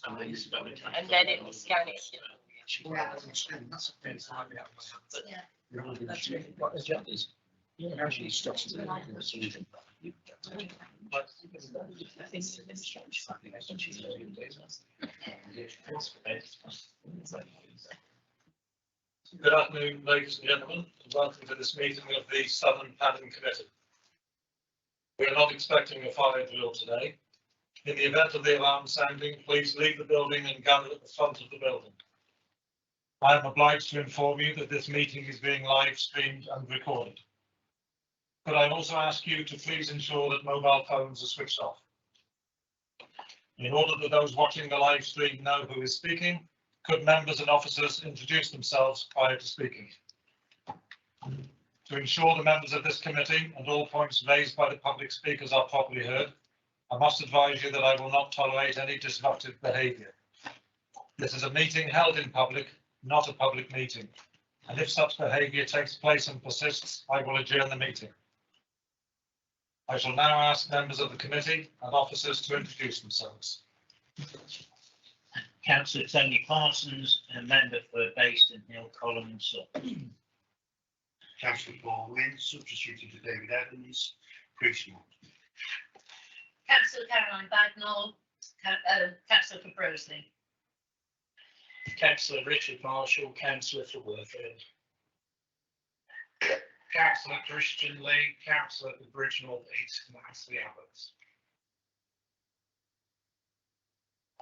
And then it will scan it. What agendas? Actually, structures. Good afternoon, ladies and gentlemen, and welcome to this meeting of the Southern Planning Committee. We are not expecting a fire drill today. In the event of the alarm sounding, please leave the building and gather at the front of the building. I am obliged to inform you that this meeting is being live streamed and recorded. Could I also ask you to please ensure that mobile phones are switched off? In order that those watching the live stream know who is speaking, could members and officers introduce themselves prior to speaking? To ensure the members of this committee and all points raised by the public speakers are properly heard, I must advise you that I will not tolerate any disruptive behaviour. This is a meeting held in public, not a public meeting, and if such behaviour takes place and persists, I will adjourn the meeting. I shall now ask members of the committee and officers to introduce themselves. Councillor Tony Parsons, a member for Bayston Hill, Colham and Sutton. Councillor Paul Wynne, substituted to David Evans, Priestmore. Councillor Caroline Bagnall, Councillor for Broseley. Councillor Richard Marshall, Councillor for Worfield. Councillor Christian Lee, Councillor for Bridge North East and Astley Abbots.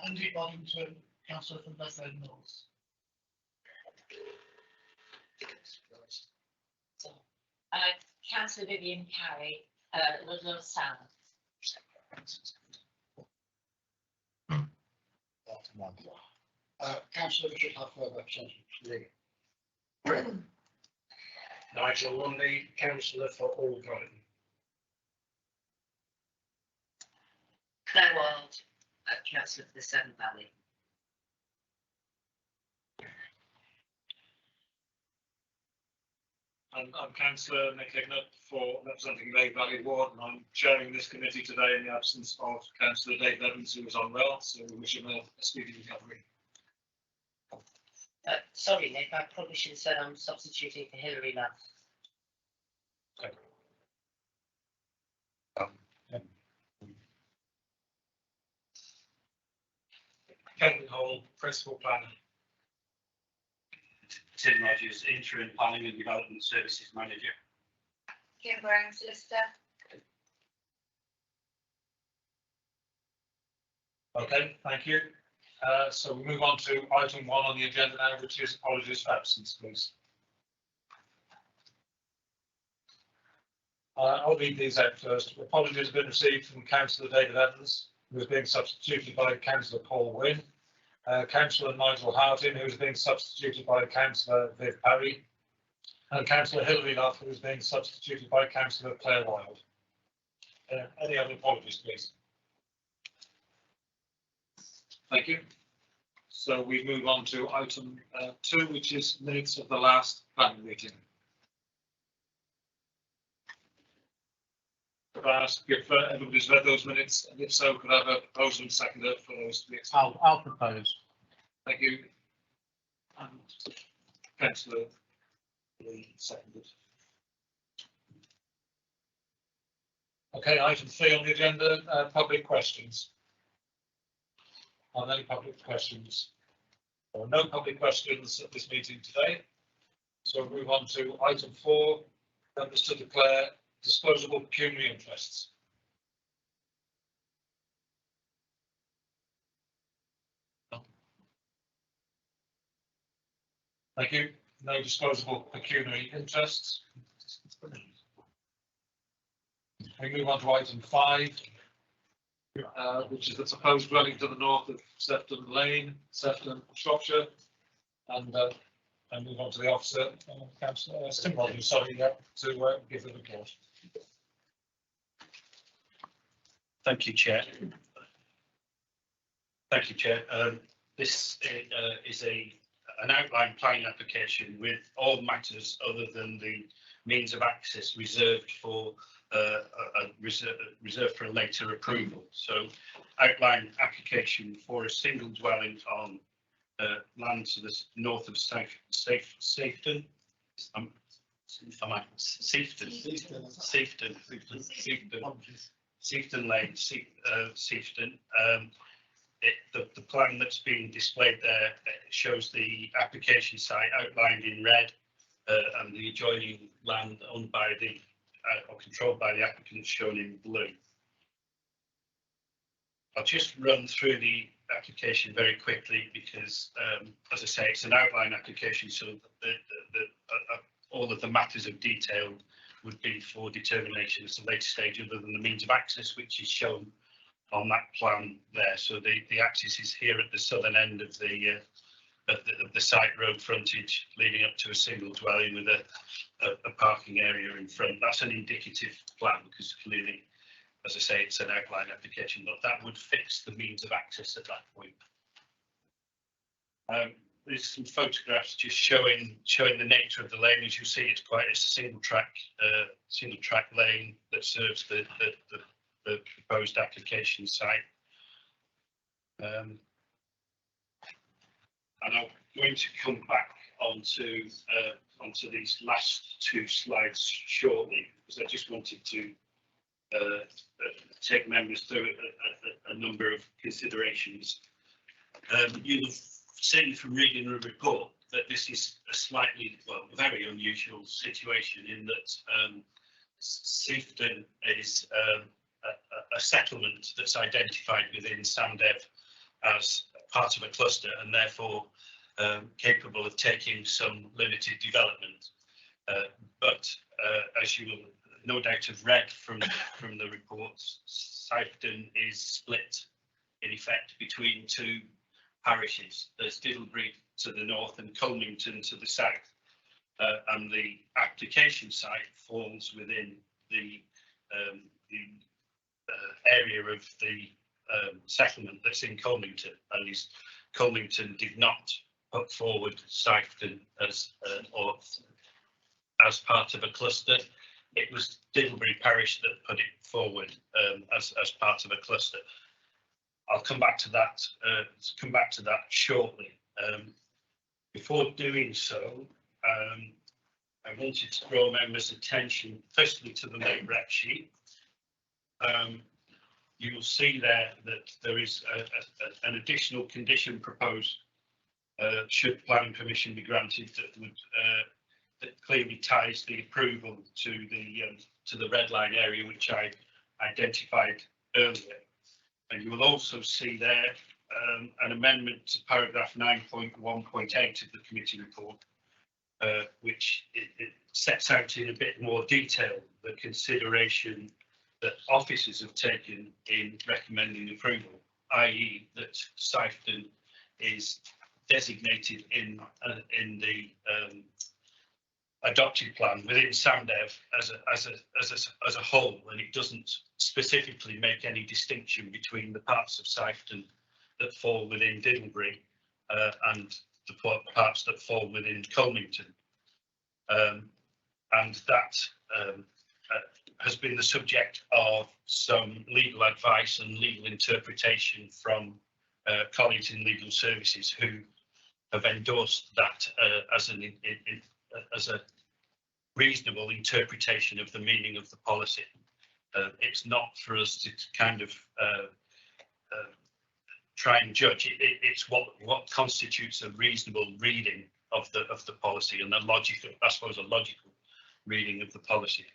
Andy Boddington, Councillor from Bethlehem Mills. Councillor Vivian Carey, Ludlow South. Councillor Richard Huffer, representative Lee. Nigel Lundy, Councillor for All Garden. Claire Wild, Councillor for the Severn Valley. I'm Councillor Nick Hignett for representing Lake Valley Ward, and I'm chairing this committee today in the absence of Councillor Dave Evans, who is unwell, so we wish him a speedy recovery. Sorry, Nick, I probably should have said I'm substituting for Hilary Love. Okay. Kevin Hall, Principal Planner. Tim Rogers, Interim Planning and Development Services Manager. Kim Brown, Solicitor. Okay, thank you. So we move on to item 1 on the agenda now, which is apologies for absence, please. I'll read these out first. Apologies have been received from Councillor David Evans, who is being substituted by Councillor Paul Wynne, Councillor Nigel Houghton, who is being substituted by Councillor Viv Parry, and Councillor Hilary Love, who is being substituted by Councillor Claire Wild. Any other apologies, please? Thank you. So we move on to item 2, which is minutes of the last planning meeting. Could I ask if everybody's read those minutes, and if so, could I have a proposal and seconder for those to be accepted? I'll propose. Thank you. And Councillor Lee seconded. Okay, item 3 on the agenda, public questions. Are there any public questions? There are no public questions at this meeting today. So we'll move on to item 4, members to declare disposable pecuniary interests. Thank you. No disposable pecuniary interests. We move on to item 5. Which is the proposed dwelling to the north of Sefton Lane, Sefton, Shropshire, and move on to the officer, Councillor Tim Rogers, sorry, to give the report. Thank you, Chair. Thank you, Chair. This is an outline planning application with all matters other than the means of access reserved for reserved for a later approval. So outline application for a single dwelling on land to the north of Safeton. Sefton Lane, Sefton. The plan that's being displayed there shows the application site outlined in red and the adjoining land owned by the or controlled by the applicant shown in blue. I'll just run through the application very quickly because, as I say, it's an outline application, so all of the matters of detail would be for determination at a later stage, other than the means of access, which is shown on that plan there. So the access is here at the southern end of the site road frontage, leading up to a single dwelling with a parking area in front. That's an indicative plan because clearly, as I say, it's an outline application, but that would fix the means of access at that point. There's some photographs just showing the nature of the lane. As you see, it's quite a single track lane that serves the proposed application site. And I'm going to come back onto these last two slides shortly, because I just wanted to take members through a number of considerations. You'll have seen from reading the report that this is a slightly, well, very unusual situation in that Sefton is a settlement that's identified within SAMDEV as part of a cluster and therefore capable of taking some limited development. But as you will no doubt have read from the reports, Sefton is split in effect between two parishes. There's Diddlebury to the north and Colmington to the south, and the application site falls within the area of the settlement that's in Colmington, and Colmington did not put forward Sefton as part of a cluster. It was Diddlebury Parish that put it forward as part of a cluster. I'll come back to that. Shortly. Before doing so, I wanted to draw members' attention firstly to the main rep sheet. You will see there that there is an additional condition proposed should planning permission be granted that would that clearly ties the approval to the red line area, which I identified earlier. And you will also see there an amendment to paragraph 9.1.8 of the committee report, which it sets out in a bit more detail the consideration that officers have taken in recommending approval, i.e. that Sefton is designated in the adopted plan within SAMDEV as a whole, and it doesn't specifically make any distinction between the parts of Sefton that fall within Diddlebury and the parts that fall within Colmington, and that has been the subject of some legal advice and legal interpretation from colleagues in legal services who have endorsed that as a reasonable interpretation of the meaning of the policy. It's not for us to kind of try and judge it. It's what constitutes a reasonable reading of the policy and a logical, I suppose, a logical reading of the policy.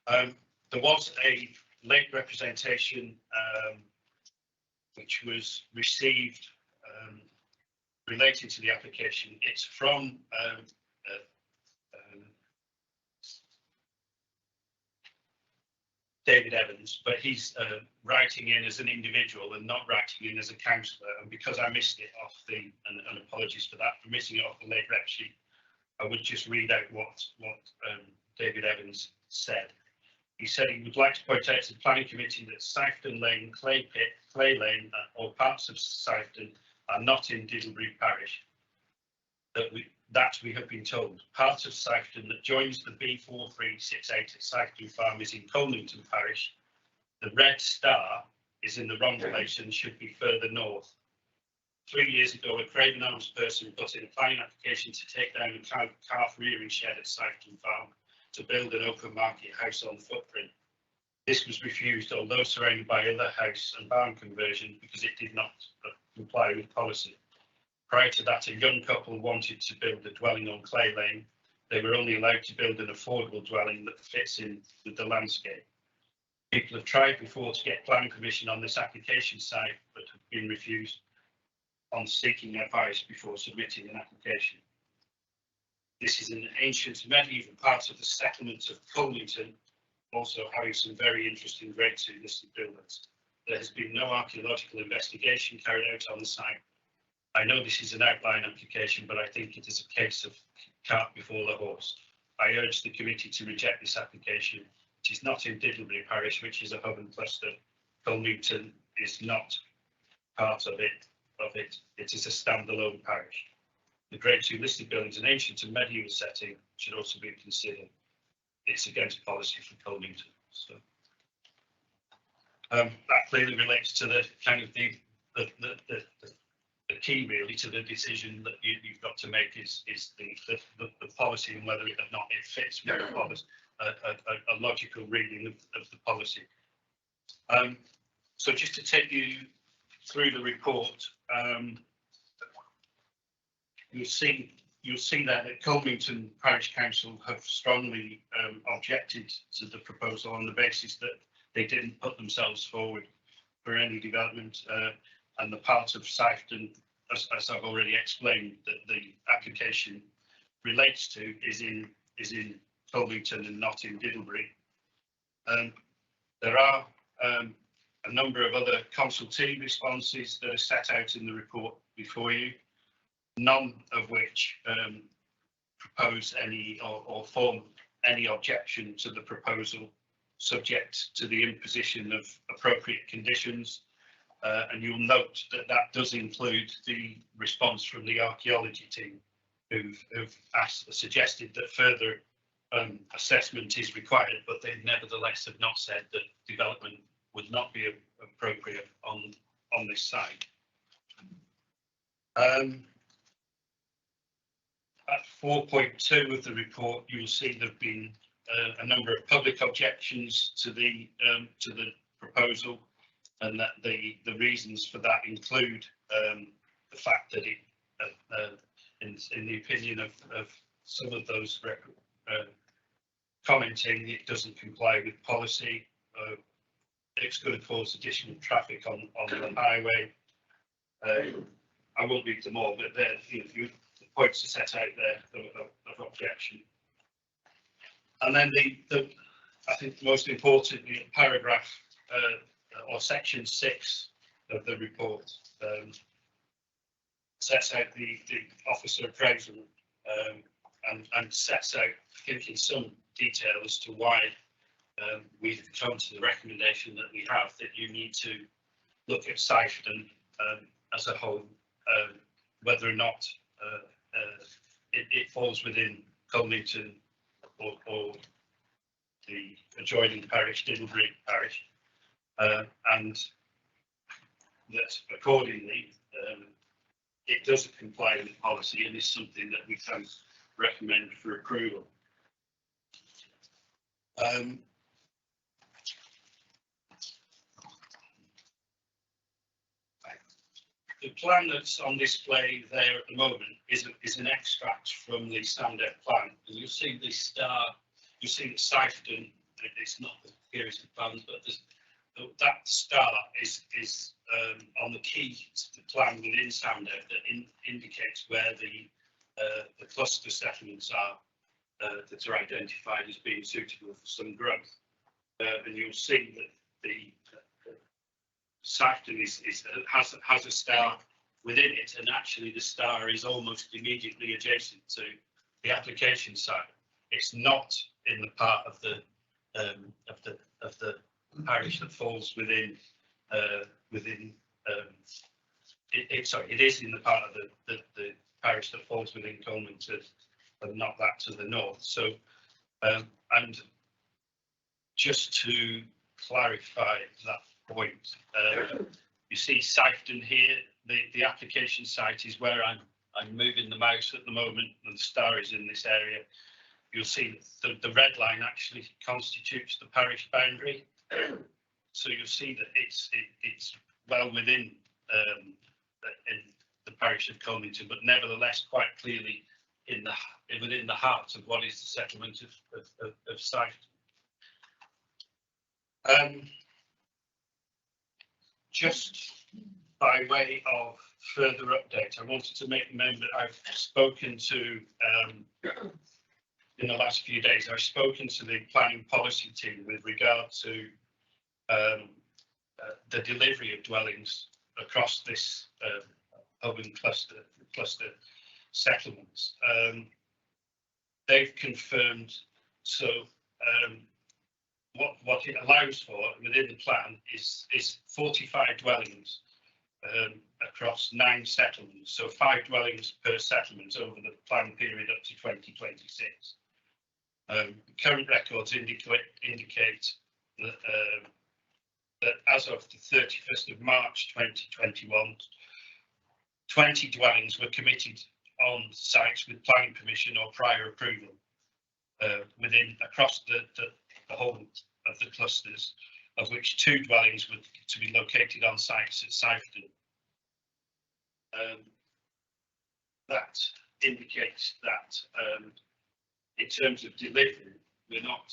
There was a late representation which was received relating to the application. It's from David Evans, but he's writing in as an individual and not writing in as a councillor. And because I missed it off and apologies for that, for missing it off the late rep sheet, I would just read out what David Evans said. He said he would like to point out to the planning committee that Sefton Lane, Clay Pit, Clay Lane, or parts of Sefton are not in Diddlebury Parish. That that we have been told part of Sifton that joins the B4368 at Sifton Farm is in Colmington Parish. The red star is in the wrong place and should be further north. 3 years ago, a Craven Arms person put in a planning application to take down a calf rearing shed at Sifton Farm to build an open market house on the footprint. This was refused, although surrounded by other house and barn conversion, because it did not comply with policy. Prior to that, a young couple wanted to build a dwelling on Clay Lane. They were only allowed to build an affordable dwelling that fits in with the landscape. People have tried before to get planning permission on this application site, but have been refused on seeking advice before submitting an application. This is an ancient medieval part of the settlement of Colmington, also having some very interesting Grade 2 listed buildings. There has been no archaeological investigation carried out on the site. I know this is an outline application, but I think it is a case of cart before the horse. I urge the committee to reject this application. It is not in Diddlebury Parish, which is a hub and cluster. Colmington is not part of it. It is a standalone parish. The Grade 2 listed buildings in ancient and medieval setting should also be considered. It's against policy for Colmington. So that clearly relates to the kind of the key really to the decision that you've got to make is the policy and whether or not it fits with the policy, a logical reading of the policy. So just to take you through the report, you'll see that Colmington Parish Council have strongly objected to the proposal on the basis that they didn't put themselves forward for any development, and the part of Sifton, as I've already explained, that the application relates to is in Colmington and not in Diddlebury. There are a number of other consultee responses that are set out in the report before you, none of which propose any or form any objection to the proposal, subject to the imposition of appropriate conditions. And you'll note that that does include the response from the archaeology team, who've suggested that further assessment is required, but they nevertheless have not said that development would not be appropriate on this site. At 4.2 of the report, you will see there have been a number of public objections to the proposal, and that the reasons for that include the fact that it, in the opinion of some of those commenting, it doesn't comply with policy. It's going to cause additional traffic on the highway. I won't read them all, but the points are set out there of objection. And then I think most importantly, paragraph or section 6 of the report sets out the officer appraisal and sets out, I think, in some detail as to why we've come to the recommendation that we have, that you need to look at Sifton as a whole, whether or not it falls within Colmington or the adjoining parish, Diddlebury Parish, and that accordingly it doesn't comply with policy and is something that we can recommend for approval. The plan that's on display there at the moment is an extract from the Sandow plan, and you'll see the star. You see that Sifton, it's not the clearest of plans, but that star is on the key to the plan within Sandow that indicates where the cluster settlements are that are identified as being suitable for some growth. And you'll see that the Sifton has a star within it, and actually the star is almost immediately adjacent to the application site. It's not in the part of the parish that falls within it is in the part of the parish that falls within Colemanton and not that to the north. So, and just to clarify that point, you see Sifton here, the application site is where I'm moving the mouse at the moment, and the star is in this area. You'll see the red line actually constitutes the parish boundary. So you'll see that it's well within in the parish of Colemanton, but nevertheless quite clearly within the heart of what is the settlement of Sifton. Just by way of further update, I wanted to make known that I've spoken to, in the last few days, I've spoken to the planning policy team with regard to the delivery of dwellings across this hub and cluster settlements. They've confirmed, so what it allows for within the plan is 45 dwellings across 9 settlements, so 5 dwellings per settlement over the plan period up to 2026. Current records indicate that as of the 31st of March 2021, 20 dwellings were committed on sites with planning permission or prior approval across the whole of the clusters, of which 2 dwellings were to be located on sites at Sifton. That indicates that in terms of delivery, we're not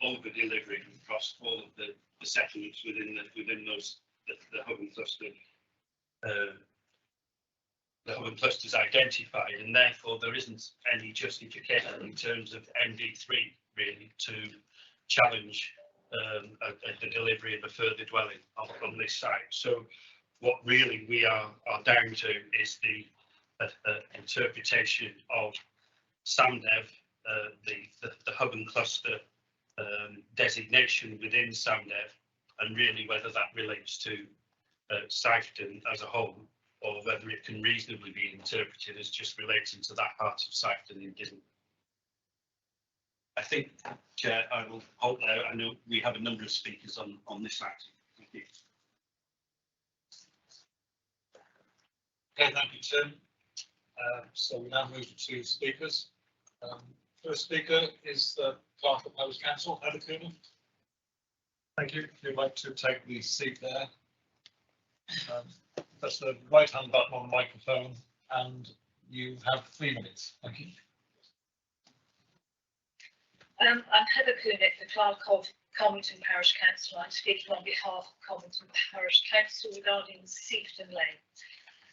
over delivering across all of the settlements within those the hub and cluster. The hub and clusters identified, and therefore there isn't any justification in terms of MD3 really to challenge the delivery of a further dwelling on this site. So what really we are down to is the interpretation of SAMDEV, the hub and cluster designation within SAMDEV, and really whether that relates to Sifton as a whole, or whether it can reasonably be interpreted as just relating to that part of Sifton and didn't. I think, Chair, I will hold there. I know we have a number of speakers on this item. Thank you. Okay, thank you, Tim. So we now move to speakers. First speaker is the Clerk of Parish Council, Heather Coonan. Thank you. If you'd like to take the seat there. That's the right-hand button on the microphone, and you have 3 minutes. Thank you. I'm Heather Coonan, the Clerk of Colemanton Parish Council. I'm speaking on behalf of Colemanton Parish Council regarding Sifton Lane.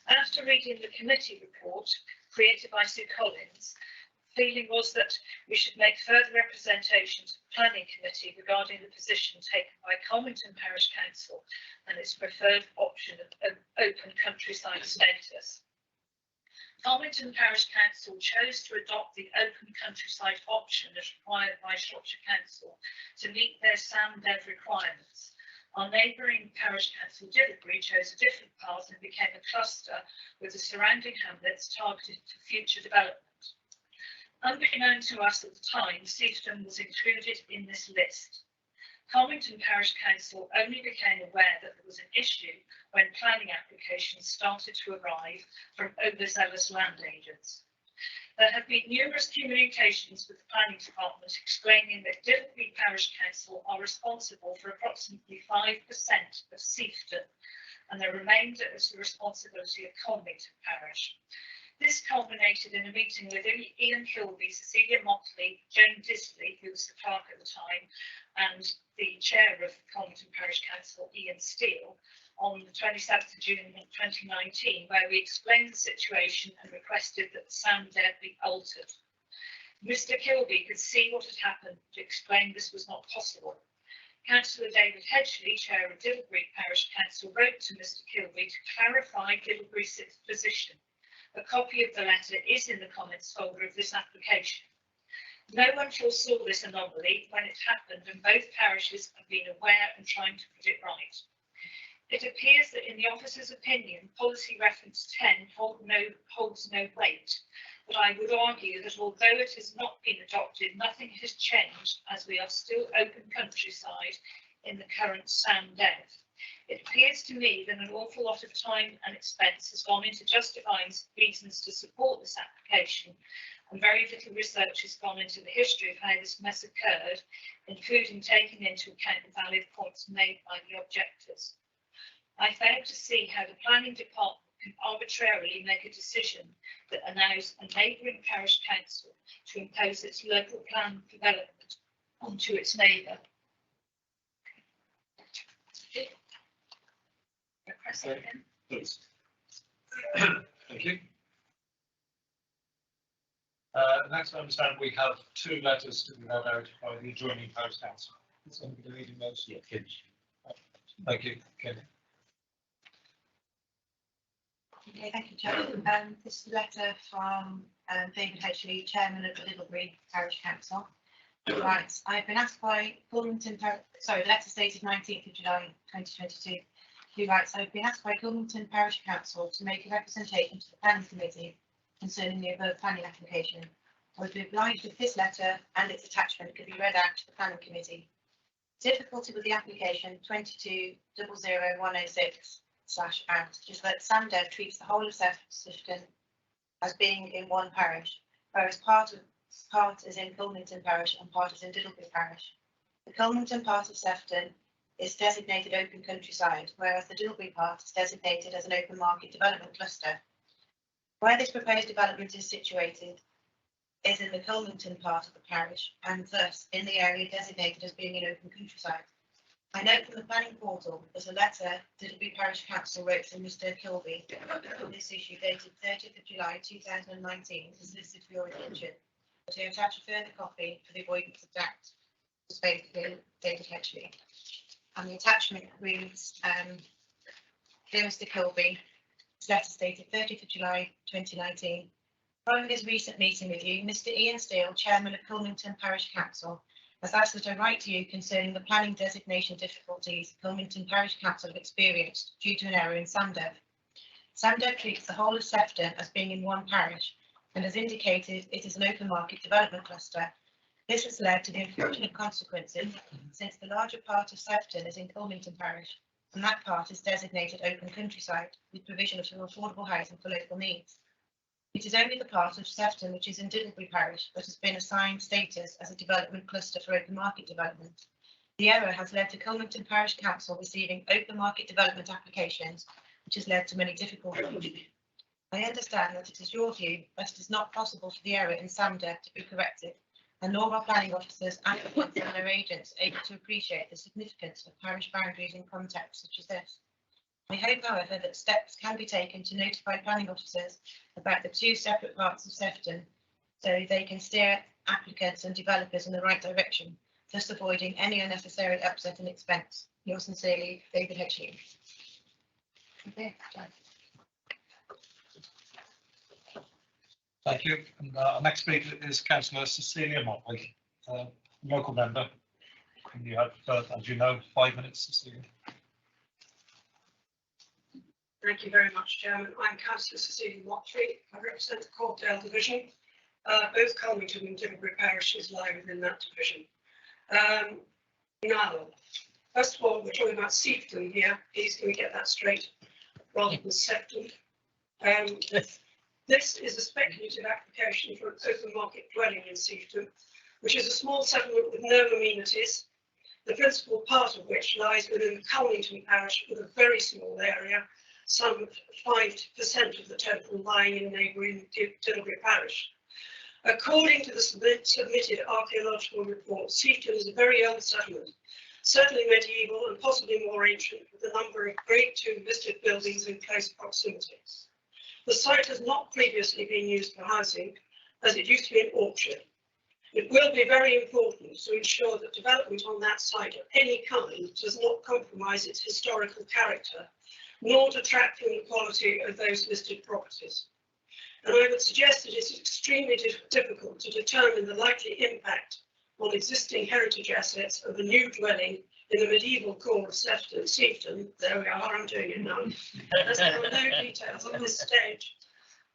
After reading the committee report created by Sue Collins, the feeling was that we should make further representation to the Planning Committee regarding the position taken by Colemanton Parish Council and its preferred option of open countryside status. Colemanton Parish Council chose to adopt the open countryside option as required by Shropshire Council to meet their SAMDEV requirements. Our neighbouring parish council, Dillsbury, chose a different path and became a cluster with the surrounding hamlets targeted for future development. Unbeknown to us at the time, Sifton was included in this list. Colemanton Parish Council only became aware that there was an issue when planning applications started to arrive from overzealous land agents. There have been numerous communications with the Planning Department explaining that Dillsbury Parish Council are responsible for approximately 5% of Sifton, and the remainder is the responsibility of Colemanton Parish. This culminated in a meeting with Ian Kilby, Cecilia Motley, Joan Disley, who was the clerk at the time, and the chair of Colemanton Parish Council, Ian Steele, on the 27th of June 2019, where we explained the situation and requested that the SAMDEV be altered. Mr Kilby could see what had happened to explain this was not possible. Councillor David Hedgley, chair of Dillsbury Parish Council, wrote to Mr Kilby to clarify Dillsbury's position. A copy of the letter is in the comments folder of this application. No one foresaw this anomaly when it happened, and both parishes have been aware and trying to put it right. It appears that in the officer's opinion, policy reference 10 holds no weight, but I would argue that although it has not been adopted, nothing has changed as we are still open countryside in the current SAMDEV. It appears to me that an awful lot of time and expense has gone into justifying reasons to support this application, and very little research has gone into the history of how this mess occurred, including taking into account the valid points made by the objectors. I fail to see how the planning department can arbitrarily make a decision that allows a neighbouring parish council to impose its local plan development onto its neighbour. Please. Thank you. Next, I understand we have 2 letters to be read out by the adjoining parish council. Is anybody reading those? Yeah, Kim. Thank you, Kim. Okay, thank you, Chair. This is a letter from David Hedgley, Chairman of the Littlebury Parish Council. Right, I've been asked by Gilmanton Parish, sorry, the letter dated 19th of July 2022. He writes, I've been asked by Gilmanton Parish Council to make a representation to the Planning Committee concerning the above planning application. I would be obliged if this letter and its attachment could be read out to the Planning Committee. Difficulty with the application 22000106/Act is that SAMDEV treats the whole of Sefton as being in one parish, whereas part is in Gilmanton Parish and part is in Littlebury Parish. The Gilmanton part of Sefton is designated open countryside, whereas the Littlebury part is designated as an open market development cluster. Where this proposed development is situated is in the Gilmanton part of the parish, and thus in the area designated as being in open countryside. I note from the planning portal there's a letter Littlebury Parish Council wrote to Mr. Kilby on this issue dated 30th of July 2019 is listed for your attention, but I have attached a further copy for the avoidance of doubt. It's basically David Hedgley. And the attachment reads, dear Mr. Kilby, this letter dated 30th of July 2019. Following his recent meeting with you, Mr. Ian Steele, Chairman of Gilmanton Parish Council, has asked that I write to you concerning the planning designation difficulties Gilmanton Parish Council have experienced due to an error in SAMDEV. SAMDEV treats the whole of Sefton as being in one parish and has indicated it is an open market development cluster. This has led to the unfortunate consequences since the larger part of Sefton is in Gilmanton Parish and that part is designated open countryside with provision of affordable housing for local needs. It is only the part of Sefton which is in Littlebury Parish that has been assigned status as a development cluster for open market development. The error has led to Gilmanton Parish Council receiving open market development applications, which has led to many difficulties. I understand that it is your view that it is not possible for the error in SAMDEV to be corrected, and nor are planning officers, applicants and their agents able to appreciate the significance of parish boundaries in contexts such as this. I hope, however, that steps can be taken to notify planning officers about the 2 separate parts of Sefton so they can steer applicants and developers in the right direction, thus avoiding any unnecessary upset and expense. Yours sincerely, David Hedgley. Okay. Thank you. And our next speaker is Councillor Cecilia Motley, local member. And you have, as you know, 5 minutes, Cecilia. Thank you very much, Chairman. I'm Councillor Cecilia Motley. I represent the Courtdale Division. Both Colmington and Littlebury parishes lie within that division. Now, first of all, we're talking about Sefton here. Please can we get that straight rather than Sefton? This is a speculative application for an open market dwelling in Sefton, which is a small settlement with no amenities, the principal part of which lies within the Colmington parish with a very small area, some 5% of the total lying in neighbouring Littlebury parish. According to the submitted archaeological report, Sefton is a very old settlement, certainly medieval and possibly more ancient, with a number of Grade 2 listed buildings in close proximity. The site has not previously been used for housing, as it used to be an orchard. It will be very important to ensure that development on that site of any kind does not compromise its historical character, nor detract from the quality of those listed properties. And I would suggest that it is extremely difficult to determine the likely impact on existing heritage assets of a new dwelling in the medieval core of Sefton, there we are, I'm doing it now, as there are no details at this stage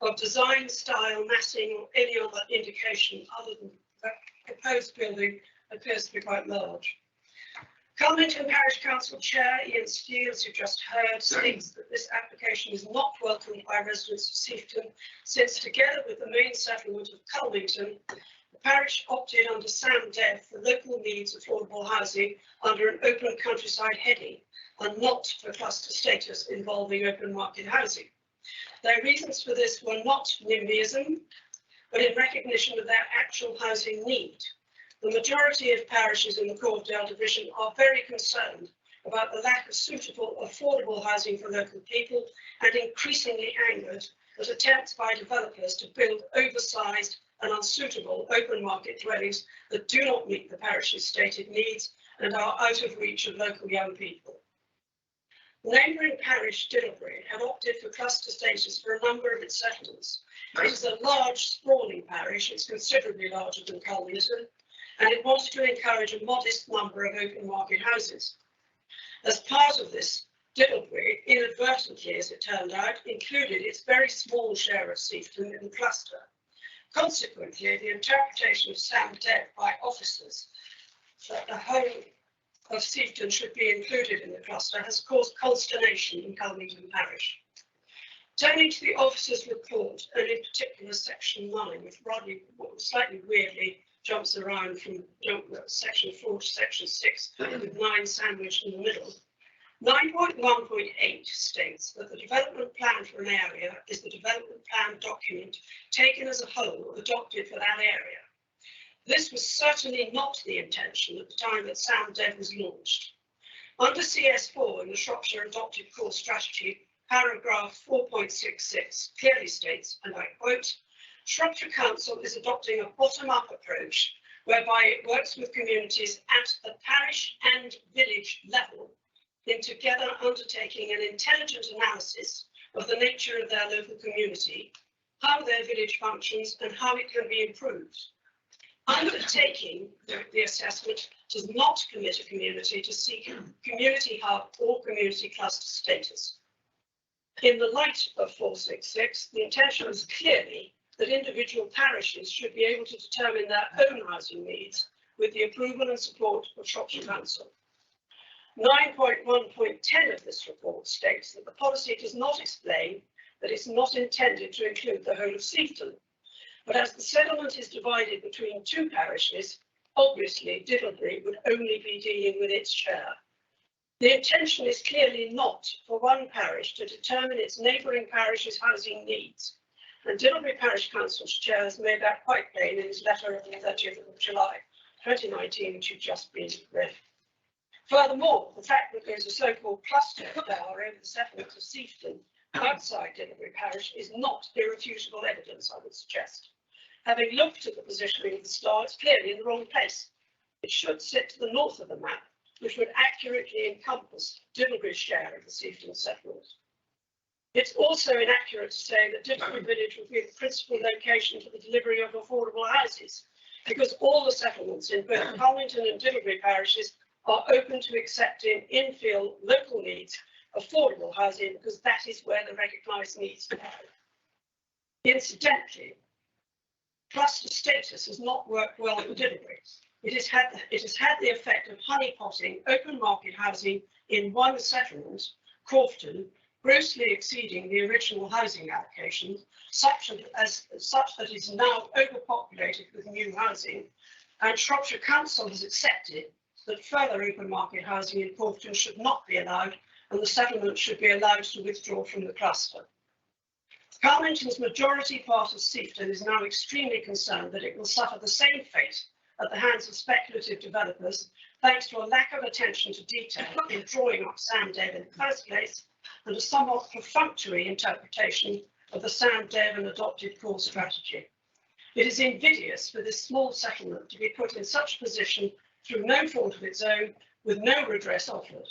of design, style, massing, or any other indication other than that the proposed building appears to be quite large. Carlington Parish Council Chair Ian Steele, as you just heard, states that this application is not welcomed by residents of Sefton, since together with the main settlement of Carlington, the parish opted under Sam Dev for local needs affordable housing under an open countryside heading, and not for cluster status involving open market housing. Their reasons for this were not NIMBYism, but in recognition of their actual housing need. The majority of parishes in the Corvedale division are very concerned about the lack of suitable, affordable housing for local people, and increasingly angered at attempts by developers to build oversized and unsuitable open market dwellings that do not meet the parish's stated needs and are out of reach of local young people. Neighbouring parish Diddlebury had opted for cluster status for a number of its settlements. It is a large, sprawling parish. It's considerably larger than Carlington, and it wanted to encourage a modest number of open market houses. As part of this, Diddlebury, inadvertently as it turned out, included its very small share of Sefton in the cluster. Consequently, the interpretation of Sam Dev by officers that the whole of Sefton should be included in the cluster has caused consternation in Carlington Parish. Turning to the officers' report, and in particular section 9, which slightly weirdly jumps around from section 4 to section 6, with 9 sandwiched in the middle. 9.1.8 states that the development plan for an area is the development plan document taken as a whole adopted for that area. This was certainly not the intention at the time that Sam Dev was launched. Under CS4 in the Shropshire Adopted Core Strategy, paragraph 4.66 clearly states, and I quote, Shropshire Council is adopting a bottom-up approach whereby it works with communities at the parish and village level in together undertaking an intelligent analysis of the nature of their local community, how their village functions and how it can be improved. Undertaking the assessment does not commit a community to seek community hub or community cluster status. In the light of 466, the intention is clearly that individual parishes should be able to determine their own housing needs with the approval and support of Shropshire Council. 9.1.10 of this report states that the policy does not explain that it's not intended to include the whole of Sefton. But as the settlement is divided between 2 parishes, obviously Diddlebury would only be dealing with its share. The intention is clearly not for one parish to determine its neighbouring parish's housing needs, and Diddlebury Parish Council's chair has made that quite plain in his letter of the 30th of July 2019, which you've just been read. Furthermore, the fact that there's a so-called cluster power over the settlement of Sefton outside Diddlebury Parish is not irrefutable evidence, I would suggest. Having looked at the positioning of the star, it's clearly in the wrong place. It should sit to the north of the map, which would accurately encompass Diddlebury's share of the Sefton settlement. It's also inaccurate to say that Diddlebury Village would be the principal location for the delivery of affordable houses, because all the settlements in both Carlington and Diddlebury parishes are open to accepting infill local needs affordable housing, because that is where the recognised needs are. Incidentally, cluster status has not worked well for Diddlebury. It has had the effect of honeypotting open market housing in one settlement, Crofton, grossly exceeding the original housing allocation, such that it is now overpopulated with new housing, and Shropshire Council has accepted that further open market housing in Crofton should not be allowed, and the settlement should be allowed to withdraw from the cluster. Carlington's majority part of Sefton is now extremely concerned that it will suffer the same fate at the hands of speculative developers, thanks to a lack of attention to detail in drawing up Sam Dev in the first place, and a somewhat perfunctory interpretation of the Sam Dev and adopted core strategy. It is invidious for this small settlement to be put in such a position through no fault of its own, with no redress offered.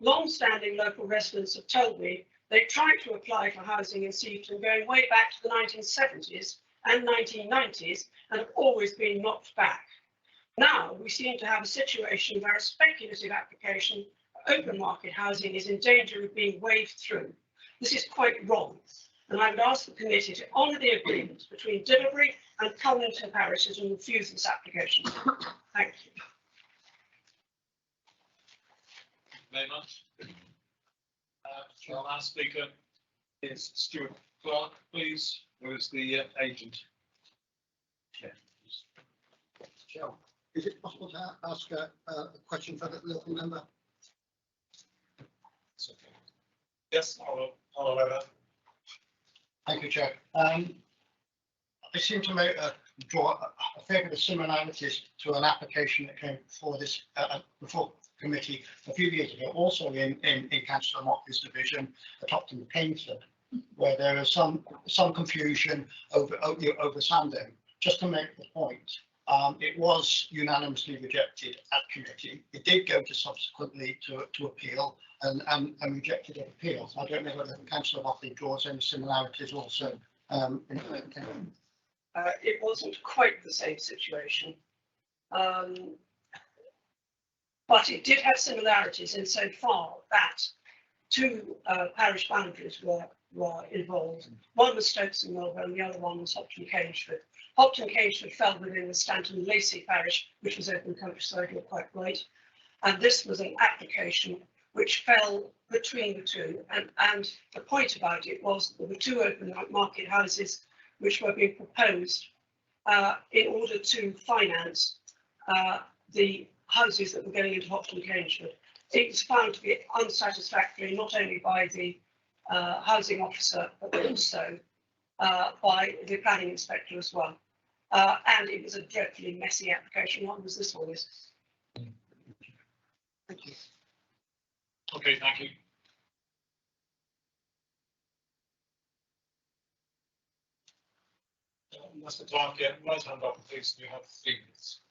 Long-standing local residents have told me they tried to apply for housing in Sefton going way back to the 1970s and 1990s and have always been knocked back. Now we seem to have a situation where a speculative application for open market housing is in danger of being waved through. This is quite wrong, and I would ask the committee to honour the agreement between Dilbury and Cullington parishes and refuse this application. Thank you. Very much. Our last speaker is Stuart Clark, please, who is the agent. Chair, is it possible to ask a question for the local member? Yes, I'll allow that. Thank you, Chair. I seem to draw a fair bit of similarities to an application that came before this before committee a few years ago, also in Councillor Motley's division at Upton Painter, where there is some confusion over Sandem. Just to make the point, it was unanimously rejected at committee. It did go to subsequently to appeal and rejected at appeals. I don't know whether Councillor Motley draws any similarities also. It wasn't quite the same situation, but it did have similarities insofar that two parish boundaries were involved. One was Stokes and Milburn, and the other one was Hopton Cageford. Hopton Cageford fell within the Stanton Lacey parish, which was open countryside, you're quite right. And this was an application which fell between the two. And the point about it was that there were two open market houses which were being proposed in order to finance the houses that were going into Hopton Cageford. It was found to be unsatisfactory, not only by the housing officer, but also by the planning inspector as well. And it was a dreadfully messy application. What was this one? Thank you. Okay, thank you. Mr. Clark, yeah, right hand up, please. You have 3 minutes.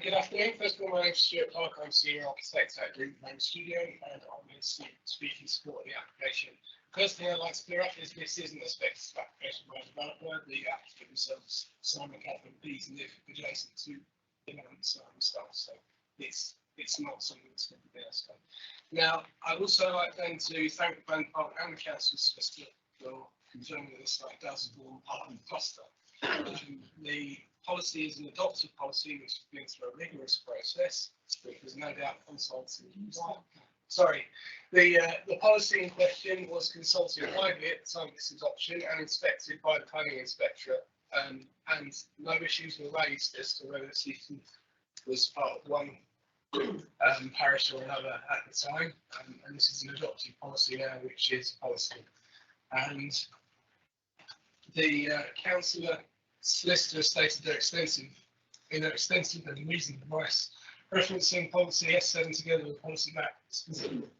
Good afternoon. First of all, my name is Stuart Clark. I'm Senior Architect at Green Flame Studio, and I'm here to speak in support of the application. First thing I'd like to clear up is this isn't a speculative application by a developer. The applicant themselves, Simon Catherine Pease, live adjacent to development stuff, so it's not something that's going to be there. Now, I'd also like then to thank the planning department and the council solicitor for confirming that this site does form part of the cluster. The policy is an adopted policy which has been through a rigorous process, which was no doubt consulted. Sorry, the policy in question was consulted widely at the time of this adoption and inspected by the planning inspector, and no issues were raised as to whether Seaton was part of one parish or another at the time, and this is an adopted policy now, which is policy. And the councillor solicitor stated their extensive and reasoned advice, referencing policy S7 together with policy map.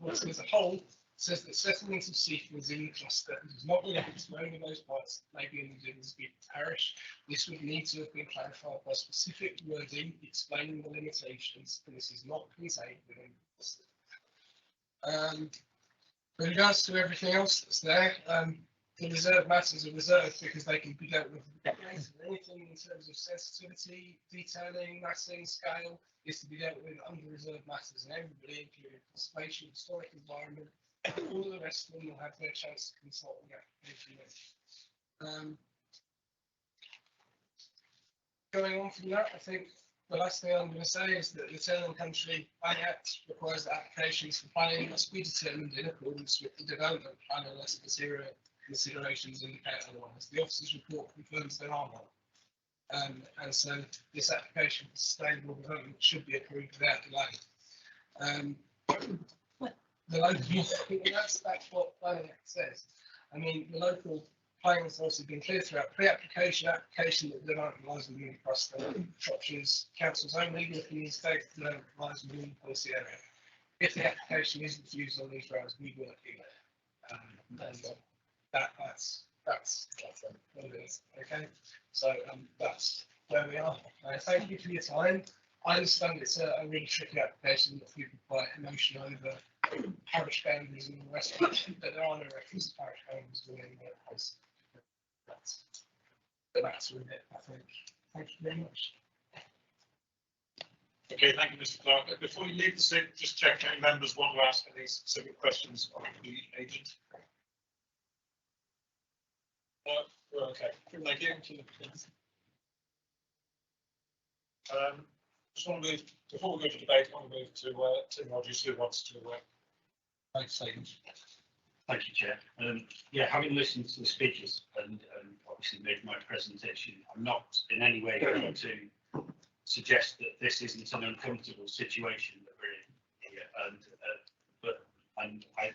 Policy as a whole says that settlement of Seaton is in the cluster and does not relate to any of those parts that may be in the Didsbury parish. This would need to have been clarified by specific wording explaining the limitations, and this is not contained within the policy. With regards to everything else that's there, the reserved matters are reserved because they can be dealt with. Anything in terms of sensitivity, detailing, massing, scale is to be dealt with under reserved matters, and everybody, including conservation, historic environment, all of the rest of them will have their chance to consult the application. Going on from that, I think the last thing I'm going to say is that the Town and Country Planning Act requires that applications for planning must be determined in accordance with the development plan unless material considerations indicate otherwise. The officer's report confirms there are none, and so this application for sustainable development should be approved without delay. The local, that's what Planning Act says. I mean, the local planning authority has been clear throughout pre-application, application that development lies within the cluster. Shropshire's council's own legal opinion states that development lies within the policy area. If the application is refused on these grounds, we will appeal it. That's what it is. Okay, so that's where we are. Thank you for your time. I understand it's a really tricky application that people quite emotional over parish boundaries and all the rest of it, but there are no references to parish boundaries within the policy. That's with it, I think. Thank you very much. Okay, thank you, Mr. Clark. Before you leave the seat, just check any members want to ask any specific questions of the agent. We're okay. Thank you. Just want to move, before we go to debate, I want to move to Tim Rogers, who wants to make statements. Thank you, Chair. Yeah, having listened to the speakers and obviously made my presentation, I'm not in any way going to suggest that this isn't an uncomfortable situation that we're in here, and I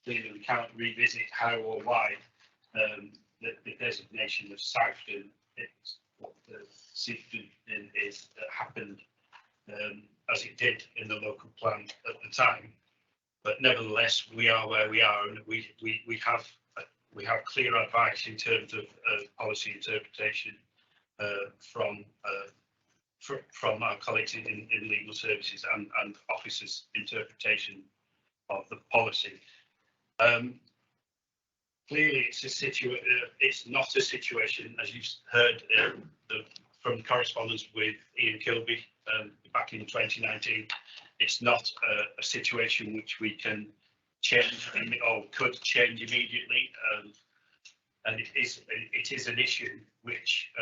clearly cannot revisit how or why the designation of Southton, it's what the Seafton is that happened as it did in the local plan at the time. But nevertheless, we are where we are, and we have clear advice in terms of policy interpretation from our colleagues in legal services and officers' interpretation of the policy. Clearly, it's not a situation, as you've heard from correspondence with Ian Kilby back in 2019. It's not a situation which we can change or could change immediately, and it is an issue which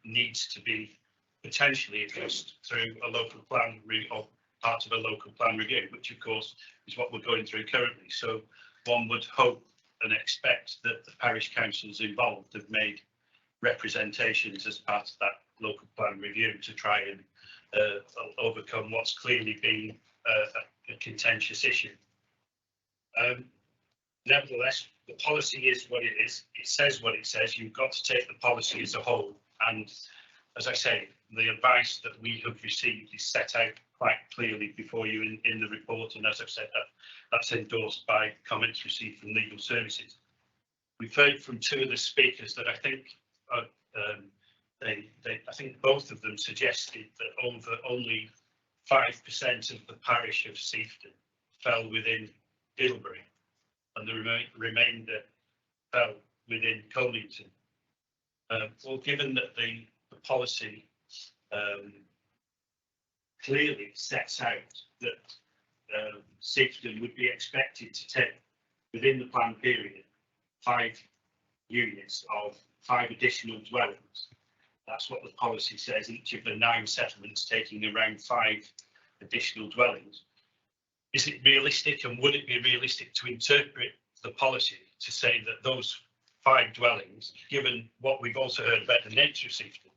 needs to be potentially addressed through a local plan or part of a local plan review, which of course is what we're going through currently. So one would hope and expect that the parish councils involved have made representations as part of that local plan review to try and overcome what's clearly been a contentious issue. Nevertheless, the policy is what it is. It says what it says. You've got to take the policy as a whole. And as I say, the advice that we have received is set out quite clearly before you in the report. And as I've said, that's endorsed by comments received from legal services. We've heard from two of the speakers that I think I think both of them suggested that only 5% of the parish of Seafton fell within Dilbury, and the remainder fell within Conington. Well, given that the policy clearly sets out that Seafton would be expected to take within the plan period 5 units of 5 additional dwellings. That's what the policy says, each of the 9 settlements taking around 5 additional dwellings. Is it realistic, and would it be realistic to interpret the policy to say that those 5 dwellings, given what we've also heard about the nature of Seafton,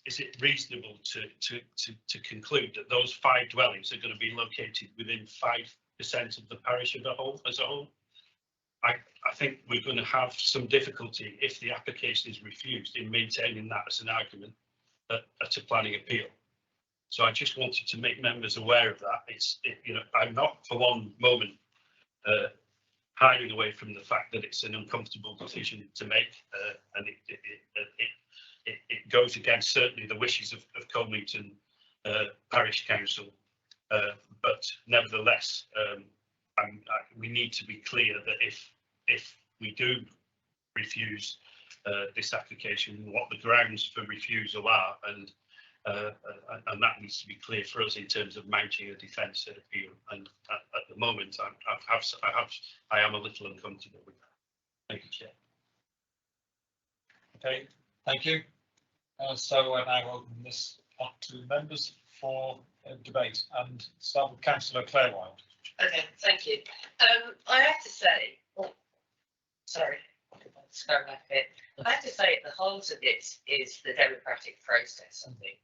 is it reasonable to conclude that those 5 dwellings are going to be located within 5% of the parish as a whole? I think we're going to have some difficulty if the application is refused in maintaining that as an argument at a planning appeal. So I just wanted to make members aware of that. I'm not for one moment hiding away from the fact that it's an uncomfortable decision to make, and it goes against certainly the wishes of Conington Parish Council. But nevertheless, we need to be clear that if we do refuse this application, what the grounds for refusal are, and that needs to be clear for us in terms of mounting a defence at appeal. And at the moment, I am a little uncomfortable with that. Thank you, Chair. Okay, thank you. So I now open this up to members for debate, and start with Councillor Claire Wild. Okay, thank you. I have to say, sorry, let's go back a bit. I have to say at the heart of it is the democratic process, I think,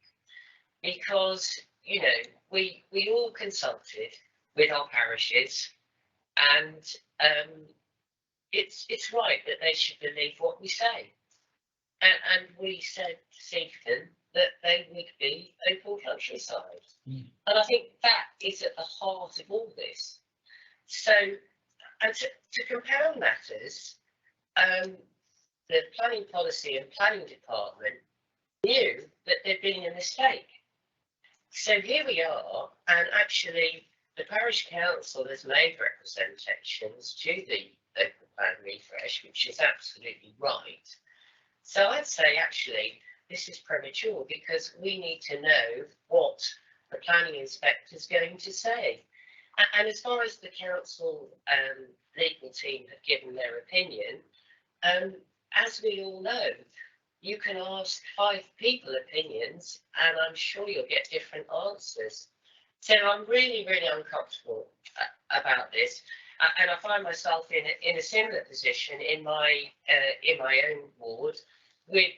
because, you know, we all consulted with our parishes, and it's right that they should believe what we say. And we said to Seafton that they would be open countryside. And I think that is at the heart of all this. So, and to compound matters, the planning policy and planning department knew that there'd been a mistake. So here we are, and actually the parish council has made representations to the open plan refresh, which is absolutely right. So I'd say actually this is premature because we need to know what the planning inspector is going to say. And as far as the council legal team have given their opinion, as we all know, you can ask 5 people opinions and I'm sure you'll get different answers. So I'm really, really uncomfortable about this. And I find myself in a similar position in my own ward with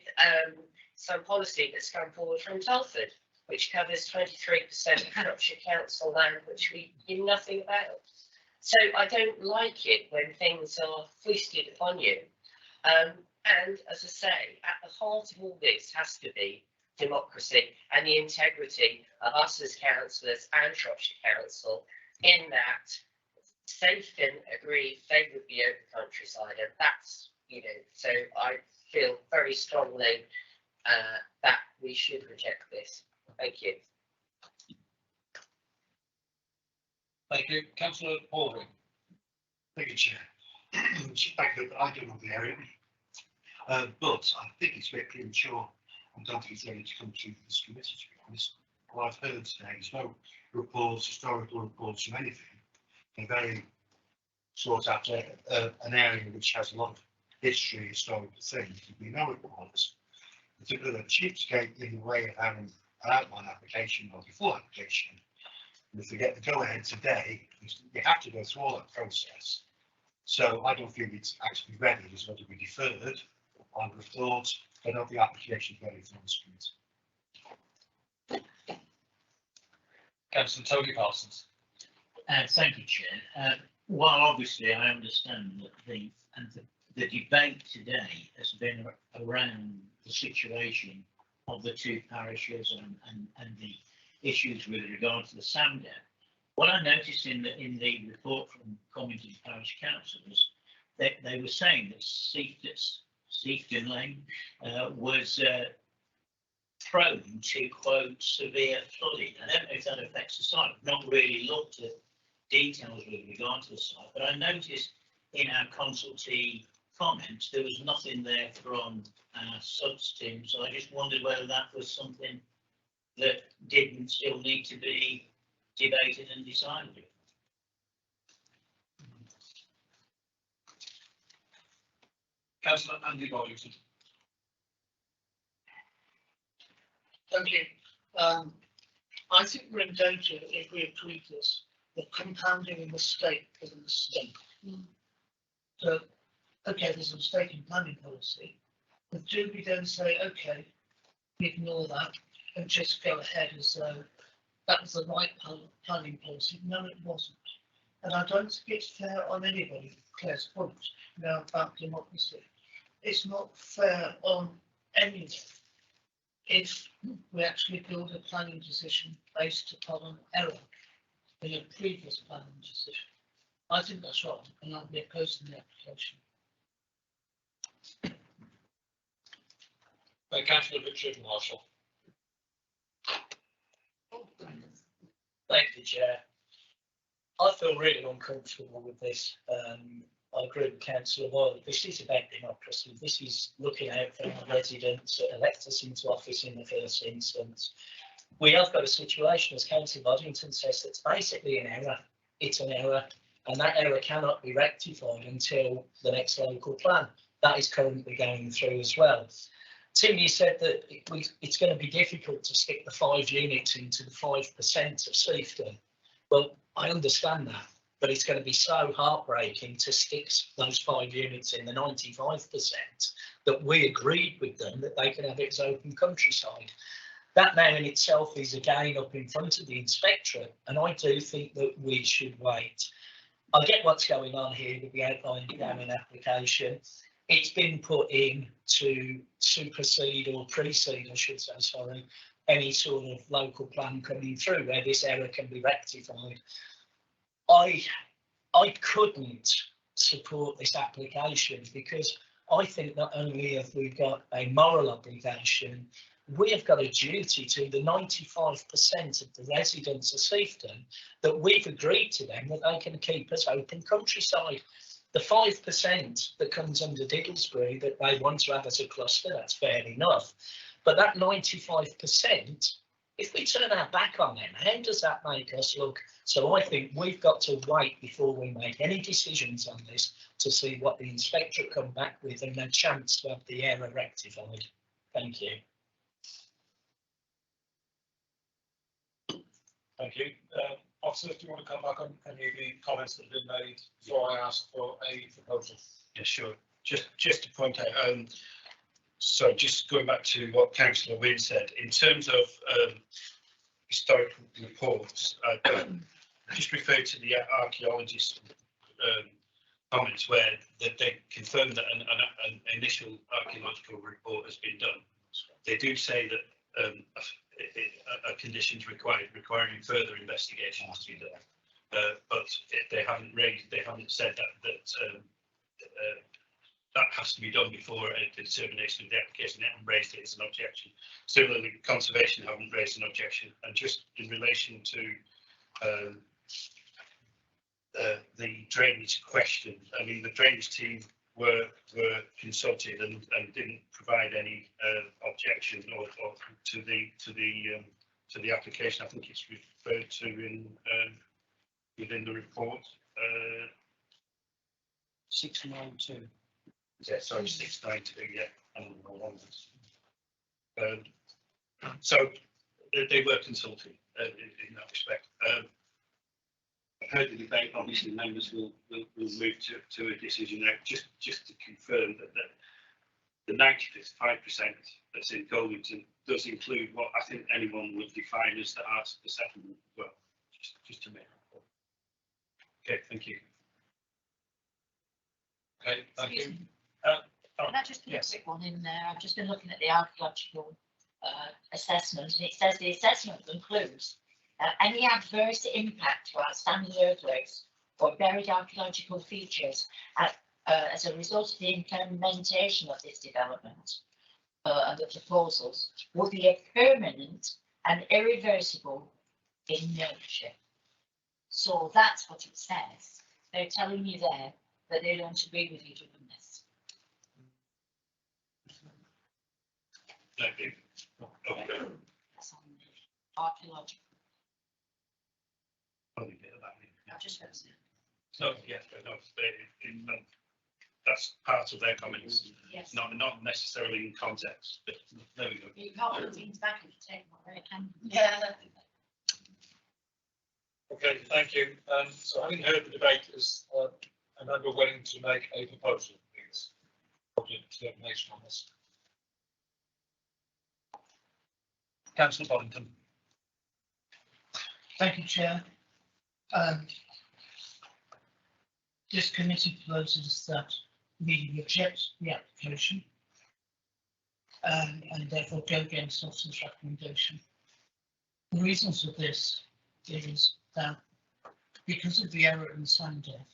some policy that's come forward from Telford, which covers 23% of Shropshire Council land, which we knew nothing about. So I don't like it when things are foisted upon you. And as I say, at the heart of all this has to be democracy and the integrity of us as councillors and Shropshire Council, in that Safeton agreed they would be open countryside, and that's, you know, so I feel very strongly that we should reject this. Thank you. Thank you. Councillor Baldwin. Thank you, Chair. Back up, I don't know the area, but I think it's a bit premature. I don't think it's ready to come to this committee, to be honest. What I've heard today is no reports, historical reports from anything. A very sought after an area which has a lot of history, historical things. We know reports. It's a bit of a cheapskate in the way of having an outline application or before application. And if they get the go-ahead today, you have to go through all that process. So I don't think it's actually ready. It's going to be deferred. I would have thought, but not the application ready for this committee. Councillor Tony Parsons. Thank you, Chair. While obviously I understand that the debate today has been around the situation of the 2 parishes and the issues with regard to the SAMDEP. What I noticed in the report from Comington Parish Council was that they were saying that Sefton Lane was prone to, quote, severe flooding. I don't know if that affects the site. I've not really looked at details with regard to the site, but I noticed in our consultee comments there was nothing there from our subs team, so I just wondered whether that was something that didn't still need to be debated and decided. Councillor Andy Bollington. Thank you. I think we're in danger if we approve this, of compounding a mistake with a mistake. So, okay, there's a mistake in planning policy, but do we then say, okay, ignore that and just go ahead as though that was the right planning policy? No, it wasn't. And I don't think it's fair on anybody, Claire's point now about democracy. It's not fair on anyone if we actually build a planning decision based upon an error in a previous planning decision. I think that's wrong, and I'll be opposed to the application. Councillor Richard Marshall. Thank you, Chair. I feel really uncomfortable with this. I agree with Councillor Boyle. This is about democracy. This is looking out for our residents that elect us into office in the first instance. We have got a situation, as Councillor Boddington says, that's basically an error. It's an error, and that error cannot be rectified until the next local plan. That is currently going through as well. Tim, you said that it's going to be difficult to stick the 5 units into the 5% of Sefton. Well, I understand that, but it's going to be so heartbreaking to stick those 5 units in the 95% that we agreed with them that they can have it as open countryside. That now in itself is again up in front of the inspectorate, and I do think that we should wait. I get what's going on here with the outline damning application. It's been put in to supersede or precede, I should say, sorry, any sort of local plan coming through where this error can be rectified. I couldn't support this application because I think not only have we got a moral obligation, we have got a duty to the 95% of the residents of Sefton that we've agreed to them that they can keep us open countryside. The 5% that comes under Digglesbury that they want to have as a cluster, that's fair enough. But that 95%, if we turn our back on them, how does that make us look? So I think we've got to wait before we make any decisions on this to see what the inspector come back with and a chance to have the error rectified. Thank you. Thank you. Officers, do you want to come back on any of the comments that have been made before I ask for a proposal? Yeah, sure. Just to point out, so just going back to what Councillor Wynne said, in terms of historical reports, I just refer to the archaeologist comments where they confirm that an initial archaeological report has been done. They do say that conditions requiring further investigation to be done, but they haven't said that that has to be done before a determination of the application. They haven't raised it as an objection. Similarly, conservation haven't raised an objection. And just in relation to the drainage question, I mean, the drainage team were consulted and didn't provide any objection or to the application. I think it's referred to in within the report. 692. Yeah, sorry, 692. Yeah, so they were consulted in that respect. I've heard the debate. Obviously, members will move to a decision now. Just to confirm that the 95% that's in Golmington does include what I think anyone would define as the art of the settlement. Well, just to make that. Okay, thank you. Okay, thank you. Can I just put yes. a quick one in there? I've just been looking at the archaeological assessment, and it says the assessment concludes any adverse impact to outstanding earthworks or buried archaeological features as a result of the implementation of this development and the proposals will be a permanent and irreversible in nature. So that's what it says. They're telling you there that they don't agree with you doing this. Okay. That's on the archaeological. Probably a bit of that. I've just read it. So yes, no, that's part of their comments, Yes. not necessarily in context. But there we go. You can't put things back if you take what they can. Yeah. Okay, thank you. So having heard the debate, is a member willing to make a proposal, please? Determination on this. Councillor Boddington. Thank you, Chair. This committee proposes that we reject the application and therefore go against Officer's recommendation. The reasons for this is that because of the error in Sandoff,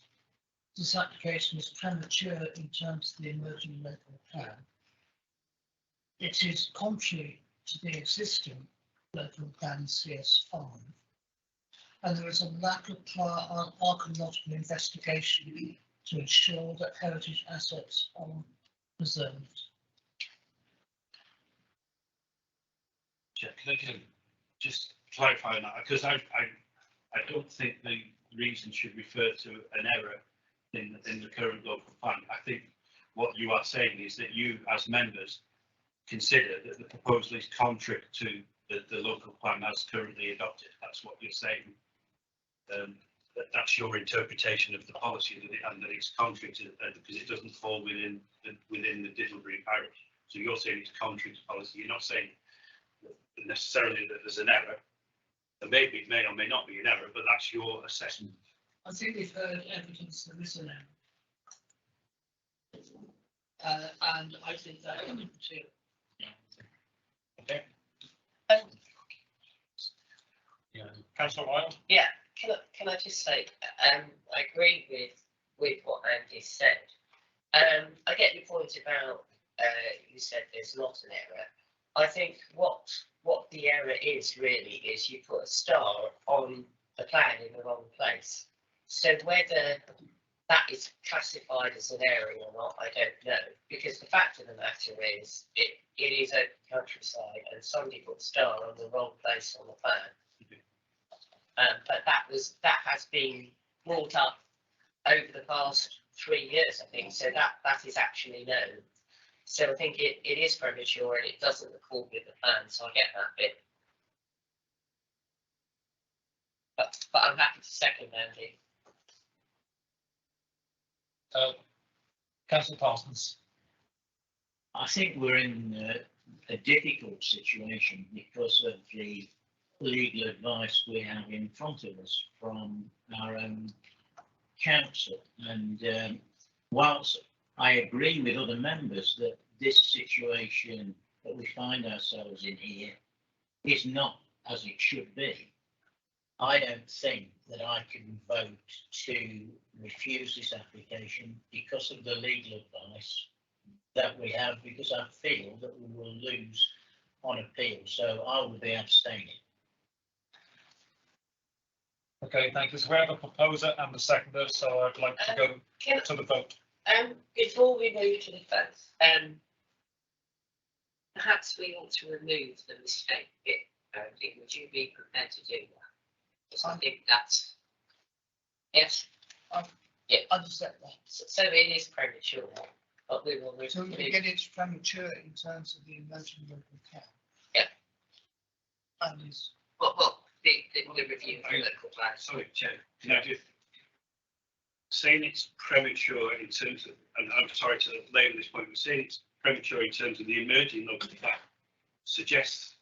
this application is premature in terms of the emerging local plan. It is contrary to the existing local plan CS5, and there is a lack of archaeological investigation to ensure that heritage assets are preserved. Chair, can I just clarify on that? Because I don't think the reason should refer to an error in the current local plan. I think what you are saying is that you, as members, consider that the proposal is contrary to the local plan as currently adopted. That's what you're saying. That's your interpretation of the policy, and that it's contrary to because it doesn't fall within the Diddlebury parish. So you're saying it's contrary to policy. You're not saying necessarily that there's an error. There may or may not be an error, but that's your assessment. I think we've heard evidence there is an error. And I think that is material. Okay. Yeah. Councillor Wild. Yeah, can I just say, I agree with what Andy said. I get your point about you said there's not an error. I think what the error is really is you put a star on the plan in the wrong place. So whether that is classified as an error or not, I don't know, because the fact of the matter is it is open countryside, and somebody put star on the wrong place on the plan. But that has been brought up over the past 3 years, I think, so that is actually known. So I think it is premature and it doesn't accord with the plan, so I get that bit. But I'm happy to second Andy. Councillor Parsons. I think we're in a difficult situation because of the legal advice we have in front of us from our own council. And whilst I agree with other members that this situation that we find ourselves in here is not as it should be, I don't think that I can vote to refuse this application because of the legal advice that we have, because I feel that we will lose on appeal. So I will be abstaining. Okay, thank you. So we have a proposer and a seconder, so I'd like to go to the vote. Before we move to the vote, perhaps we ought to remove the mistake bit. Would you be prepared to do that? Because I think that's, yes. Yeah, Understand that. so it is premature, but we will move. So again, it's premature in terms of the emerging local plan. Yeah. And is. Well, the review of the local plan. Sorry, Chair, can I just saying it's premature in terms of, and I'm sorry to labour this point, but saying it's premature in terms of the emerging local plan suggests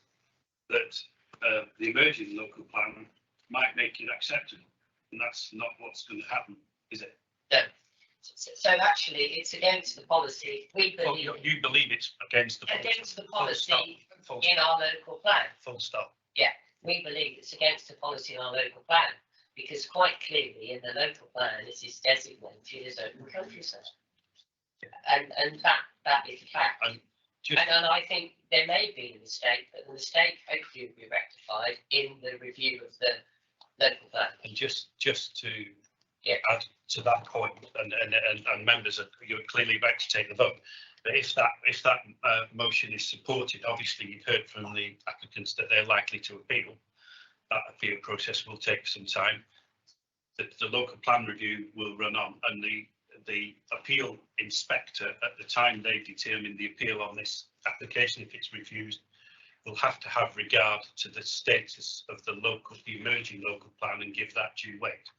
that the emerging local plan might make it acceptable, and that's not what's going to happen, is it? No. So actually, it's against the policy. We Well, believe you believe it's against the policy Full in our local plan. Full stop. We believe it's against the policy in our local plan, because quite clearly in the local plan, it is designated as open countryside. And that is a fact. And I think there may be a mistake, but the mistake hopefully will be rectified in the review of the local plan. And just to add to that point, and members are you're clearly about to take the vote. But if that motion is supported, obviously you've heard from the applicants that they're likely to appeal. That appeal process will take some time. The local plan review will run on, and the appeal inspector, at the time they determine the appeal on this application, if it's refused, will have to have regard to the status of the emerging local plan and give that due weight.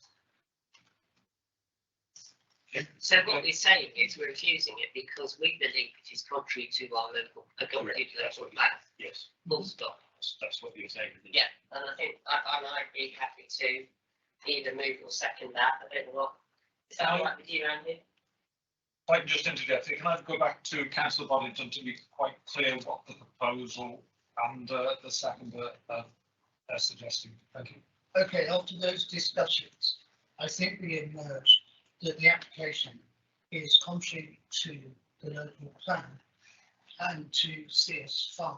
So what we're saying is we're refusing it because we believe it is contrary to our local plan. Yes. Full stop. That's what you're saying. Yeah, and I think I'd be happy to either move or second that. I don't know what. Is that all right with you, Andy? If I can just interject, can I go back to Councillor Boddington to be quite clear what the proposal and the seconder are suggesting? Thank you. Okay, after those discussions, I think we emerged that the application is contrary to the local plan and to CS5.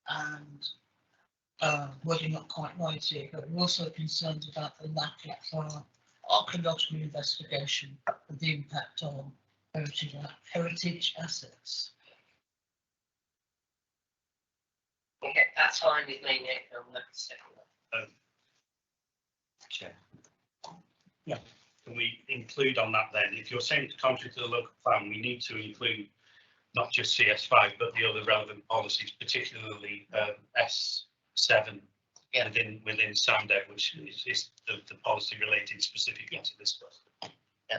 And well, you're not quite right here, but we're also concerned about the lack of archaeological investigation of the impact on heritage assets. Okay, that's fine with me, Nick. I'm happy to second that. Chair. Yeah. Can we include on that then? If you're saying it's contrary to the local plan, we need to include not just CS5, but the other relevant policies, particularly S7 within Sandow, which is the policy relating specifically to this question.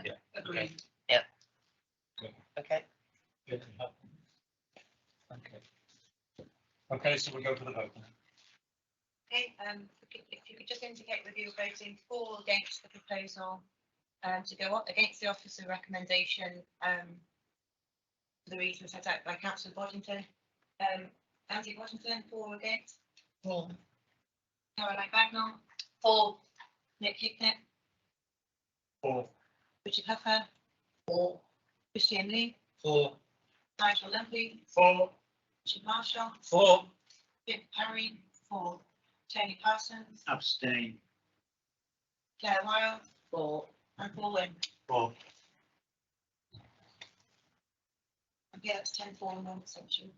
Yeah. Agreed. Yeah. Okay. Okay, so we go for the vote. Okay, if you could just indicate whether you're voting for or against the proposal to go up against the officer recommendation for the reasons set out by Councillor Boddington. Andy Boddington, for or against? For. Caroline Bagnall? For. Nick Hicknett? For. Richard Huffer? For. Christian Lee? For. Nigel Lumpy? For. Richard Marshall? For. Jim Parry? For. Tony Parsons? Abstain. Claire Wild? For. And Paul Wynn. For. Yeah, it's 10.4 in one section.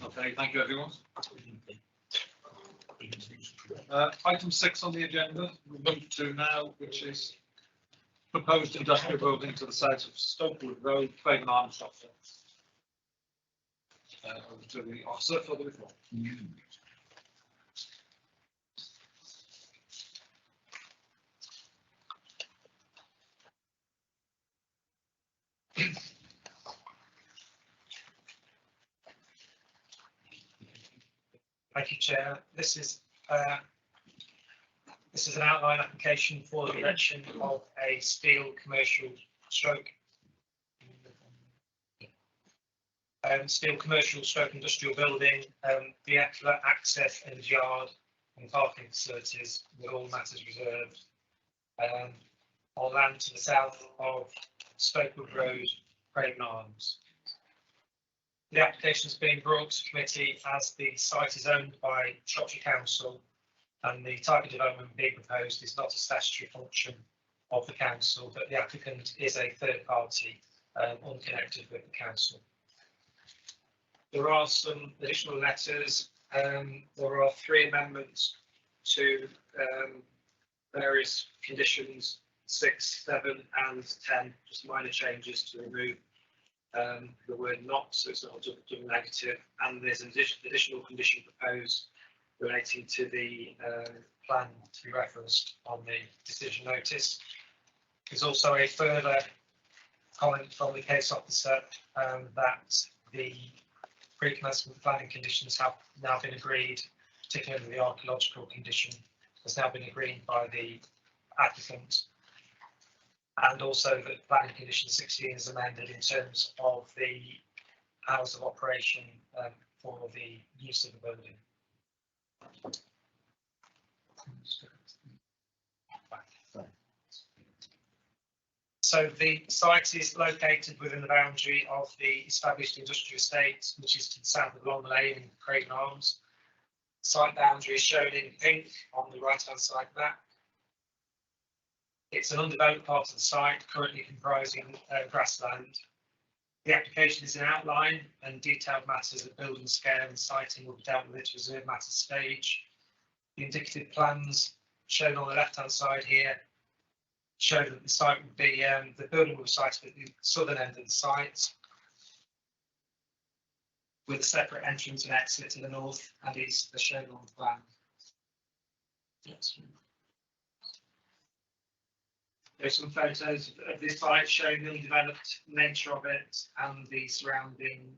Okay, thank you, everyone. Item 6 on the agenda, we move to now, which is proposed industrial building to the south of Stokewood Road, Craven Arms. Over to the officer for the report. Thank you, Chair. This is an outline application for the erection of a steel commercial stroke industrial building, the access and yard and parking facilities with all matters reserved on land to the south of Stokewood Road, Craven Arms. The application is being brought to committee as the site is owned by Shropshire Council and the type of development being proposed is not a statutory function of the council, but the applicant is a third party unconnected with the council. There are some additional letters. There are 3 amendments to various conditions, 6, 7 and 10, just minor changes to remove the word not, so it's not a double negative, and there's an additional condition proposed relating to the plan to be referenced on the decision notice. There's also a further comment from the case officer that the pre-commencement planning conditions have now been agreed, particularly the archaeological condition has now been agreed by the applicant. And also that planning condition 16 is amended in terms of the hours of operation for the use of the building. So the site is located within the boundary of the established industrial estate, which is to the south of Long Lane in Craven Arms. Site boundary is shown in pink on the right-hand side map. It's an undeveloped part of the site, currently comprising grassland. The application is an outline and detailed matters of building scale and siting will be dealt with at reserve matter stage. The indicative plans shown on the left-hand side here show that the site would be, the building will be sited at the southern end of the site, with a separate entrance and exit to the north and east as shown on the plan. Yes. There's some photos of this site showing the undeveloped nature of it and the surrounding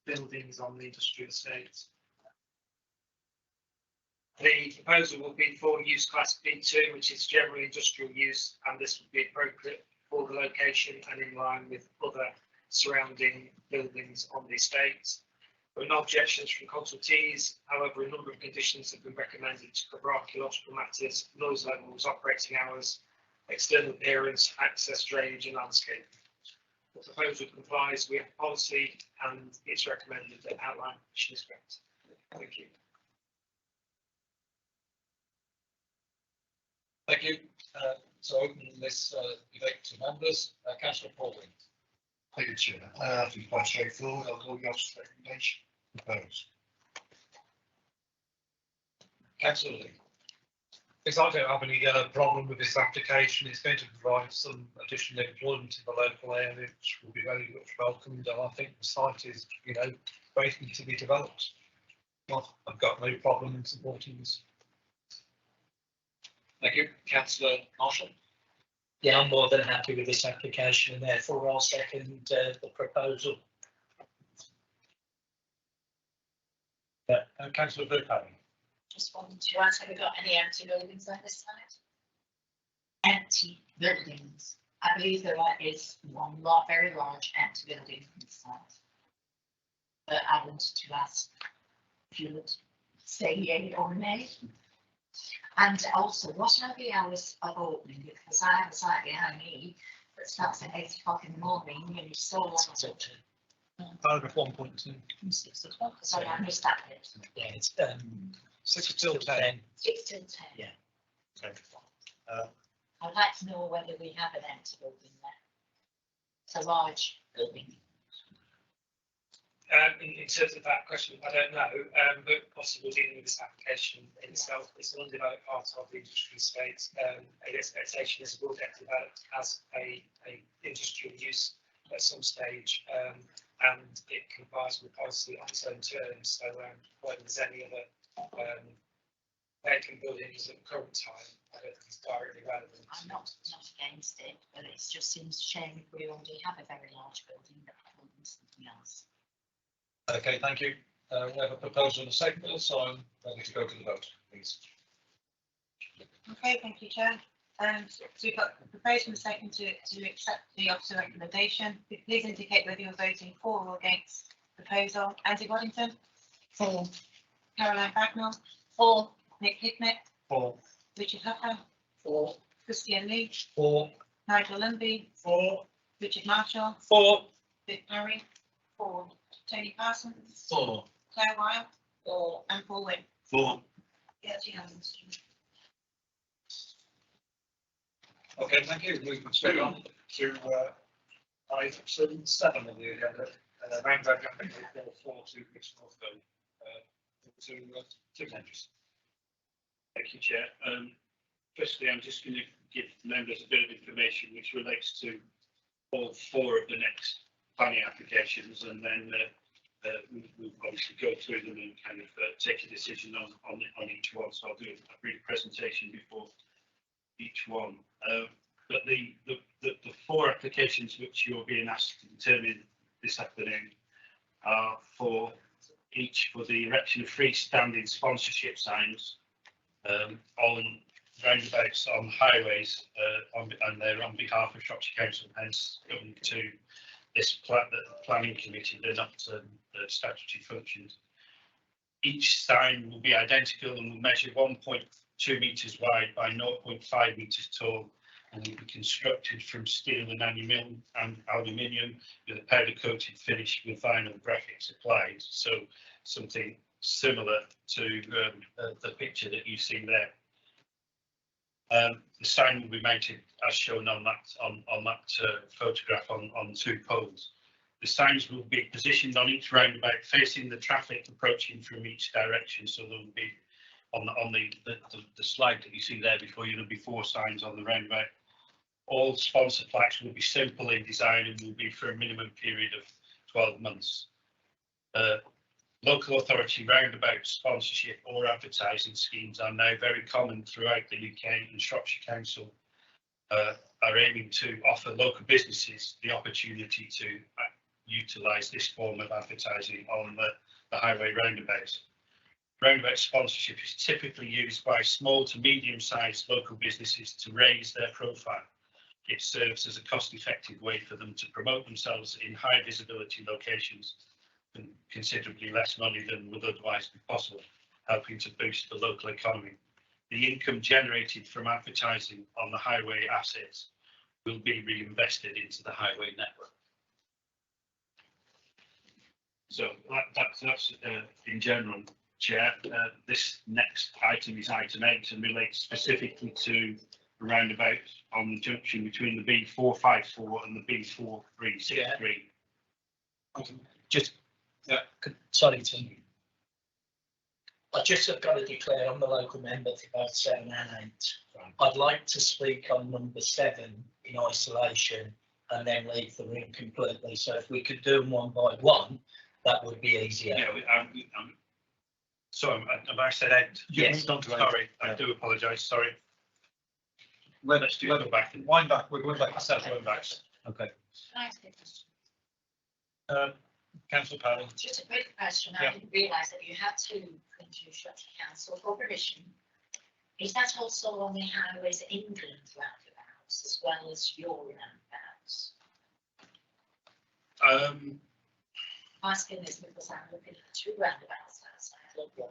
buildings on the industrial estate. The proposal will be for use class B2, which is general industrial use, and this would be appropriate for the location and in line with other surrounding buildings on the estate. There are no objections from consultees. However, a number of conditions have been recommended to cover archaeological matters, noise levels, operating hours, external appearance, access, drainage and landscape. The proposal complies with policy and it's recommended that outline condition is correct. Thank you. Thank you. So open this debate to members. Councillor Pauling. Thank you, Chair. I think quite straightforward. I'll go yes recommendation. Proposed. Councillor Lee. Because I don't have any problem with this application. It's going to provide some additional employment in the local area, which will be very much welcomed. And I think the site is, waiting to be developed. Well, I've got no problem in supporting this. Thank you. Councillor Marshall. Yeah, I'm more than happy with this application and therefore I'll second the proposal. Councillor Burkham. Just wanted to ask, have we got any empty buildings on this site? Empty buildings. I believe there is one very large empty building on this site. But I wanted to ask if you would say yay or nay. And also, what are the hours of opening? Because I have a site behind me that starts at 8 o'clock in the morning and it's still on. Paragraph 1.2. 6 o'clock. Sorry, I missed that bit. Yeah, it's 6 till 10. 6 till 10. Yeah. Okay. I'd like to know whether we have an empty building there. It's a large building. In terms of that question, I don't know, but possibly dealing with this application in itself, it's an undeveloped part of the industrial estate. The expectation is it will get developed as a industrial use at some stage, and it complies with policy on its own terms. So whether there's any other vacant buildings at the current time, I don't think it's directly relevant. I'm not against it, but it just seems a shame if we already have a very large building that we want something else. Okay, thank you. We have a proposal and a second, so I'm ready to go to the vote, please. Okay, thank you, Chair. So we've got a proposal and a second to accept the officer recommendation. Please indicate whether you're voting for or against the proposal. Andy Waddington? For. Caroline Bagnall? For. Nick Hicknett? For. Richard Huffer? For. Christian Lee? For. Nigel Lumby? For. Richard Marshall? For. Vic Parry? For. Tony Parsons? For. Claire Wilde? For. And Paul Wynn? For. Yes, unanimous. Okay, thank you. Moving straight on to item 7 on the agenda. Roundabout Jumping 442 Brixton Northfield. To Andrews. Thank you, Chair. Firstly, I'm just going to give members a bit of information which relates to all 4 of the next planning applications, and then we'll obviously go through them and kind of take a decision on each one. So I'll do a brief presentation before each one. But the 4 applications which you're being asked to determine this afternoon are for each for the erection of freestanding sponsorship signs on roundabouts on highways, and they're on behalf of Shropshire Council, hence going to this planning committee. They're not statutory functions. Each sign will be identical and will measure 1.2 metres wide by 0.5 metres tall, and will be constructed from steel and aluminium with a powder coated finish with vinyl graphics applied. So something similar to the picture that you see there. The sign will be mounted as shown on that photograph on 2 poles. The signs will be positioned on each roundabout facing the traffic approaching from each direction. So there will be on the slide that you see there before you, there'll be 4 signs on the roundabout. All sponsor plaques will be simple in design and will be for a minimum period of 12 months. Local authority roundabout sponsorship or advertising schemes are now very common throughout the UK, and Shropshire Council are aiming to offer local businesses the opportunity to utilise this form of advertising on the highway roundabouts. Roundabout sponsorship is typically used by small to medium-sized local businesses to raise their profile. It serves as a cost-effective way for them to promote themselves in high visibility locations and considerably less money than would otherwise be possible, helping to boost the local economy. The income generated from advertising on the highway assets will be reinvested into the highway network. So that's in general, Chair. This next item is item 8 and relates specifically to a roundabout on the junction between the B454 and the B4363. Just, sorry, Tim. I just have got to declare I'm the local member for both 7 and 8. Right. I'd like to speak on number 7 in isolation and then leave the room completely. So if we could do them one by one, that would be easier. Yeah, sorry, have I said 8? Yes. Sorry, I do apologise. Sorry. Let's do it back. Wind back. We're going back to 7. Going back. Okay. Can I ask a question? Councillor Powell. Just a quick question. I didn't realise that you had to come to Shropshire Council for permission. Is that also on the Highways England roundabouts as well as your roundabouts? I'm asking this because I'm looking at 2 roundabouts outside of your.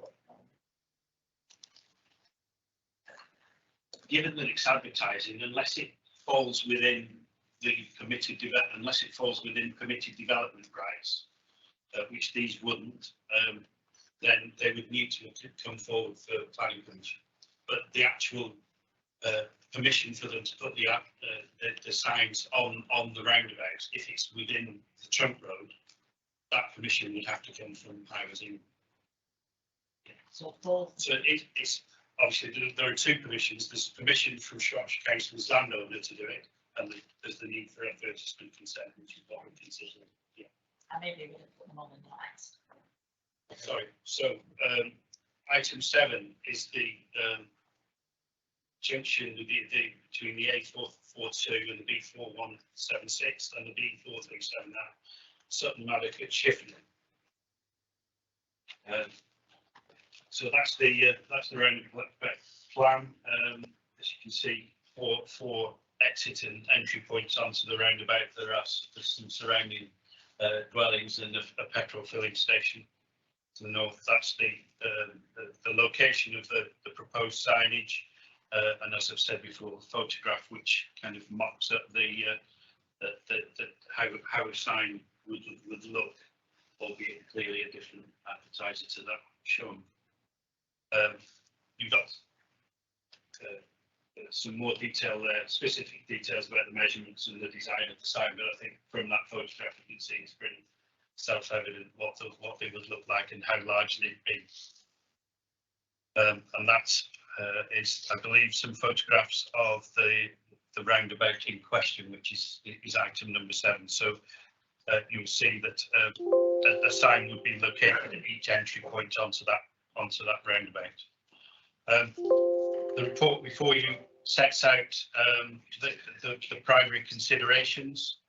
Given that it's advertising, unless it falls within the permitted development rights, which these wouldn't, then they would need to come forward for planning permission. But the actual permission for them to put the signs on the roundabouts. If it's within the trunk road, that permission would have to come from Powers Inn. So both, So it's obviously there are two permissions. There's permission from Shropshire Council's landowner to do it, and there's the need for advertisement consent, which is what we're considering. Yeah. I maybe would have put them on the lines. Sorry. So item 7 is the junction between the A442 and the B4176 and the B437 now, Sutton Maddock at Shifney. So that's the roundabout plan. As you can see, for exit and entry points onto the roundabout, there are some surrounding dwellings and a petrol filling station to the north. That's the location of the proposed signage, and as I've said before, the photograph which kind of mocks up how a sign would look, albeit clearly a different advertiser to that shown. You've got some more detail there, specific details about the measurements and the design of the sign, but I think from that photograph you can see it's pretty self-evident what they would look like and how large they'd be. And that is, I believe, some photographs of the roundabout in question, which is item number 7. So you'll see that a sign would be located at each entry point onto that roundabout. The report before you sets out the primary considerations.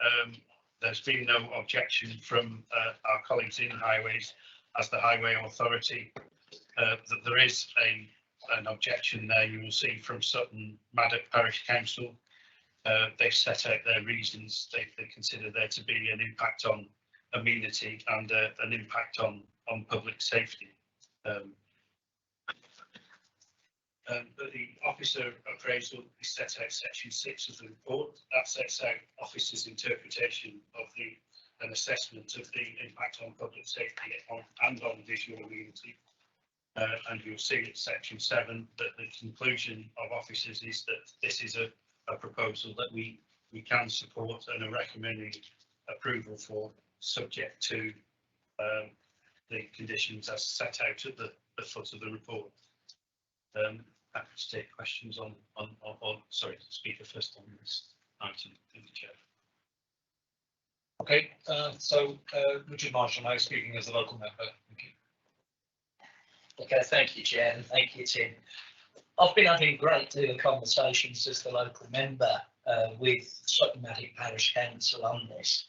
There's been no objection from our colleagues in Highways as the Highway Authority. That there is an objection there, you will see, from Sutton Maddock Parish Council. They've set out their reasons. They consider there to be an impact on amenity and an impact on public safety. But the officer appraisal is set out section 6 of the report. That sets out officers' interpretation of an assessment of the impact on public safety and on visual amenity. And you'll see in section 7 that the conclusion of officers is that this is a proposal that we can support and are recommending approval for, subject to the conditions as set out at the foot of the report. Happy to take questions on sorry, speaker first on this item. Thank you, Chair. Okay, so Richard Marshall now speaking as a local member. Thank you. Okay, thank you, Chair, and thank you, Tim. I've been having a great deal of conversations as the local member with Sutton Maddock Parish Council on this.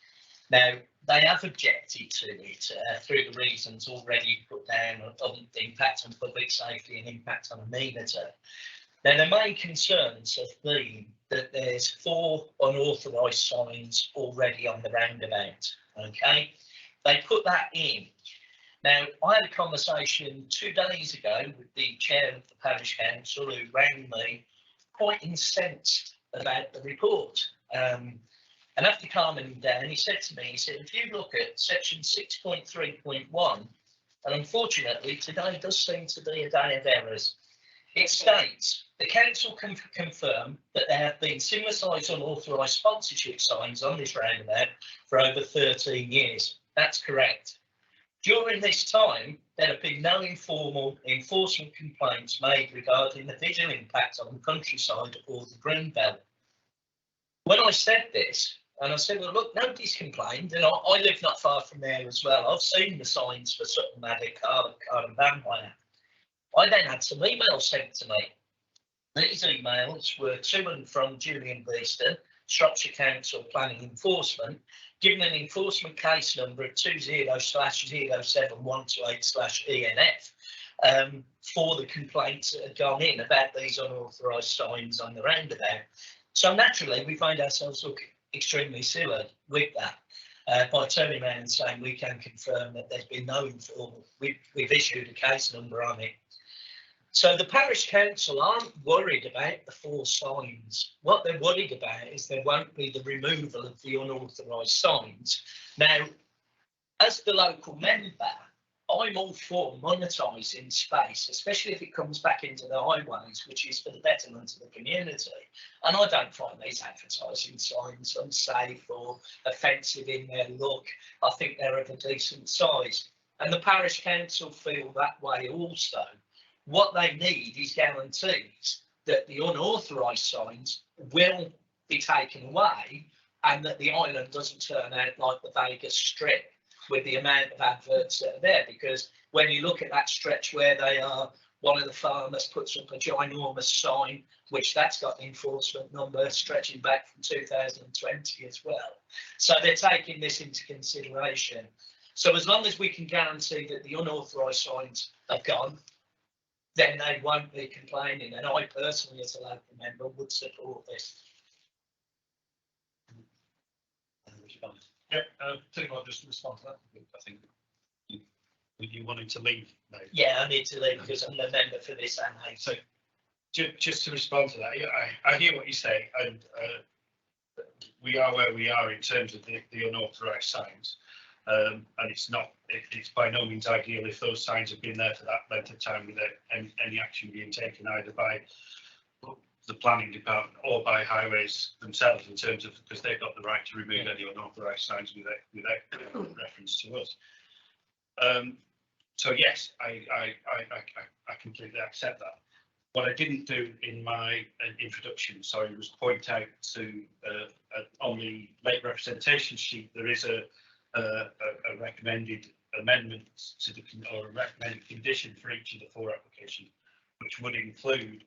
Now, they have objected to it through the reasons already put down of the impact on public safety and impact on amenity. Now, the main concerns have been that there's 4 unauthorised signs already on the roundabout. Okay, they put that in. Now, I had a conversation 2 days ago with the chair of the parish council who rang me quite incensed about the report. And after calming him down, he said to me, he said, if you look at section 6.3.1, and unfortunately today does seem to be a day of errors, it states, the council can confirm that there have been similar size unauthorised sponsorship signs on this roundabout for over 13 years. That's correct. During this time, there have been no informal enforcement complaints made regarding the visual impact on the countryside or the green belt. When I said this, and I said, well, look, nobody's complained, and I live not far from there as well. I've seen the signs for Sutton Maddock, car and van hire. I then had some emails sent to me. These emails were to and from Julian Beeston, Shropshire Council Planning Enforcement, giving an enforcement case number of 20/07128/ENF for the complaints that had gone in about these unauthorised signs on the roundabout. So naturally, we find ourselves looking extremely silly with that by turning around and saying we can confirm that there's been no informal, we've issued a case number on it. So the parish council aren't worried about the 4 signs. What they're worried about is there won't be the removal of the unauthorised signs. Now, as the local member, I'm all for monetising space, especially if it comes back into the highways, which is for the betterment of the community. And I don't find these advertising signs unsafe or offensive in their look. I think they're of a decent size. And the parish council feel that way also. What they need is guarantees that the unauthorised signs will be taken away and that the island doesn't turn out like the Vegas Strip with the amount of adverts that are there. Because when you look at that stretch where they are, one of the farmers puts up a ginormous sign, which that's got an enforcement number stretching back from 2020 as well. So they're taking this into consideration. So as long as we can guarantee that the unauthorised signs are gone, then they won't be complaining. And I personally, as a local member, would support this. Yeah, Tim, I'll just respond to that. I think you wanted to leave now. Yeah, I need to leave because I'm the member for this. And So just to respond to that, yeah, I hear what you say, and we are where we are in terms of the unauthorised signs. And it's by no means ideal if those signs have been there for that length of time without any action being taken either by the planning department or by highways themselves, in terms of, because they've got the right to remove any unauthorised signs without reference to us. So yes, I completely accept that. What I didn't do in my introduction, sorry, was point out to on the late representation sheet there is a recommended amendment to the or a recommended condition for each of the 4 applications, which would include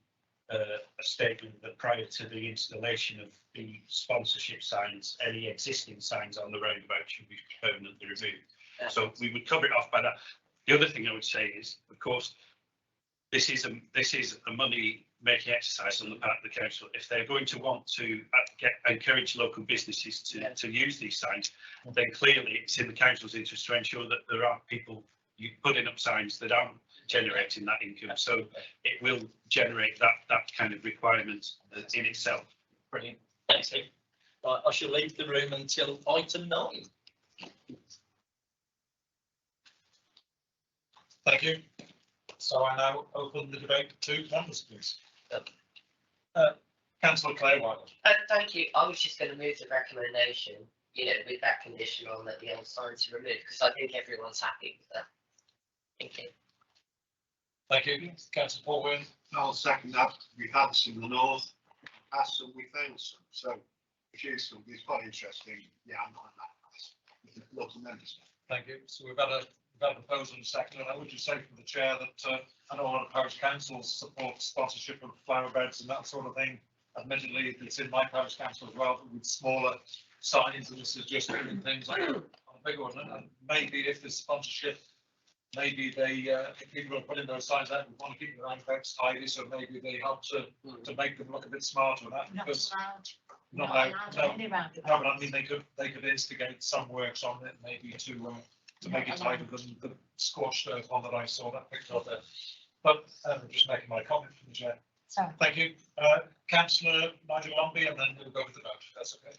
a statement that prior to the installation of the sponsorship signs, any existing signs on the roundabout should be permanently removed. So we would cover it off by that. The other thing I would say is, of course, this is a money making exercise on the part of the council. If they're going to want to encourage local businesses to use these signs, then clearly it's in the council's interest to ensure that there are people putting up signs that aren't generating that income. So it will generate that kind of requirement in itself. Brilliant. Thanks, Steve. Right, I shall leave the room until item 9. Thank you. So I now open the debate to members, please. Councillor Claire Wilder. Thank you. I was just going to move the recommendation, with that condition on that the old signs are removed, because I think everyone's happy with that. Thank you. Thank you. Councillor Paul Wynne. I'll second that. We've had some in the north, had some, we found some. So it's useful. It's quite interesting. Yeah, I'm not in that class. Local members. Thank you. So we've had a proposal in second, and I would just say from the chair that I know a lot of parish councils support sponsorship of flower beds and that sort of thing. Admittedly, it's in my parish council as well, but with smaller signs, and this is just doing things like on a big one. And maybe if there's sponsorship, maybe if people are putting those signs out, we want to keep the roundabouts tidy, so maybe they help to make them look a bit smarter. And that because not allowed. No, but I mean they could instigate some works on it, maybe to make it tighter than the scorched earth one that I saw that picture of there. But I'm just making my comment from the chair. Sorry. Thank you. Councillor Nigel Lumbie, and then we'll go with the vote, if that's okay.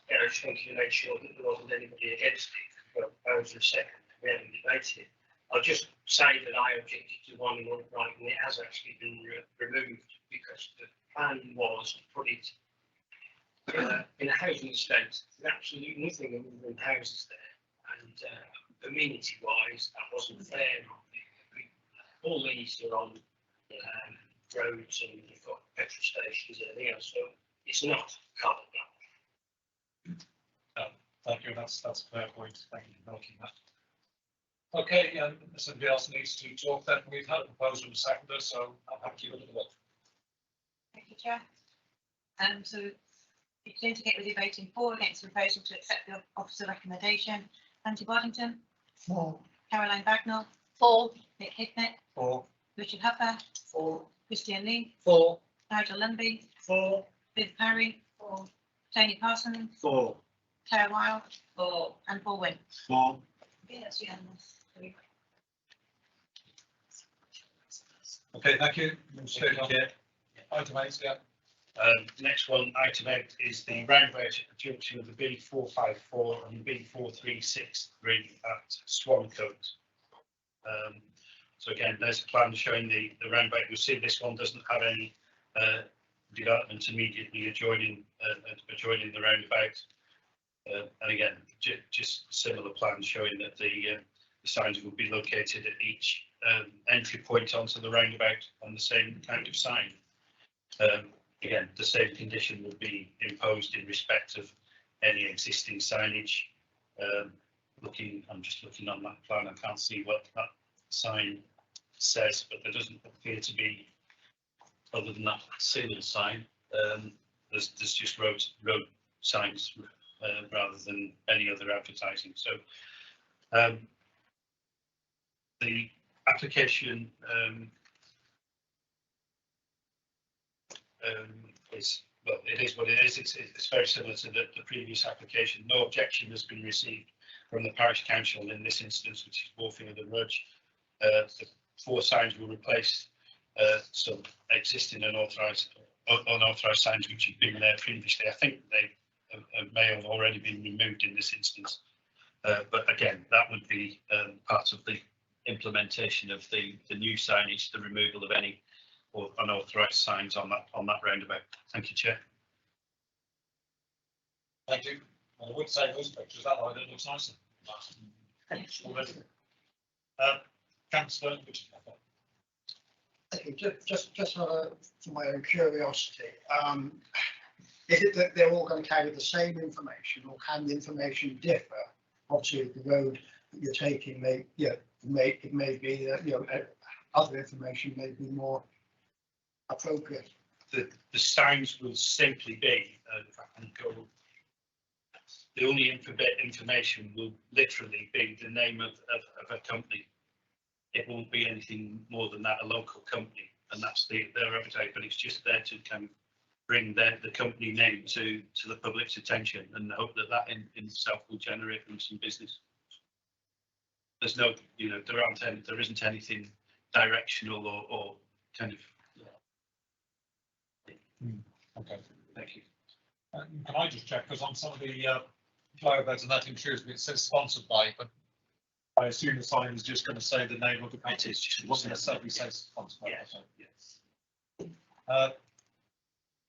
Yeah, I just wanted to make sure that there wasn't anybody against it. Well, I was a second. We haven't debated it. I'll just say that I objected to one in right, and it has actually been removed because the plan was to put it in a housing estate with absolutely nothing other than houses there. And amenity wise, that wasn't fair. All these are on roads, and you've got petrol stations and everything else, so it's not carbon black. Thank you. That's a fair point. Thank you for making that. Okay, if somebody else needs to talk, then we've had a proposal in seconder, so I'm happy with the vote. Thank you, Chair. So you can indicate whether you're voting for or against the proposal to accept the officer recommendation. Andy Waddington. 4. Caroline Bagnall. 4. Nick Hickmet. 4. Richard Hupper. 4. Christian Lee. 4. Nigel Lumbie. 4. Viv Parry. 4. Tony Parsons. 4. Claire Wilde. 4. And Paul Wynne. 4. Yeah, that's unanimous. Okay, thank you. Item 8, yeah. Next one, item 8, is the roundabout at the junction of the B454 and B4363 at Swancoat. So again, there's a plan showing the roundabout. You'll see this one doesn't have any development immediately adjoining the roundabout. And again, just similar plans showing that the signs will be located at each entry point onto the roundabout on the same kind of sign. Again, the same condition would be imposed in respect of any existing signage. I'm just looking on that plan. I can't see what that sign says, but there doesn't appear to be, other than that single sign. There's just road signs rather than any other advertising. So the application is, well, it is what it is. It's very similar to the previous application. No objection has been received from the parish council in this instance, which is Moorfield and Rudge. The 4 signs will replace some existing unauthorised signs which have been there previously. I think they may have already been removed in this instance. But again, that would be part of the implementation of the new signage, the removal of any or unauthorised signs on that roundabout. Thank you, Chair. Thank you. I would say those pictures, that line looks nicer. Councillor, Okay, just for my own curiosity, is it that they're all going to carry the same information, or can the information differ? Obviously, the road that you're taking may be that other information may be more appropriate. The signs will simply be, if I can go, the only information will literally be the name of a company. It won't be anything more than that, a local company, and that's their appetite, but it's just there to kind of bring the company name to the public's attention, and hope that in itself will generate them some business. There's no, there isn't anything directional or kind of. Okay, thank you. Can I just check, because on some of the flyover and that intrudes me, it says sponsored by, but I assume the sign is just going to say the name of the company. It wasn't necessarily say sponsored by. Yes.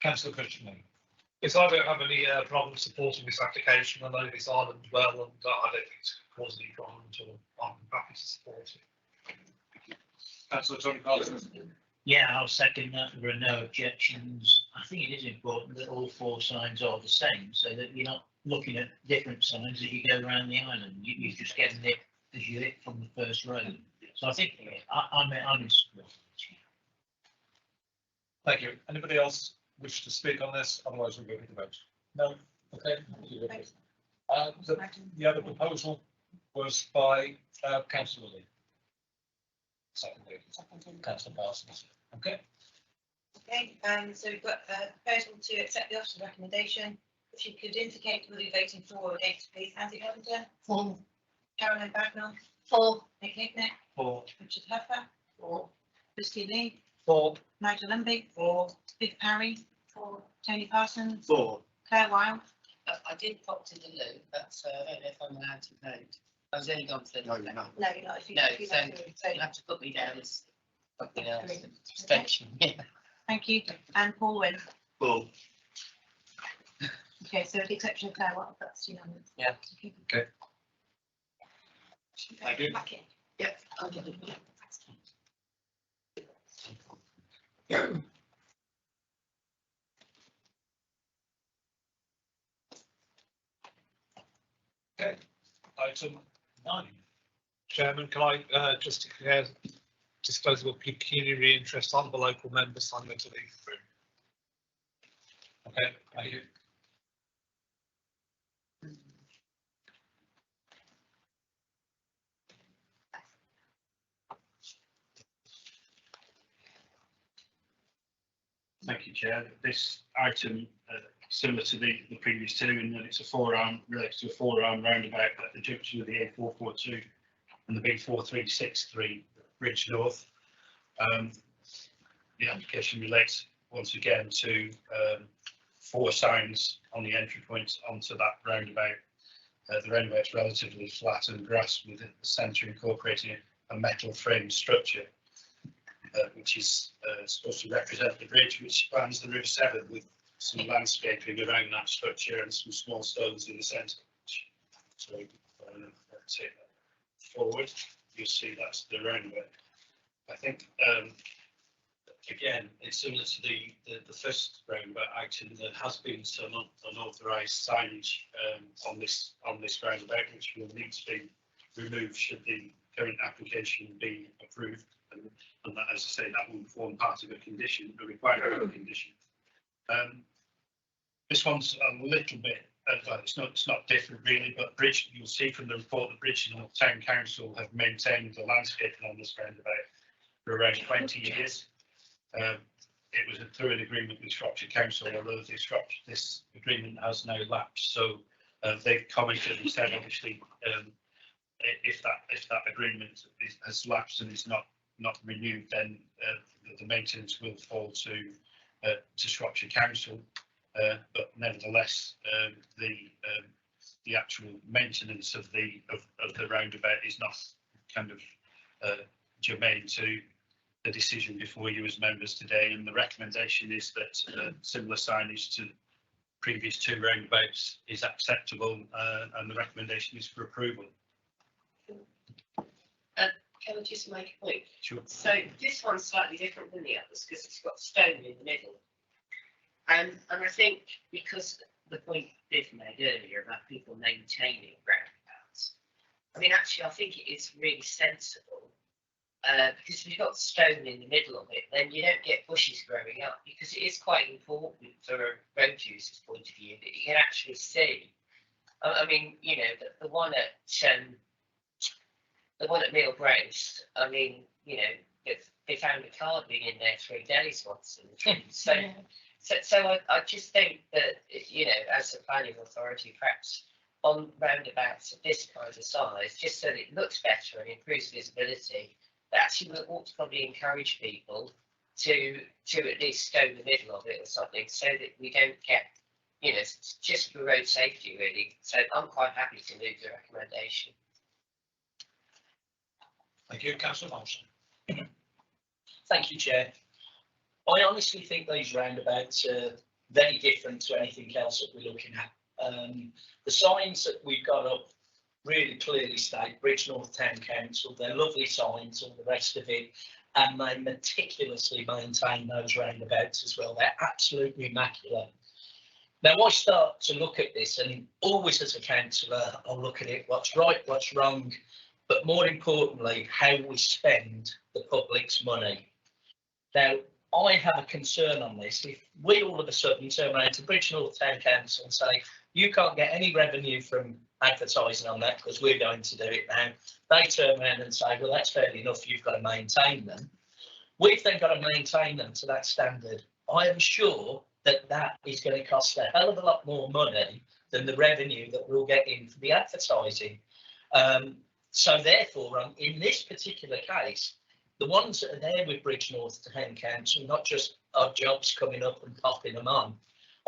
Councillor Christian. Yes, I don't have any problem supporting this application. I know this island well, and I don't think it's caused any problem at all. I'm happy to support it. Councillor Tony Carlson. Yeah, I'll second that. There are no objections. I think it is important that all 4 signs are the same, so that you're not looking at different signs as you go around the island. You're just getting it as you hit from the first road. So I think I'm in support. Thank you. Anybody else wish to speak on this? Otherwise, we'll go to the vote. No? Okay. The other proposal was by Councillor Lee. Secondly, Councillor Parsons. Okay. Okay, so we've got a proposal to accept the officer's recommendation. If you could indicate whether you're voting for or against, please. Andy Carpenter. For. Caroline Bagnall. For. Nick Hickner. For. Richard Heffer. For. Christy Lee. For. Nigel Lumby. For. Vic Parry. For. Tony Parsons. For. Claire Wilde. I did pop to the loo, but I don't know if I'm allowed to vote. I was only gone for the. No, you're not. No, you're not. If you, No, if you so vote, you have to put me down as something else. Abstention. Yeah. Thank you. And Paul Wynn. For. Okay, so with the exception of Claire Wilde, that's unanimous. Yeah. Okay. Thank you. Back in. Yep. I'll get it. Okay. Item 9. Chairman, can I just declare disposal of pecuniary interest on the local members? I'm going to leave the room. Okay, thank you. Thank you, Chair. This item, similar to the previous 2, in that it's a 4-arm, relates to a 4-arm roundabout at the junction of the A442 and the B4363 Bridge North. The application relates once again to 4 signs on the entry points onto that roundabout. The roundabout's relatively flat and grass, with the centre incorporating a metal frame structure, which is supposed to represent the bridge which spans the River Severn, with some landscaping around that structure and some small stones in the centre. So take that forward, you'll see that's the roundabout. I think again, it's similar to the first roundabout item. There has been some unauthorised signage on this roundabout, which will need to be removed should the current application be approved. And that, as I say, that will form part of a condition, a required condition. This one's a little bit. It's not different really, but Bridge, you'll see from the report that Bridgnorth Town Council have maintained the landscaping on this roundabout for around 20 years. It was through an agreement with Shropshire Council, although this agreement has now lapsed. So they've commented and said, obviously, if that agreement has lapsed and is not renewed, then the maintenance will fall to Shropshire Council. But nevertheless, the actual maintenance of the roundabout is not kind of germane to the decision before you as members today, and the recommendation is that similar signage to previous 2 roundabouts is acceptable, and the recommendation is for approval. Can I just make a point? Sure. So this one's slightly different than the others because it's got stone in the middle. And I think because the point Viv made earlier about people maintaining roundabouts, I mean, actually, I think it is really sensible because if you've got stone in the middle of it, then you don't get bushes growing up, because it is quite important for a road user's point of view that you can actually see. I mean, you know, the one at Mill Brace, I mean, you know, they found a car being in there 3 days once. So I just think that, you know, as a planning authority, perhaps on roundabouts of this kind of size, just so that it looks better and improves visibility, that actually we ought to probably encourage people to at least go in the middle of it or something, so that we don't get, you know, just for road safety really. So I'm quite happy to move the recommendation. Thank you, Councillor Monson. Thank you, Chair. I honestly think these roundabouts are very different to anything else that we're looking at. The signs that we've got up really clearly state Bridgnorth Town Council. They're lovely signs, all the rest of it, and they meticulously maintain those roundabouts as well. They're absolutely immaculate. Now I start to look at this, and always as a councillor, I'll look at it, what's right, what's wrong, but more importantly, how we spend the public's money. Now, I have a concern on this. If we all of a sudden turn around to Bridgnorth Town Council and say, you can't get any revenue from advertising on that because we're going to do it now, they turn around and say, well, that's fair enough, you've got to maintain them. We've then got to maintain them to that standard. I am sure that that is going to cost a hell of a lot more money than the revenue that we'll get in for the advertising. So therefore, in this particular case, the ones that are there with Bridgnorth Town Council, not just our jobs coming up and popping them on,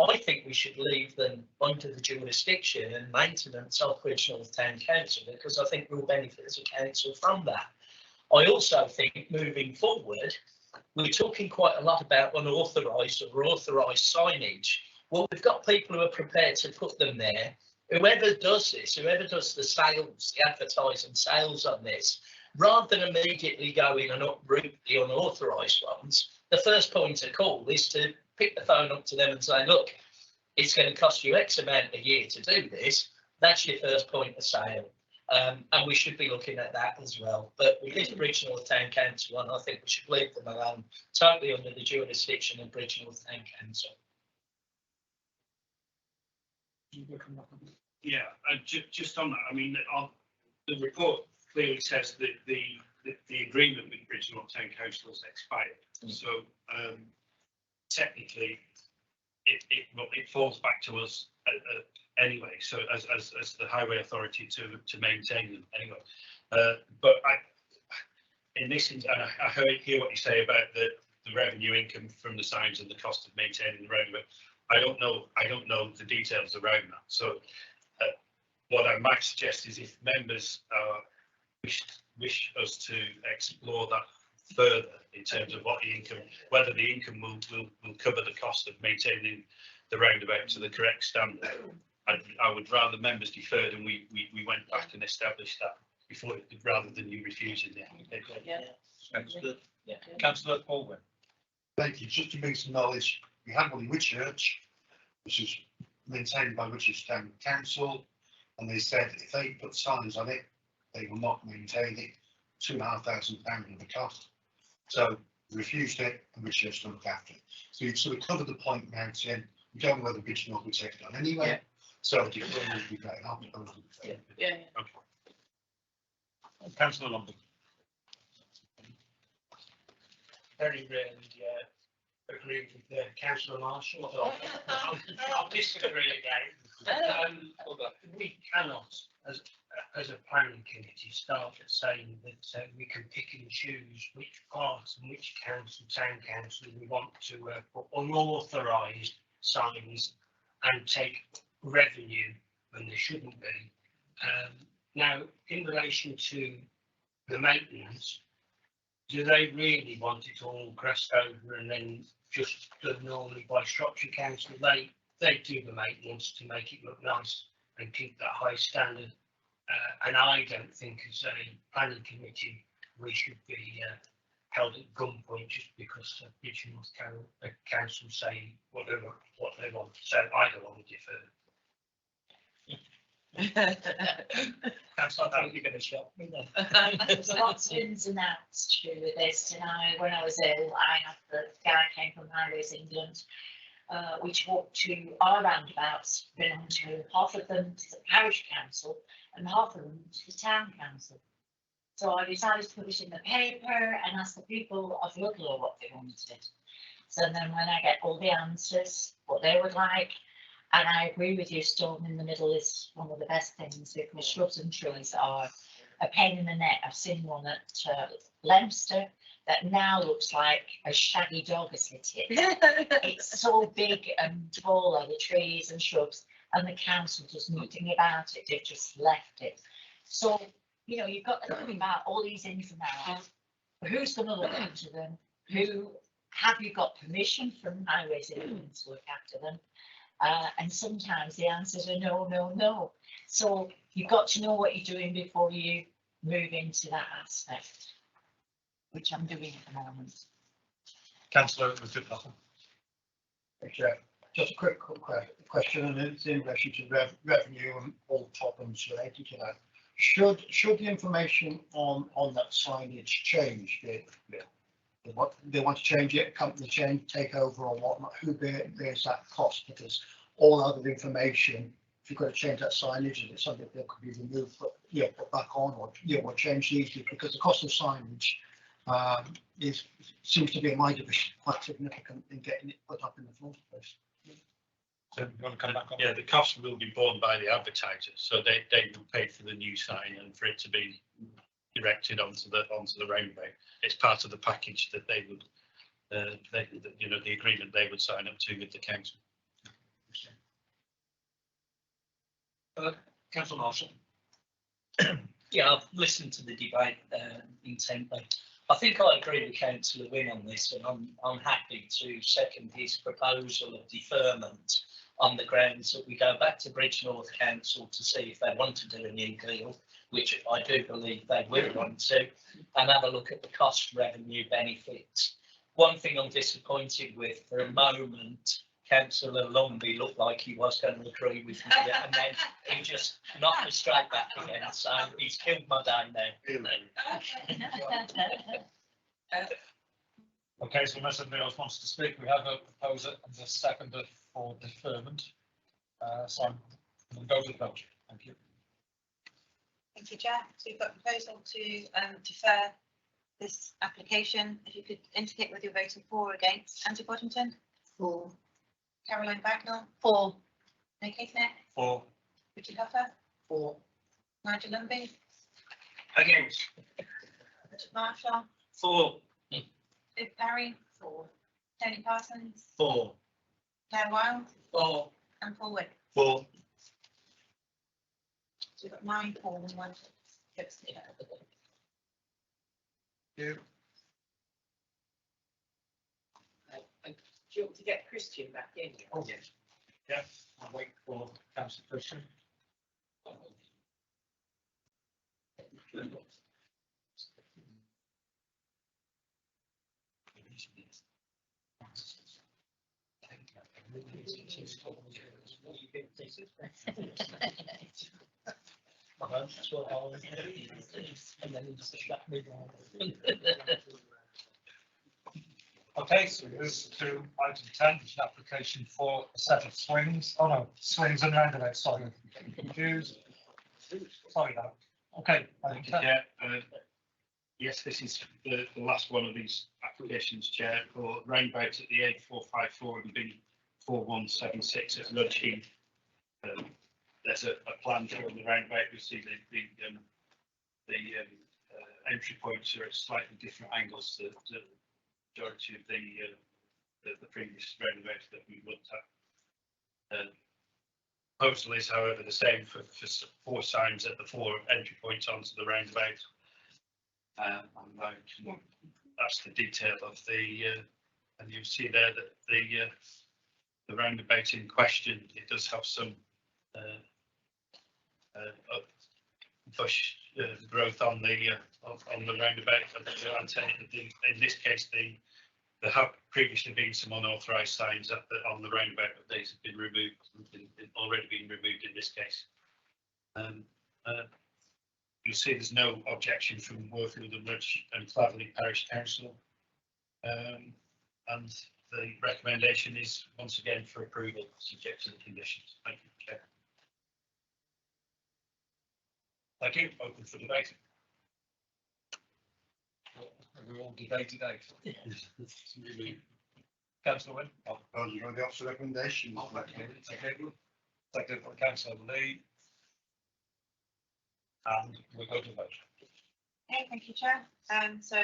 I think we should leave them under the jurisdiction and maintenance of Bridgnorth Town Council, because I think we'll benefit as a council from that. I also think moving forward, we're talking quite a lot about unauthorised or authorised signage. Well, we've got people who are prepared to put them there. Whoever does this, whoever does the sales, the advertising sales on this, rather than immediately going and uproot the unauthorised ones, the first point of call is to pick the phone up to them and say, look, it's going to cost you X amount a year to do this. That's your first point of sale. And we should be looking at that as well. But with this Bridgnorth Town Council one, I think we should leave them alone, totally under the jurisdiction of Bridgnorth Town Council. Yeah, just on that, I mean, the report clearly says that the agreement with Bridgnorth Town Council has expired. So technically, it falls back to us anyway. So as the highway authority to maintain them anyway. But in this, and I hear what you say about the revenue income from the signs and the cost of maintaining the roundabout. I don't know the details around that. So what I might suggest is if members wish us to explore that further in terms of what the income, whether the income will cover the cost of maintaining the roundabout to the correct standard. I would rather members deferred and we went back and established that before, rather than you refusing the application. Yeah. Understood. Yeah. Councillor Baldwin. Thank you. Just to bring some knowledge, we had one in Whitchurch, which is maintained by Whitchurch Town Council, and they said if they put signs on it, they will not maintain it. £2,500 of the cost. So we refused it, and Whitchurch looked after it. So you've sort of covered the point, Mountain. We don't know whether Bridgenorth will be taken on anyway. Yeah. So deferral would be great. I'll propose to defer. Yeah. Councillor London. Very rarely agree with Councillor Marshall. So I'll disagree again. We cannot, as a planning committee, start saying that we can pick and choose which parts and which town council we want to put unauthorised signs and take revenue when there shouldn't be. Now, in relation to the maintenance, do they really want it all grassed over and then just done normally by Shropshire Council? They do the maintenance to make it look nice and keep that high standard. And I don't think as a planning committee we should be held at gunpoint just because Bridgenorth Council say what they want. So I don't want to defer. I think you're going to shock me then. There's lots of ins and outs to do with this. And when I was ill, I had the guy came from Highways England, which walked to our roundabouts, belong to half of them to the parish council and half of them to the town council. So I decided to put it in the paper and ask the people of Ludlow what they wanted. So then when I get all the answers, what they would like, and I agree with you, storm in the middle is one of the best things because shrubs and trees are a pain in the neck. I've seen one at Leominster that now looks like a shaggy dog has hit it. It's so big and tall are the trees and shrubs, and the council does nothing about it. They've just left it. So, you know, you've got to think about all these ins and outs. Who's going to look into them? Have you got permission from Highways England to look after them? And sometimes the answers are no, no, no. So you've got to know what you're doing before you move into that aspect, which I'm doing at the moment. Councillor McDougall. Just a quick question, and it's in relation to revenue and all problems related to that. Should the information on that signage change? They want to change it, a company change, take over or whatnot, who bears that cost? Because all other information, if you've got to change that signage, and it's something that could be removed, but put back on or changed easily, because the cost of signage seems to be in my division quite significant in getting it put up in the first place. So you want to come back on? Yeah, the cost will be borne by the advertiser, so they will pay for the new sign and for it to be erected onto the roundabout. It's part of the package that they would, the agreement they would sign up to with the council. Councillor Marshall. Yeah, I've listened to the debate intently. I think I agree with Councillor Wynne on this, and I'm happy to second his proposal of deferment on the grounds that we go back to Bridgenorth Council to see if they want to do a new deal, which I do believe they will want to, and have a look at the cost revenue benefits. One thing I'm disappointed with, for a moment, Councillor Lumby looked like he was going to agree with me, and then he just knocked me straight back again. So he's killed my day now. Okay, so unless anybody else wants to speak, we have a proposer and a seconder for deferment. So we'll go to the vote. Thank you. Thank you, Chair. So we've got a proposal to defer this application. If you could indicate whether you're voting for or against. Andrew Boddington? For. Caroline Bagnall? For. Nick Caithnett? For. Richard Huffer? For. Nigel Lumby? Against. Richard Marshall? For. Viv Parry? 4. Tony Parsons, 4. Claire Wild, 4. and Paul Wick. 4. So we've got 9, 4 and 1. Abstain. Do you want to get Christian back in? Oh, yes. Yeah, I'll wait for councillor Christian. That's what I'll and then just shut me down. Okay, so we move to item 10, which is an application for a set of swings. Oh no, swings and roundabouts, sorry, I'm confused. Sorry now. Okay, item 10. Yeah, yes, this is the last one of these applications, Chair, for roundabouts at the A454 and B4176 at Lodge Heath. There's a plan for the roundabout. We see the entry points are at slightly different angles to the majority of the previous roundabouts that we looked at. Proposal is, however, the same for 4 signs at the 4 entry points onto the roundabout. And that's the detail of and you'll see there that the roundabout in question, it does have some bush growth on the roundabout. In this case, there have previously been some unauthorised signs on the roundabout, but these have been removed, already been removed in this case. You'll see there's no objection from Worfield and Rudge and Claverley Parish Council. And the recommendation is once again for approval, subject to the conditions. Thank you, Chair. Thank you. Open for debate. We're all debated out. Councillor Wynne. I'll propose you on the officer recommendation. Okay. Second from Councillor Lee. And we go to vote. Okay, thank you, Chair. So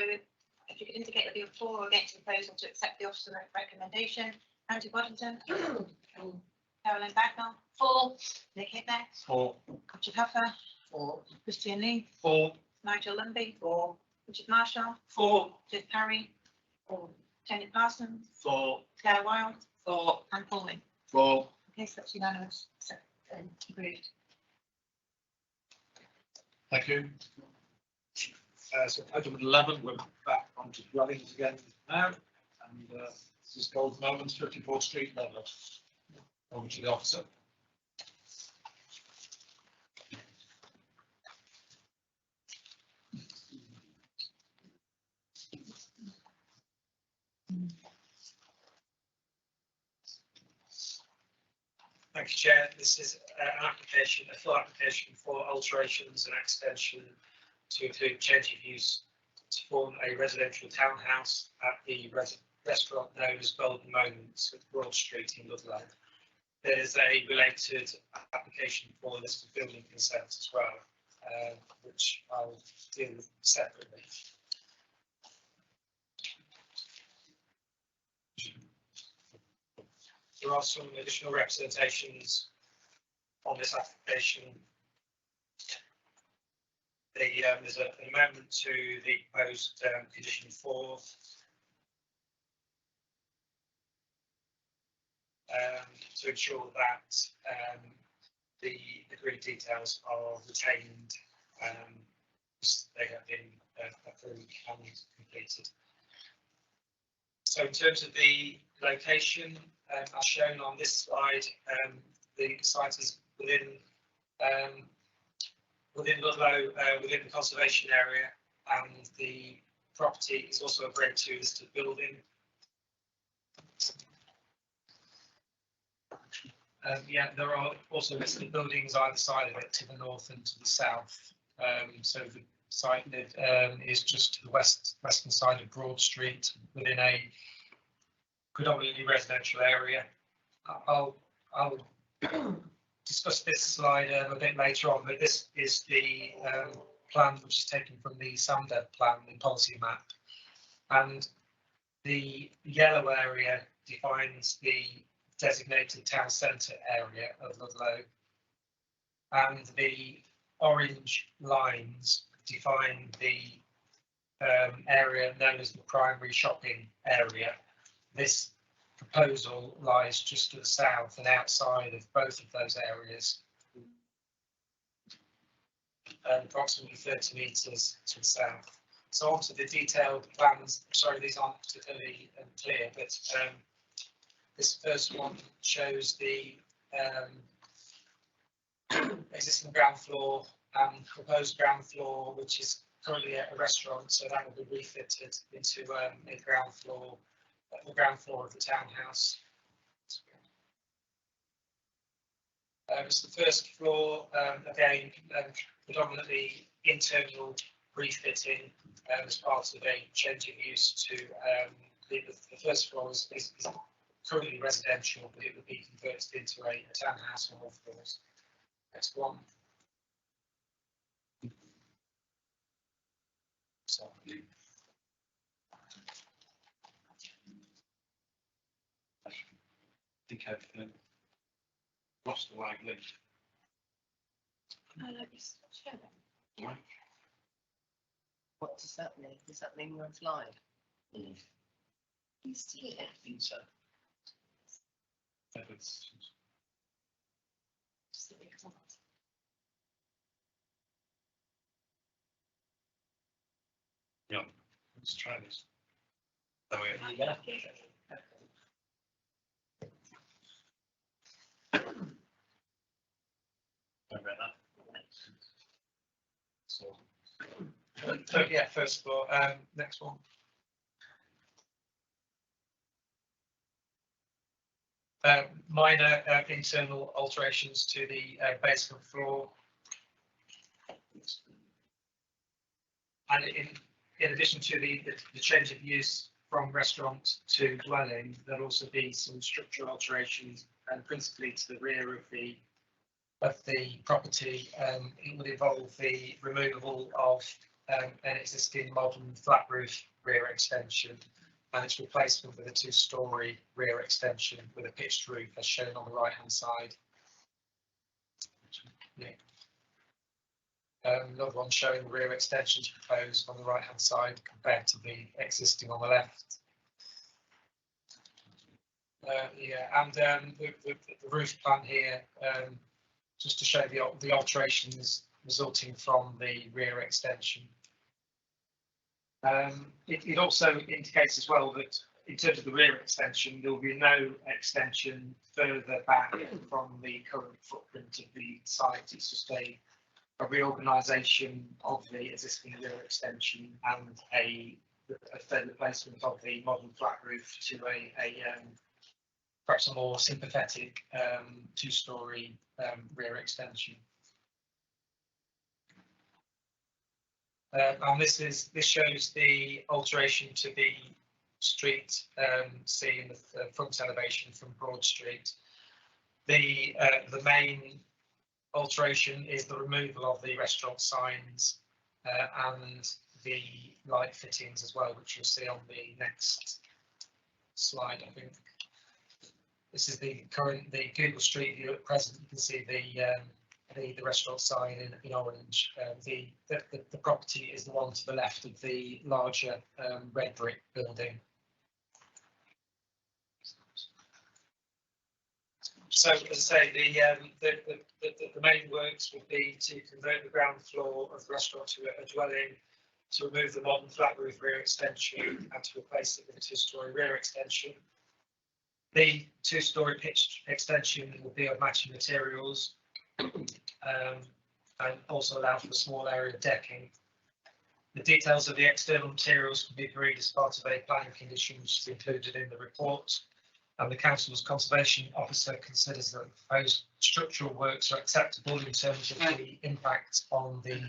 if you could indicate whether you're for or against the proposal to accept the officer recommendation. Andrew Boddington. Caroline Bagnall. 4. Nick Hickner. 4. Richard Huffer. 4. Christian Lee. 4. Nigel Lumby. 4. Richard Marshall. 4. Jeff Parry. 4. Tony Parsons. 4. Claire Wild. 4. And Paul Wick. 4. Okay, so that's unanimous. So, approved. Thank you. So item 11, we're back onto dwellings again now, and this is Gold Moments, 54th Street, Level. Over to the officer. Thank you, Chair. This is an application, a full application for alterations and extension to include change of use to form a residential townhouse at the restaurant known as Golden Moments at Broad Street in Ludlow. There's a related application for a list of building consents as well, which I'll deal with separately. There are some additional representations on this application. There's an amendment to the proposed condition 4. To ensure that the agreed details are retained, they have been approved and completed. So in terms of the location, as shown on this slide, the site is within Ludlow, within the conservation area, and the property is also a Grade 2 listed building. Yeah, there are also listed buildings either side of it, to the north and to the south. So the site is just to the western side of Broad Street, within a predominantly residential area. I'll discuss this slide a bit later on, but this is the plan which is taken from the SAMDEV plan, the policy map, and The yellow area defines the designated town centre area of Ludlow, and the orange lines define the area known as the primary shopping area. This proposal lies just to the south and outside of both of those areas, approximately 30 metres to the south. So onto the detailed plans. Sorry, these aren't particularly clear, but this first one shows the existing ground floor and proposed ground floor, which is currently a restaurant, so that will be refitted into a ground floor, the ground floor of the townhouse. It's the first floor, again, predominantly internal refitting as part of a change of use to the first floor is currently residential, but it would be converted into a townhouse on all floors. Next one. Sorry. I think I've lost the right link. Right. What does that mean? Does that mean we're flying? You see it. I think so. It's- Yeah, let's try this. Oh, yeah. I read that. So yeah, first floor. Next one. Minor internal alterations to the basement floor. And in addition to the change of use from restaurant to dwelling, there'll also be some structural alterations, and principally to the rear of the property. It would involve the removal of an existing modern flat roof rear extension and its replacement with a 2-storey rear extension with a pitched roof, as shown on the right hand side. Yeah. Another one showing the rear extensions proposed on the right hand side compared to the existing on the left. Yeah, and the roof plan here, just to show the alterations resulting from the rear extension. It also indicates as well that in terms of the rear extension, there will be no extension further back from the current footprint of the site. It's just a reorganisation of the existing rear extension and a further replacement of the modern flat roof to a perhaps a more sympathetic 2-storey rear extension. And this shows the alteration to the street seen in the front elevation from Broad Street. The main alteration is the removal of the restaurant signs and the light fittings as well, which you'll see on the next slide, I think. This is the Google Street View at present. You can see the restaurant sign in orange. The property is the one to the left of the larger red brick building. So, as I say, the main works would be to convert the ground floor of the restaurant to a dwelling, to remove the modern flat roof rear extension and to replace it with a 2-storey rear extension. The 2-storey pitched extension will be of matching materials and also allow for a small area of decking. The details of the external materials can be agreed as part of a planning condition, which is included in the report. And the council's conservation officer considers that the proposed structural works are acceptable in terms of the impact on the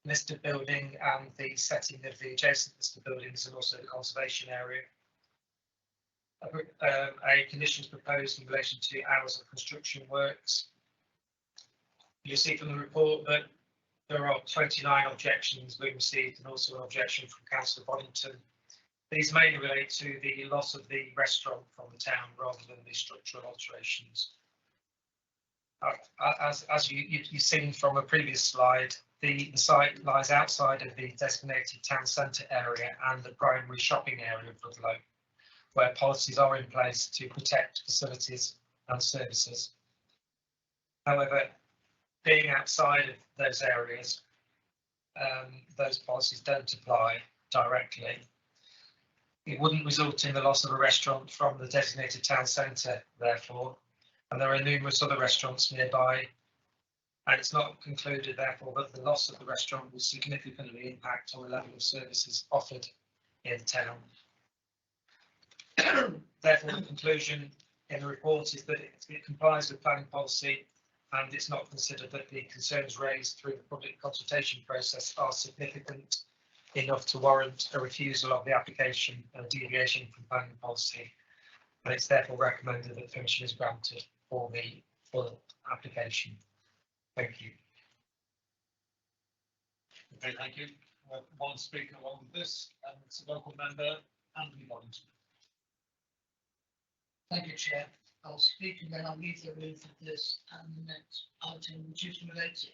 listed building and the setting of the adjacent listed buildings and also the conservation area. A condition is proposed in relation to hours of construction works. You'll see from the report that there are 29 objections we received and also an objection from Councillor Boddington. These mainly relate to the loss of the restaurant from the town rather than the structural alterations. As you've seen from a previous slide, the site lies outside of the designated town centre area and the primary shopping area of Ludlow, where policies are in place to protect facilities and services. However, being outside of those areas, those policies don't apply directly. It wouldn't result in the loss of a restaurant from the designated town centre, therefore, and there are numerous other restaurants nearby, and it's not concluded, therefore, that the loss of the restaurant will significantly impact on the level of services offered in town. Therefore, the conclusion in the report is that it complies with planning policy, and it's not considered that the concerns raised through the public consultation process are significant enough to warrant a refusal of the application and a deviation from planning policy, and it's therefore recommended that permission is granted for the full application. Thank you. Okay, thank you. One speaker on this, and it's a local member, Anthony Boddington. Thank you, Chair. I'll speak and then I'll leave the room for this and the next item, which is related.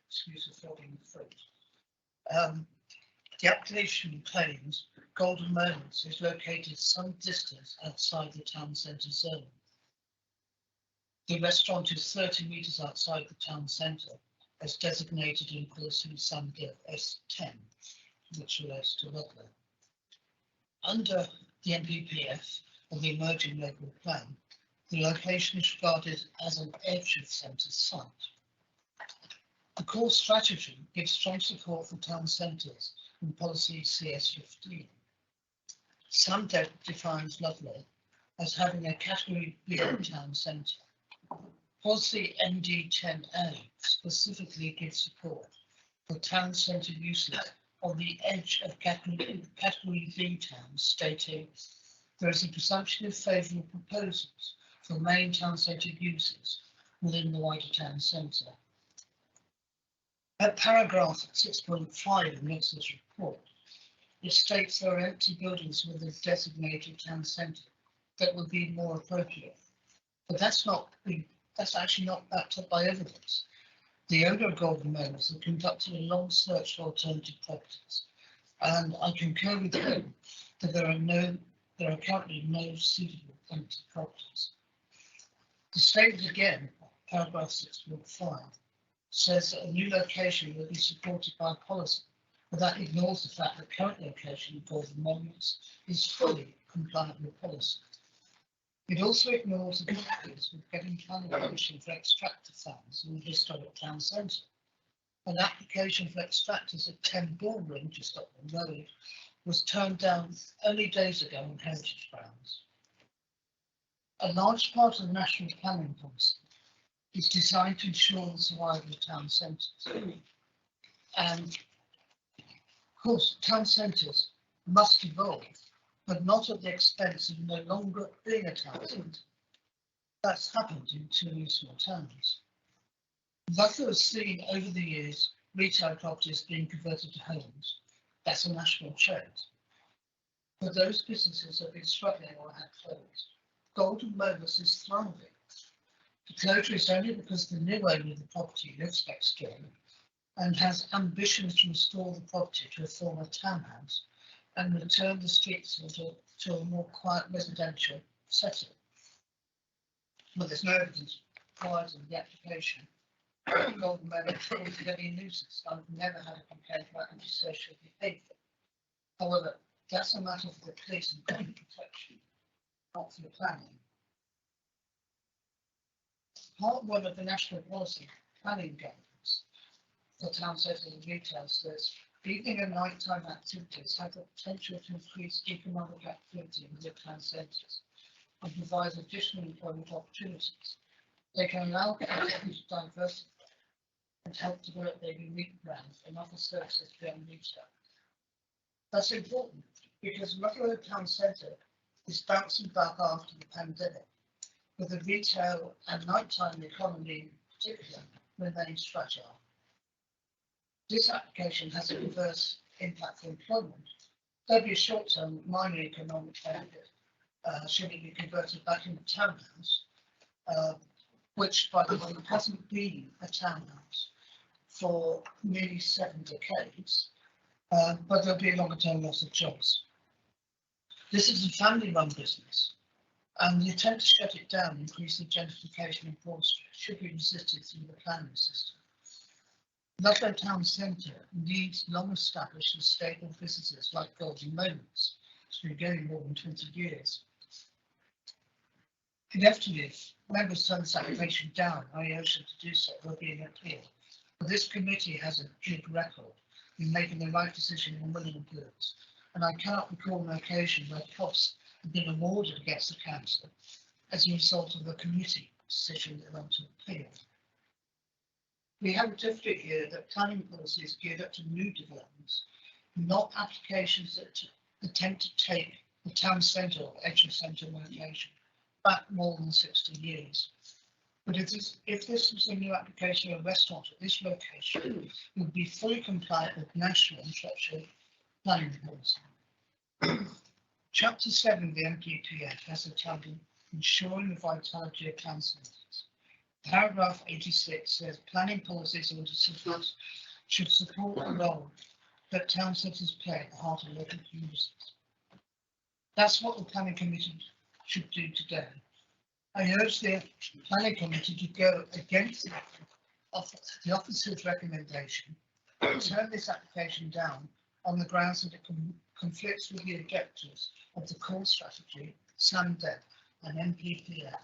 Excuse the flogging the throat. The application claims Golden Moments is located some distance outside the town centre zone. The restaurant is 30 metres outside the town centre, as designated in policy SAMGIF S10, which relates to Ludlow. Under the NPPF, or the Emerging Local Plan, the location is regarded as an edge of centre site. The core strategy gives strong support for town centres in policy CS15. SAMGIF defines Ludlow as having a category B town centre. Policy ND10A specifically gives support for town centre uses on the edge of category B towns, stating there is a presumption of favourable proposals for main town centre uses within the wider town centre. At paragraph 6.5 in Nixon's report, it states there are empty buildings within the designated town centre that would be more appropriate. But that's actually not backed up by evidence. The owner of Golden Moments has conducted a long search for alternative properties, and I concur with him that there are currently no suitable empty properties. To state it again, paragraph 6.5 says that a new location will be supported by policy, but that ignores the fact that current location of Golden Moments is fully compliant with policy. It also ignores the difficulties with getting planning permission for extractor farms in the historic town centre. An application for extractors at 10 Bullring, just up the road, was turned down only days ago on heritage grounds. A large part of the national planning policy is designed to ensure the survival of town centres. And of course, town centres must evolve, but not at the expense of no longer being a town centre. That's happened in two small towns. Ludlow has seen over the years retail properties being converted to homes. That's a national trend. But those businesses have been struggling or had closed. Golden Moments is thriving. The closure is only because the new owner of the property lives next door and has ambitions to restore the property to a former townhouse and return the streets to a more quiet residential setting. But there's no evidence provided in the application. Golden Moments is to be a nuisance. I've never had a complaint about antisocial behaviour. However, that's a matter for the police and public protection, not for the planning. Part 1 of the National Policy Planning Guidance for town centres and retail says evening and nighttime activities have the potential to increase economic activity in the town centres and provide additional employment opportunities. They can allow people to diversify and help develop their unique brands and offer services beyond retail. That's important because Ludlow Town Centre is bouncing back after the pandemic, with the retail and nighttime economy in particular remains fragile. This application has a reverse impact for employment. there'd be a short-term minor economic benefit, should it be converted back into townhouse, which, by the way, hasn't been a townhouse for nearly 7 decades, but there'll be a longer-term loss of jobs. This is a family-run business, and the attempt to shut it down, increase the gentrification in Broad Street, should be resisted through the planning system. Ludlow Town Centre needs long-established and stable businesses like Golden Moments. It's been going more than 20 years. Inevitably, if members turn this application down, I urge them to do so. There will be an appeal. But this committee has a good record in making the right decision on willing goods, and I cannot recall an occasion where costs have been awarded against the council as a result of the committee decision that went to appeal. We have a difficulty here that planning policy is geared up to new developments, not applications that attempt to take the town centre or edge of centre location back more than 60 years. But if this was a new application of a restaurant at this location, it would be fully compliant with national and Shropshire planning policy. Chapter 7 of the NPPF has entitled Ensuring the Vitality of Town Centres. Paragraph 86 says planning policies should support the role that town centres play at the heart of local communities. That's what the planning committee should do today. I urge the planning committee to go against the officer's recommendation and turn this application down on the grounds that it conflicts with the objectives of the core strategy, SAMDEP and NPPF,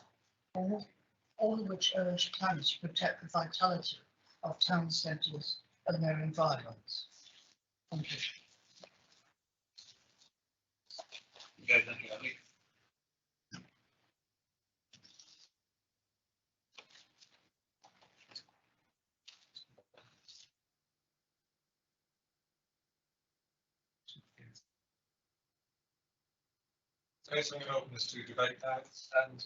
all of which urge planners to protect the vitality of town centres and their environments. Thank you. Okay, thank you, Andy. Okay, so I'm going to open this to debate now, and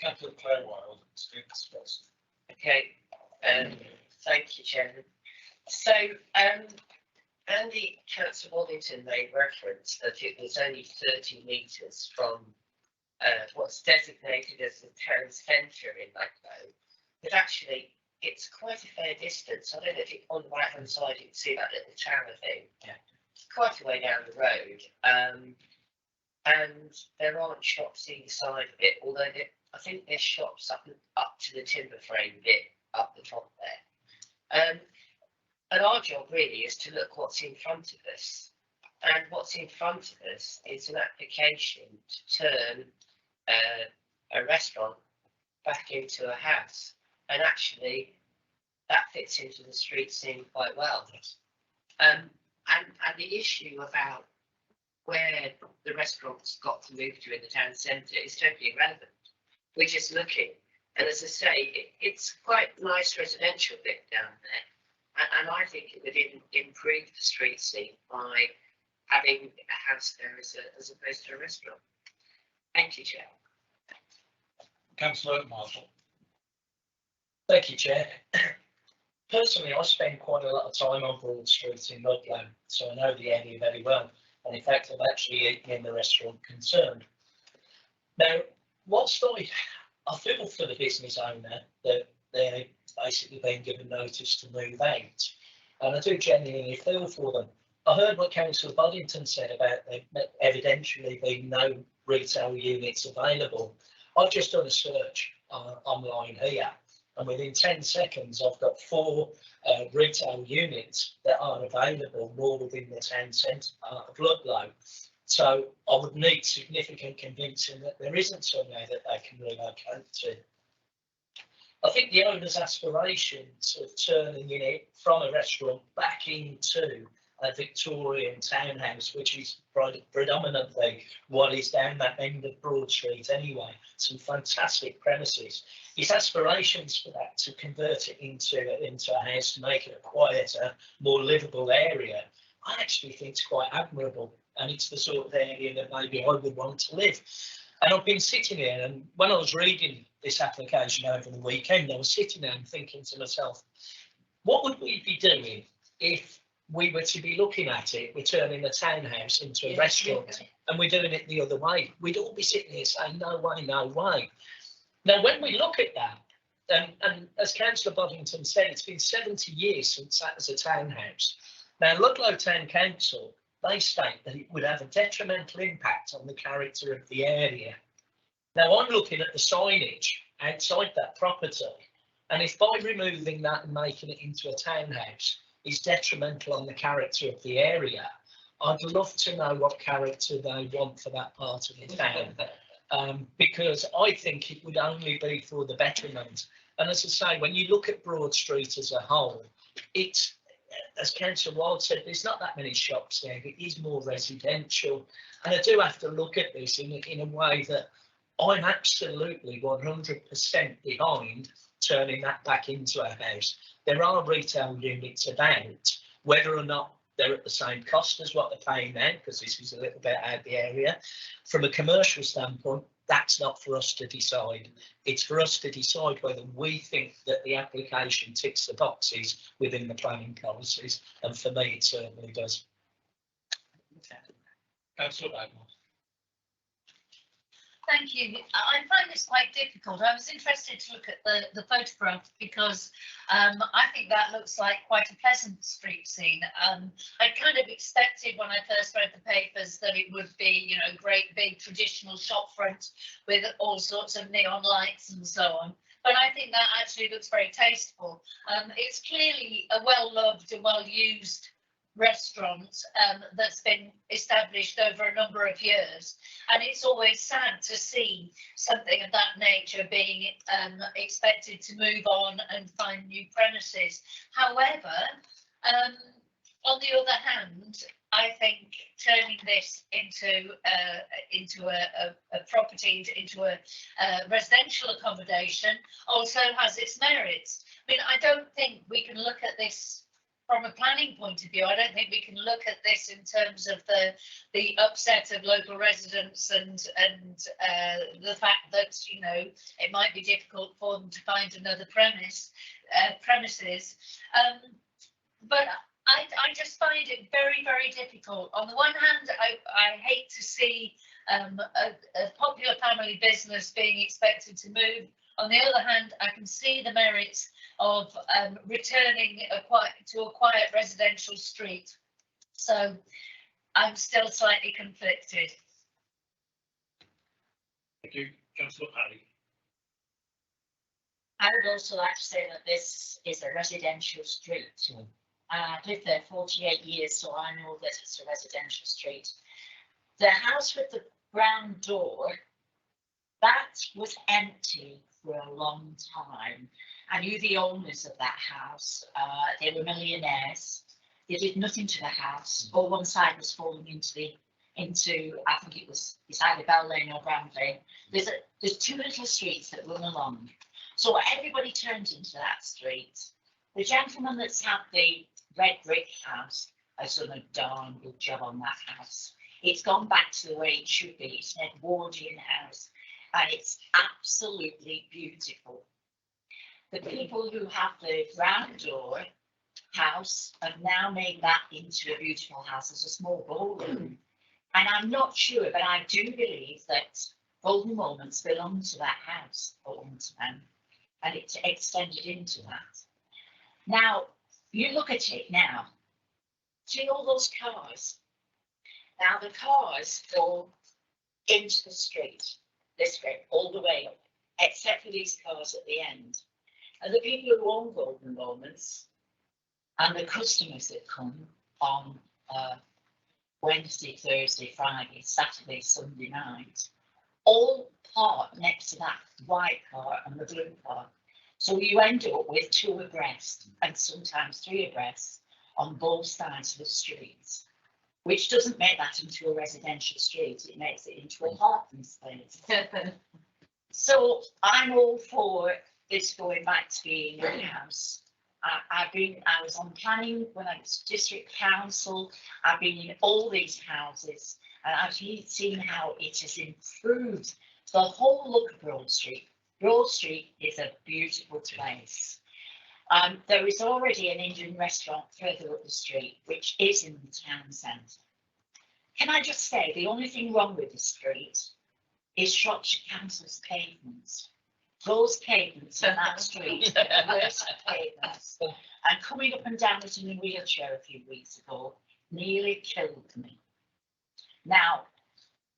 Councillor Claire Wild speaks first. Okay, thank you, Chairman. So, Andy, Councillor Waddington made reference that it was only 30 metres from what's designated as the town centre in Ludlow, but actually it's quite a fair distance. I don't know if it, on the right hand side you can see that little tower thing. Yeah. It's quite a way down the road. And there aren't shops either side of it, although I think there's shops up to the timber frame bit up the top there. And our job really is to look what's in front of us. And what's in front of us is an application to turn a restaurant back into a house. And actually, that fits into the street scene quite well. And the issue about where the restaurant's got to move to in the town centre is totally irrelevant. We're just looking, and as I say, it's quite a nice residential bit down there, and I think it would improve the street scene by having a house there as opposed to a restaurant. Thank you, Chair. Councillor Marshall. Thank you, Chair. Personally, I spend quite a lot of time on Broad Street in Ludlow, so I know the area very well. And in fact, I've actually eaten in the restaurant concerned. Now, I feel for the business owner that they're basically being given notice to move out. And I do genuinely feel for them. I heard what Councillor Boddington said about there evidently being no retail units available. I've just done a search online here, and within 10 seconds, I've got 4 retail units that are available more within the town centre part of Ludlow. So I would need significant convincing that there isn't somewhere that they can relocate to. I think the owner's aspirations of turning it from a restaurant back into a Victorian townhouse, which is predominantly what is down that end of Broad Street anyway, some fantastic premises. His aspirations for that to convert it into a house, to make it a quieter, more livable area, I actually think it's quite admirable, and it's the sort of area that maybe I would want to live. And I've been sitting here, and when I was reading this application over the weekend, I was sitting there and thinking to myself, what would we be doing if we were to be looking at it, we're turning a townhouse into a restaurant, and we're doing it the other way, we'd all be sitting here saying, no way, no way. Now, when we look at that, and as Councillor Boddington said, it's been 70 years since that was a townhouse. Now, Ludlow Town Council, they state that it would have a detrimental impact on the character of the area. Now, I'm looking at the signage outside that property, and if by removing that and making it into a townhouse is detrimental on the character of the area, I'd love to know what character they want for that part of the town, because I think it would only be for the betterment. And as I say, when you look at Broad Street as a whole, it's, as Councillor Wild said, there's not that many shops there, it is more residential. And I do have to look at this in a way that I'm absolutely 100% behind turning that back into a house. There are retail units about, whether or not they're at the same cost as what they're paying now, because this is a little bit out of the area. From a commercial standpoint, that's not for us to decide. It's for us to decide whether we think that the application ticks the boxes within the planning policies, and for me, it certainly does. Councillor Bagmore. Thank you. I find this quite difficult. I was interested to look at the photograph because I think that looks like quite a pleasant street scene. I kind of expected when I first read the papers that it would be, you know, great big traditional shop front with all sorts of neon lights and so on. But I think that actually looks very tasteful. It's clearly a well-loved and well-used restaurant that's been established over a number of years, and it's always sad to see something of that nature being expected to move on and find new premises. However, on the other hand, I think turning this into a property, into a residential accommodation also has its merits. I mean, I don't think we can look at this from a planning point of view. I don't think we can look at this in terms of the upset of local residents and the fact that, you know, it might be difficult for them to find another premises. But I just find it very, very difficult. On the one hand, I hate to see a popular family business being expected to move. On the other hand, I can see the merits of returning to a quiet residential street. So I'm still slightly conflicted. Thank you. Councillor Paddy. I would also like to say that this is a residential street. I've lived there 48 years, so I know that it's a residential street. The house with the ground door, that was empty for a long time. I knew the owners of that house. They were millionaires. They did nothing to the house. All one side was falling into I think it was either Bell Lane or Grand Lane. There's two little streets that run along. So everybody turned into that street. The gentleman that's had the red brick house has done a darn good job on that house. It's gone back to the way it should be. It's an Edwardian house, and it's absolutely beautiful. The people who have the ground door house have now made that into a beautiful house as a small ballroom. And I'm not sure, but I do believe that Golden Moments belong to that house at one time, and it's extended into that. Now, you look at it now, see all those cars? Now the cars go into the street, this way, all the way up, except for these cars at the end. And the people who own Golden Moments and the customers that come on Wednesday, Thursday, Friday, Saturday, Sunday night, all park next to that white car and the blue car. So you end up with two abreast and sometimes three abreast on both sides of the street, which doesn't make that into a residential street. It makes it into a parking space. So I'm all for this going back to being a house. I was on planning when I was district council. I've been in all these houses, and I've seen how it has improved the whole look of Broad Street. Broad Street is a beautiful place. There is already an Indian restaurant further up the street, which is in the town centre. Can I just say, the only thing wrong with the street is Shropshire Council's pavements. Those pavements on that street are the worst pavements. And coming up and down it in a wheelchair a few weeks ago nearly killed me. Now,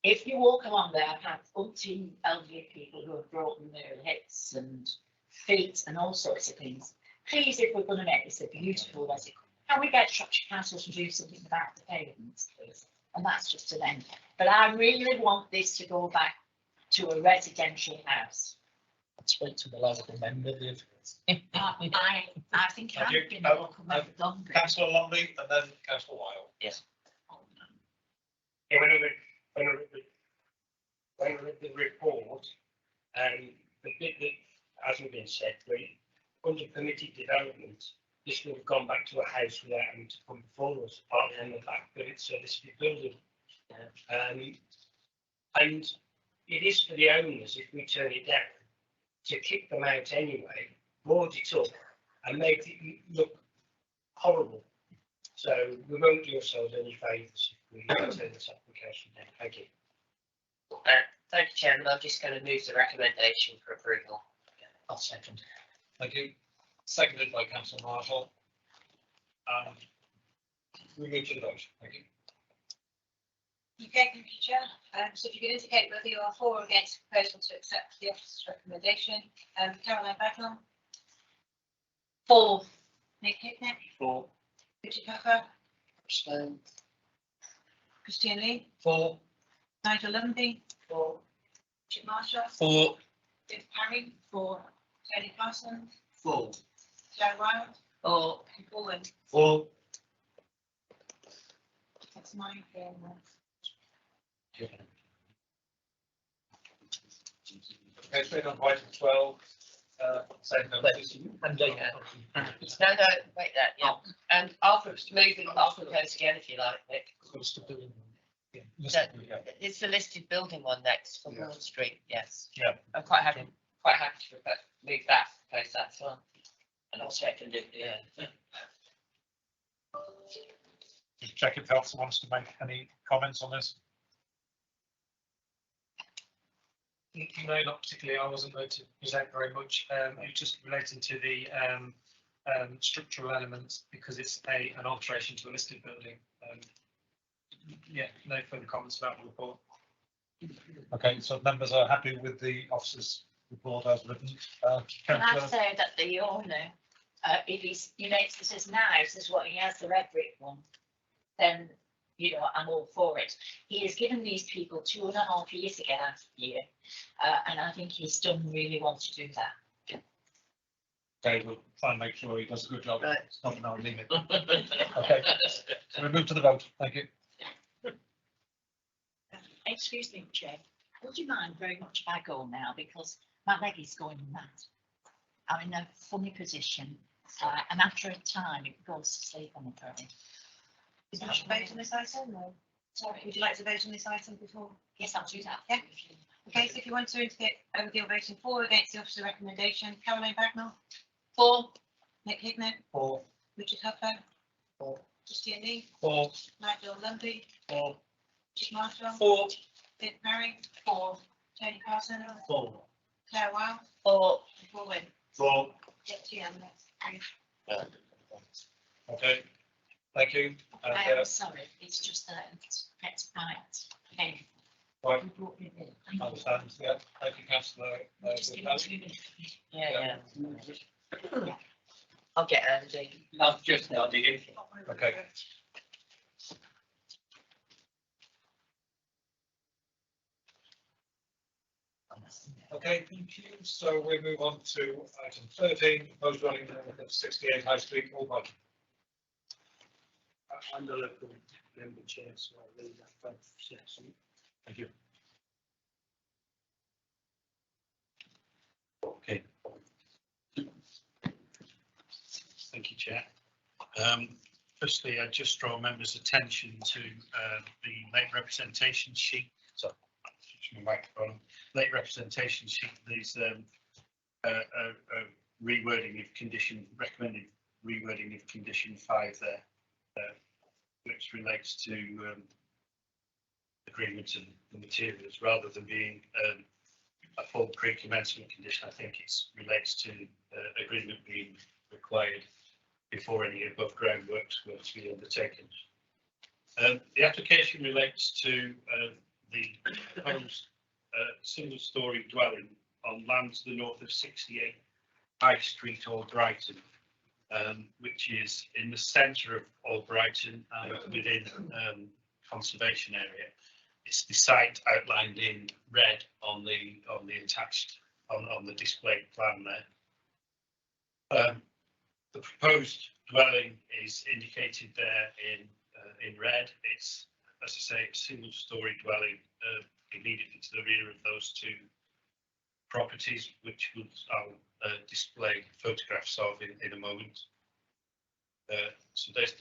if you walk along there, I've had umpteen elderly people who have broken their hips and feet and all sorts of things. Please, if we're going to make this a beautiful resident, can we get Shropshire Council to do something about the pavements, please? And that's just an end. But I really want this to go back to a residential house. Speak to the local member. I think Thank I've you. been a local member longer. Councillor Lumley and then Councillor Wild. Yes. Yeah, when I read the report, the bit that hasn't been said, really, under permitted development, this would have gone back to a house without having to come before us, apart from the fact that it's a listed building. And it is for the owners, if we turn it down, to kick them out anyway, board it up and make it look horrible. So we won't do ourselves any favours if we turn this application down. Thank you. Thank you, Chairman. I'm just going to move the recommendation for approval. I'll second. Thank you. Seconded by Councillor Marshall. We move to the vote. Thank you. Okay, thank you, Chair. So if you could indicate whether you are for or against the proposal to accept the officer's recommendation. Caroline Bagnall. For. Nick Hicknick. For. Richard Huffer. Abstain. Christian Lee. For. Nigel Lumby. For. Richard Marshall. For. Viv Parry. For. Tony Parsons. For. Claire Wild. Or. And Paul Wynn. For. That's mine. Okay, straight on to item 12. Same notice. No, wait that, yeah. And I'll move it, I'll propose again if you like, Nick. It's the listed building one next for Wall Street, yes. Yeah. I'm quite happy to move that, propose that as well. And I'll second it, yeah. Just check if Elsa wants to make any comments on this. No, not particularly. I wasn't going to present very much. It was just relating to the structural elements because it's an alteration to a listed building. Yeah, no further comments about the report. Okay, so members are happy with the officer's report as written. Can I say that the owner, if he makes this as nice as what he has the red brick one, then, you know, I'm all for it. He has given these people 2.5 years to get out of here, and I think he's done really well to do that. Okay, we'll try and make sure he does a good job. Right. It's not an hour limit. Okay, so we move to the vote. Thank you. Excuse me, Chair, would you mind very much if I go now, because my leg is going mad. I'm in a funny position, and after a time it goes to sleep on the brain. Is there a vote on this item? Or? Sorry, would you like to vote on this item before? Yes, I'll do that. Yeah. Okay, so if you want to indicate whether you're voting for or against the officer recommendation, Caroline Bagnall. For. Nick Hickman. For. Richard Huffer. For. Christian Lee. For. Nigel Lumby. For. Richard Marshall. For. Viv Parry. For. Tony Parsons. For. Claire Wild. For. And Paul Wynn. For. Yes, unanimous. Okay, thank you. And, I am sorry, it's just that it's right. Okay. right, You brought me in. understand. Yeah, thank you, Councillor. Just give me 2 minutes. Yeah. I'll get Andy. I've just nodded in. Okay. Okay, thank you. So we move on to item 13, proposed running of 68 High Street, Albury. I'm the local member chair, so I leave that vote for section. Thank you. Okay. Thank you, Chair. Firstly, I just draw members' attention to the late representation sheet. So, switch my microphone. Late representation sheet. These rewording of condition, recommended rewording of condition 5 there, which relates to agreement and the materials rather than being a full pre-commencement condition. I think it relates to agreement being required before any above ground works were to be undertaken. The application relates to the proposed single story dwelling on land to the north of 68 High Street, Albrighton, which is in the centre of Albrighton and within conservation area. It's the site outlined in red on the attached on the display plan there. The proposed dwelling is indicated there in red. It's, as I say, a single story dwelling immediately to the rear of those two properties, which I'll display photographs of in a moment. So there's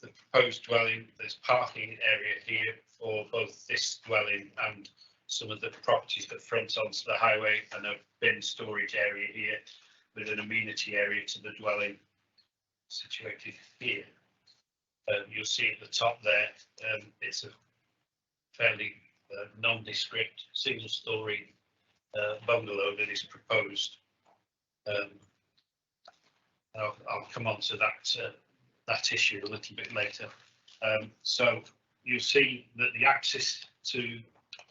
the proposed dwelling. There's parking area here for both this dwelling and some of the properties that front onto the highway, and a bin storage area here with an amenity area to the dwelling situated here. You'll see at the top there, it's a fairly nondescript single story bungalow that is proposed. I'll come on to that issue a little bit later. So you'll see that the access to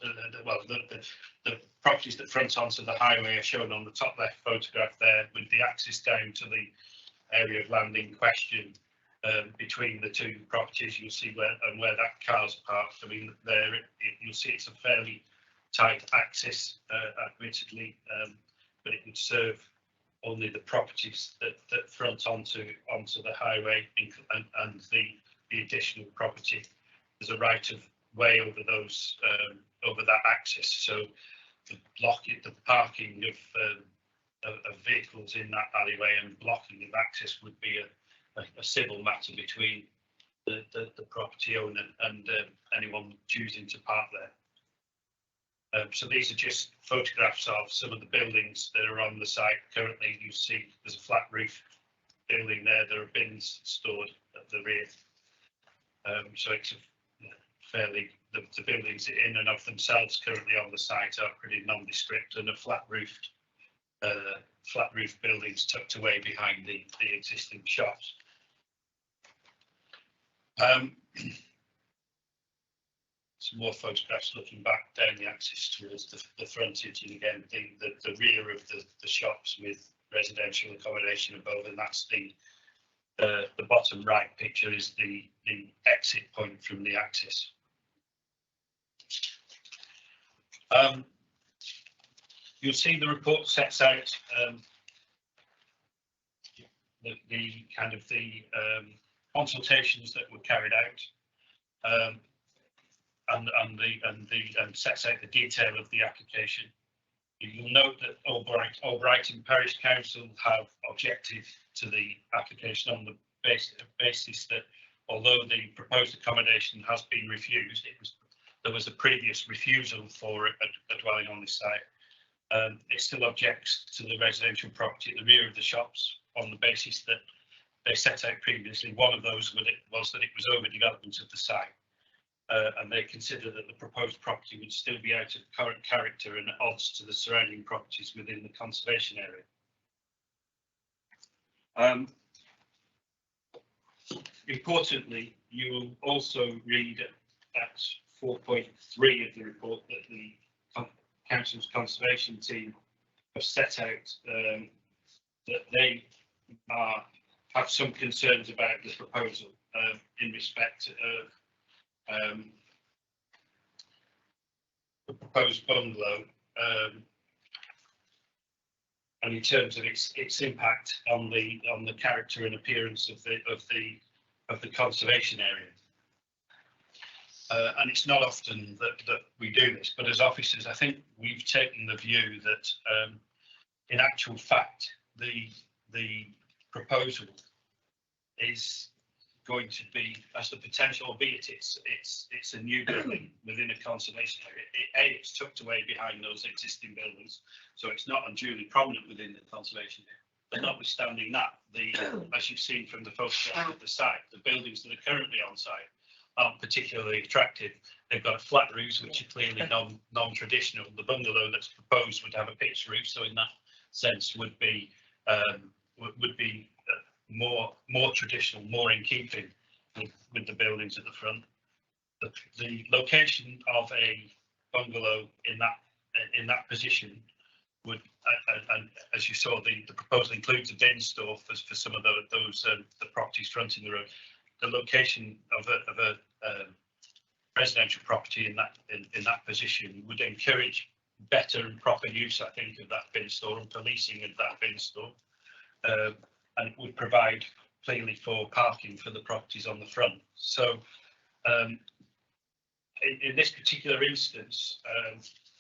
the properties that front onto the highway are shown on the top left photograph there, with the access down to the area of land in question. Between the two properties, you'll see where that car's parked. I mean, there you'll see it's a fairly tight access, admittedly, but it would serve only the properties that front onto the highway, and the additional property. There's a right of way over those over that access, so the parking of vehicles in that alleyway and blocking of access would be a civil matter between the property owner and anyone choosing to park there. So these are just photographs of some of the buildings that are on the site. Currently, you see there's a flat roof building there. There are bins stored at the rear. So it's fairly, the buildings in and of themselves currently on the site are pretty nondescript, and a flat roof buildings tucked away behind the existing shops. Some more photographs looking back down the axis towards the frontage, and again the rear of the shops with residential accommodation above, and that's the bottom right picture is the exit point from the axis. You'll see the report sets out the kind of the consultations that were carried out, and sets out the detail of the application. You'll note that Albrighton Parish Council have objected to the application on the basis that although the proposed accommodation has been refused, there was a previous refusal for a dwelling on this site. It still objects to the residential property at the rear of the shops on the basis that they set out previously. One of those was that it was overdevelopment of the site, and they consider that the proposed property would still be out of current character and at odds to the surrounding properties within the conservation area. Importantly, you will also read at 4.3 of the report that the Council's conservation team have set out that they have some concerns about the proposal in respect of the proposed bungalow, and in terms of its impact on the character and appearance of the conservation area. And it's not often that we do this, but as officers, I think we've taken the view that in actual fact the proposal is going to be, as the potential, albeit it's a new building within a conservation area. It's tucked away behind those existing buildings, so it's not unduly prominent within the conservation But notwithstanding that, as you've seen from the photograph of the site, the buildings that are currently on site aren't particularly attractive. They've got flat roofs, which are clearly non-traditional. The bungalow that's proposed would have a pitched roof, so in that sense would be more traditional, more in keeping with the buildings at the front. The location of a bungalow in that position would, and as you saw, the proposal includes a bin store for some of those the properties fronting the road. The location of a residential property in that position would encourage better and proper use, I think, of that bin store and policing of that bin store, and it would provide clearly for parking for the properties on the front. So in this particular instance,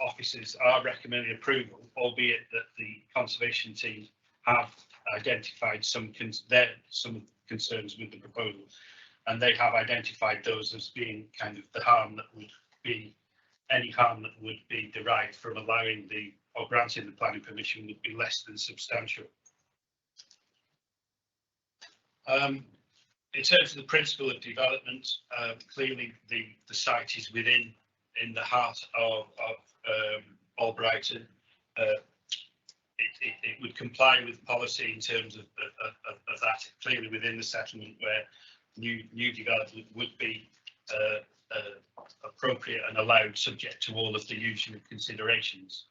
officers are recommending approval, albeit that the conservation team have identified some concerns with the proposal, and they have identified those as being kind of the harm that would be, any harm that would be derived from allowing or granting the planning permission would be less than substantial. In terms of the principle of development, clearly the site is in the heart of Albrighton. It would comply with policy in terms of that, clearly within the settlement, where new development would be appropriate and allowed, subject to all of the usual considerations.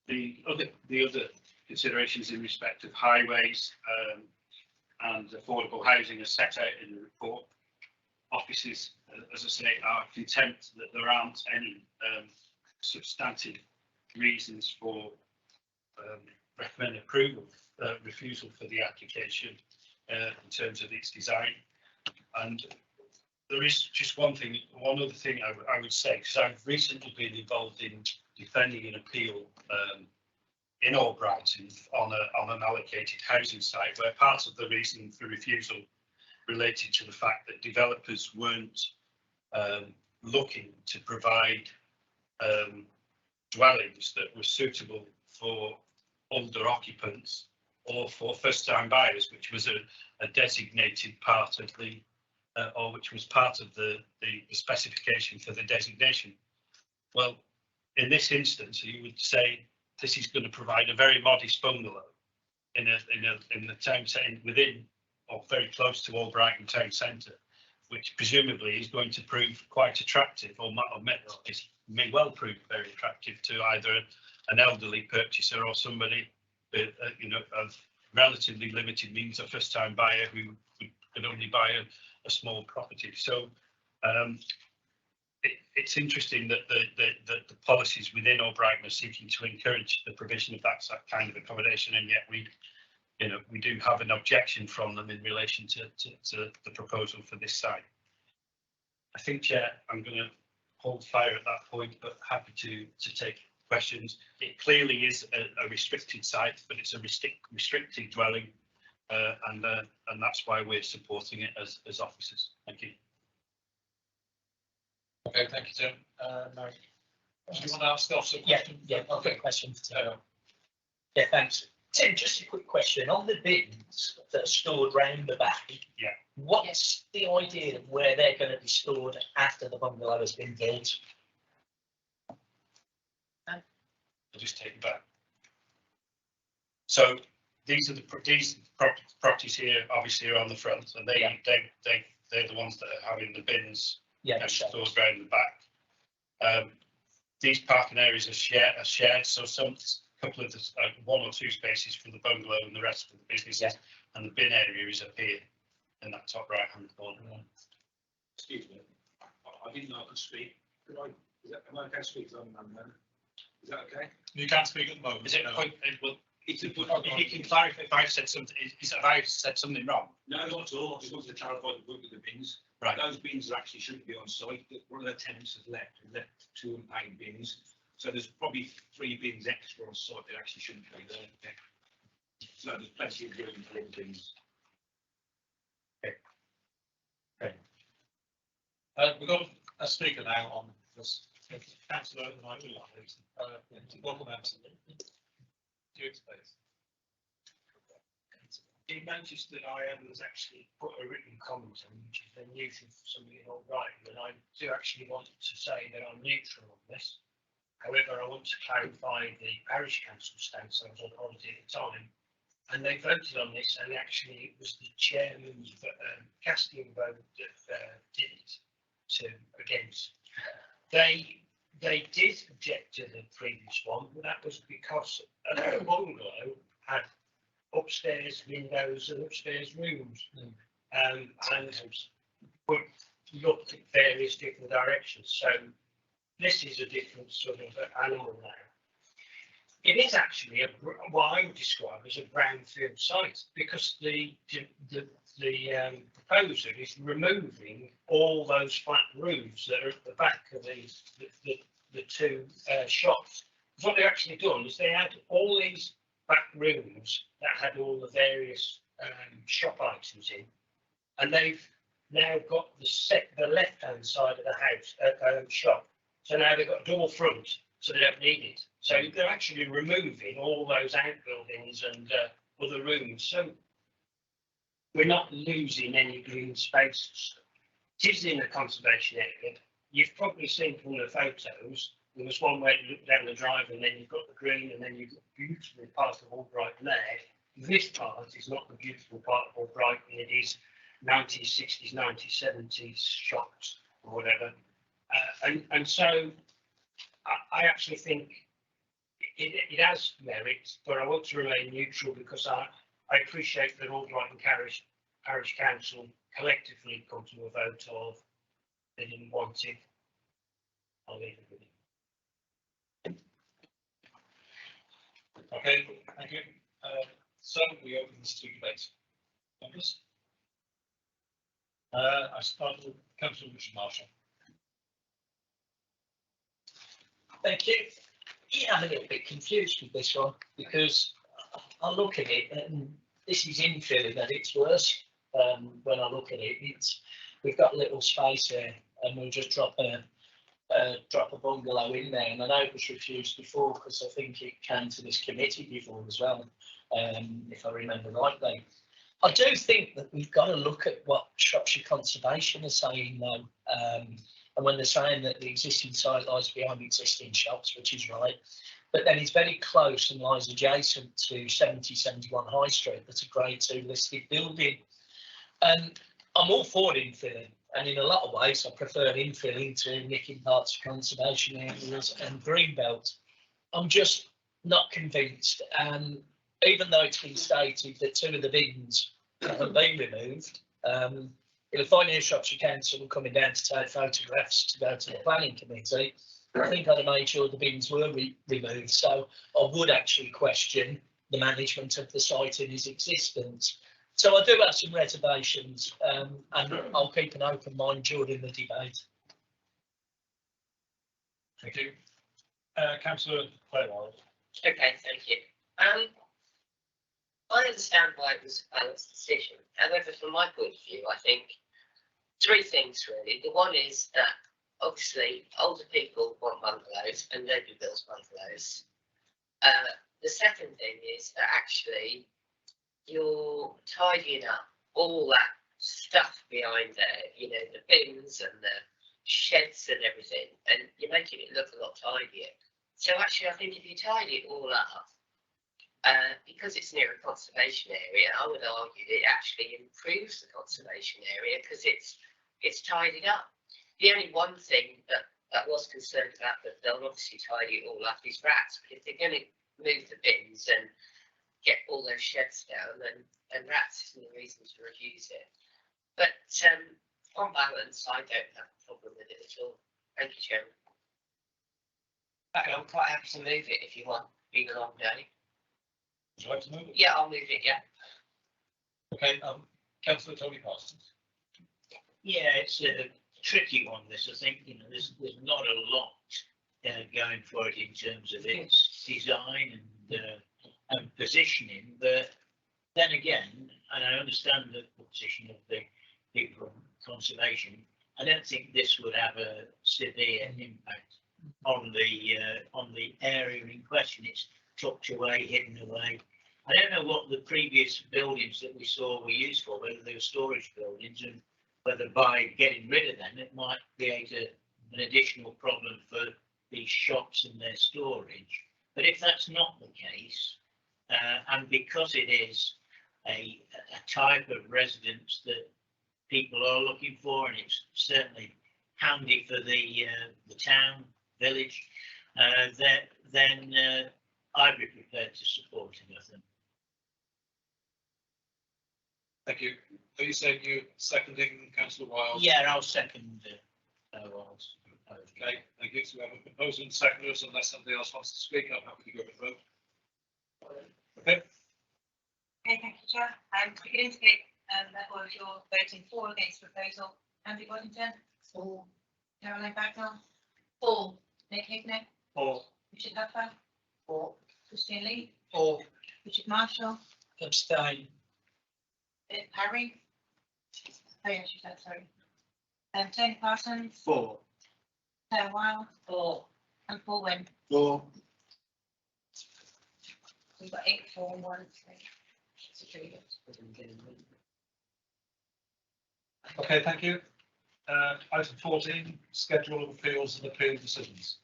The other considerations in respect of highways and affordable housing are set out in the report. Officers, as I say, are content that there aren't any substantive reasons for recommending refusal for the application in terms of its design. And there is just one other thing I would say, because I've recently been involved in defending an appeal in Albrighton on an allocated housing site, where part of the reason for refusal related to the fact that developers weren't looking to provide dwellings that were suitable for older occupants or for first-time buyers, which was a designated part of the or which was part of the specification for the designation. Well, in this instance, you would say this is going to provide a very modest bungalow in the town centre, within or very close to Albrighton town centre, which presumably is going to prove quite attractive, or may well prove very attractive to either an elderly purchaser or somebody of relatively limited means, a first-time buyer who could only buy a small property. So it's interesting that the policies within Albrighton are seeking to encourage the provision of that kind of accommodation, and yet we do have an objection from them in relation to the proposal for this site. I think, Chair, I'm going to hold fire at that point, but happy to take questions. It clearly is a restricted site, but it's a restricted dwelling, and that's why we're supporting it as officers. Thank you. Okay, thank you, Tim. Mary, do you want to ask the officer a question? Yeah, I've got a question for Tim. Yeah, thanks. Tim, just a quick question on the bins that are stored round the back. Yeah. What's the idea of where they're going to be stored after the bungalow has been built? I'll just take it back. So these properties here obviously are on the front, and they're the ones that are having the bins stored around the back. These parking areas are shared, so couple of one or two spaces for the bungalow and the rest for the businesses, and the bin area is up here in that top right hand corner. Excuse me, I didn't know I could speak. Am I okay to speak? Is that okay? You can't speak at the moment. Is it? Well, if you can clarify if I've said something, have I said something wrong? No, not at all. I just wanted to clarify the book with the bins. Right. Those bins actually shouldn't be on site. One of the tenants has left 2 unpaid bins. So there's probably 3 bins extra on site that actually shouldn't be there. So there's plenty of room for the bins. Okay. We've got a speaker now on this Councillor Michael Lyons, welcome out. Do you space? You noticed that I has actually put a written comment on, which is unusual for somebody not writing, and I do actually want to say that I'm neutral on this. However, I want to clarify the parish council stance. I was on holiday at the time, and they voted on this, and actually it was the chairman's casting vote that did it to against. They did object to the previous one, but that was because a bungalow had upstairs windows and upstairs rooms, and would look at various different directions. So this is a different sort of animal now. It is actually what I would describe as a brownfield site, because the proposer is removing all those flat roofs that are at the back of the two shops. What they've actually done is they had all these back rooms that had all the various shop items in, and they've now got the left hand side of the house shop. So now they've got a door front, so they don't need it. So they're actually removing all those outbuildings and other rooms. So we're not losing any green spaces. It is in the conservation area. You've probably seen from the photos, there was one where you look down the drive and then you've got the green and then you've got the beautiful part of Albrighton there. This part is not the beautiful part of Albrighton. It is 1960s, 1970s shops or whatever. And so I actually think it has merits, but I want to remain neutral because I appreciate that Albrighton Parish Council collectively come to a vote of they didn't want it. I'll leave it with you. Okay, thank you. So we open this to debate. Members? I start with Councillor Richard Marshall. Thank you. Yeah, I'm a little bit confused with this one because I look at it and this is infilling at its worst. When I look at it, we've got a little space there and we'll just drop a bungalow in there, and I know it was refused before because I think it came to this committee before as well, if I remember rightly. I do think that we've got to look at what Shropshire Conservation are saying though, and when they're saying that the existing site lies behind existing shops, which is right, but then it's very close and lies adjacent to 7071 High Street. That's a grade 2 listed building, and I'm all for infilling. And in a lot of ways, I prefer infilling to nicking parts of conservation areas and greenbelt. I'm just not convinced. And even though it's been stated that 2 of the bins haven't been removed, if I knew Shropshire Council were coming down to take photographs to go to the planning committee, I think I'd have made sure the bins were removed. So I would actually question the management of the site in its existence. So I do have some reservations, and I'll keep an open mind during the debate. Thank you. Councillor Clayward. Okay, thank you. I understand why it was a balanced decision. However, from my point of view, I think 3 things really. The one is that obviously older people want bungalows and nobody builds bungalows. The second thing is that actually you're tidying up all that stuff behind there, you know, the bins and the sheds and everything, and you're making it look a lot tidier. So actually, I think if you tidy it all up, because it's near a conservation area, I would argue that it actually improves the conservation area because it's tidied up. The only one thing that I was concerned about, that they'll obviously tidy it all up, is rats. But if they're going to move the bins and get all those sheds down, and rats isn't the reason to refuse it. But on balance, I don't have a problem with it at all. Thank you, Chairman. I'm quite happy to move it if you want, being a long day. Would you like to move it? Yeah, I'll move it, yeah. Okay, Councillor Tony Parsons. Yeah, it's a tricky one, this. I think, you know, there's not a lot going for it in terms of its design and positioning, but then again, and I understand the position of the people from conservation, I don't think this would have a severe impact on the area in question. It's tucked away, hidden away. I don't know what the previous buildings that we saw were used for, whether they were storage buildings, and whether by getting rid of them, it might create an additional problem for these shops and their storage. But if that's not the case, and because it is a type of residence that people are looking for, and it's certainly handy for the town, village, then I'd be prepared to support it, I think. Thank you. Are you saying you're seconding councillor Wild? Yeah, I'll second Wild's proposal. Okay, thank you. So we have a proposal and seconders, unless somebody else wants to speak, I'm happy to go for the vote. Okay. Okay, thank you, Chair. You can indicate therefore if you're voting for or against the proposal. Andy Waddington? For. Caroline Bagnall? For. Nick Hignett? For. Richard Huffer? For. Christian Lee? For. Richard Marshall? Abstain. Harry? Oh, yeah, she said, sorry. Tony Parsons? For. Claire Wild? For. And Paul Wynn. For. We've got 8 for and 1 3. Okay, thank you. Item 14, schedule of appeals and appeal decisions.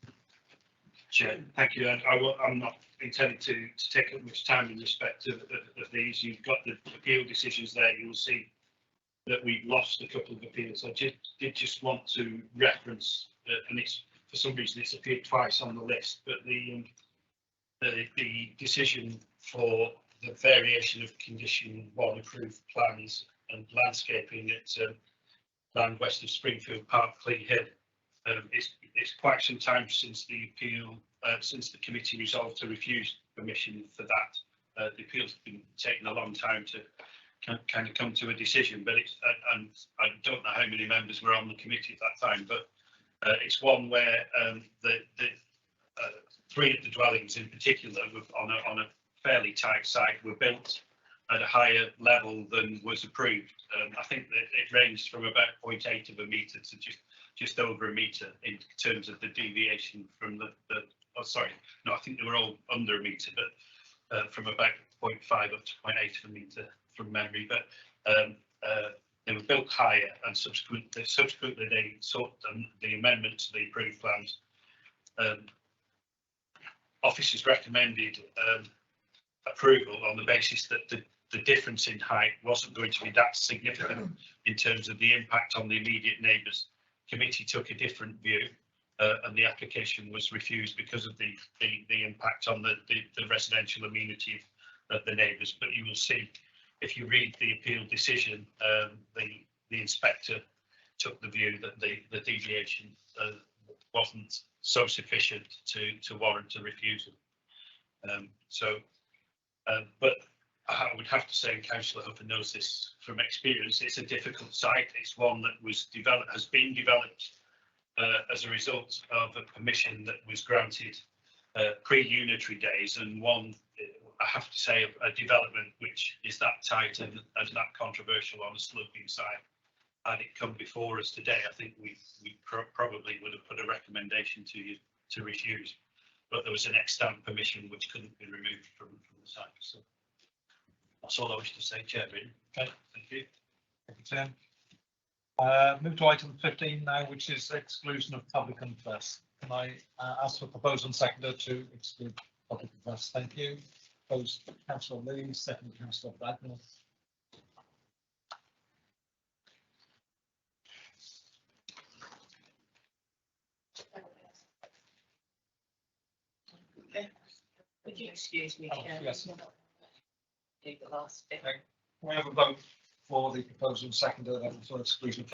Chair, thank you. I'm not intending to take up much time in respect of these. You've got the appeal decisions there. You'll see that we've lost a couple of appeals. I did just want to reference, and it's for some reason it's appeared twice on the list, but the decision for the variation of condition 1 approved plans and landscaping at land west of Springfield Park, Clee Hill. It's quite some time since the appeal, since the committee resolved to refuse permission for that. The appeal's been taking a long time to kind of come to a decision, but it's, and I don't know how many members were on the committee at that time, but it's one where the 3 of the dwellings in particular were on a fairly tight site, were built at a higher level than was approved. I think that it ranged from about 0.8 of a metre to just over a metre in terms of the deviation from oh sorry, no, I think they were all under a metre, but from about 0.5 up to 0.8 of a metre from memory. But they were built higher, and subsequently they sought the amendment to the approved plans. Officers recommended approval on the basis that the difference in height wasn't going to be that significant in terms of the impact on the immediate neighbours. Committee took a different view, and the application was refused because of the impact on the residential amenity of the neighbours. But you will see, if you read the appeal decision, the inspector took the view that the deviation wasn't so sufficient to warrant a refusal. But I would have to say, and Councillor Huffer knows this from experience, it's a difficult site. It's one that has been developed as a result of a permission that was granted pre-unitary days, and one, I have to say, a development which is that tight and that controversial on a sloping side. Had it come before us today, I think we probably would have put a recommendation to you to refuse, but there was an extant permission which couldn't be removed from the site. So that's all I wish to say, Chair. Okay, thank you. Thank you, Tim. Move to item 15 now, which is exclusion of public interest. Can I ask for proposal and seconder to exclude public interest? Thank you. Proposed Councillor Lee, second Councillor Bagnall. Would you excuse me, Chair? Yes. Do the last bit. We have a vote for the proposal and seconder, then for exclusion of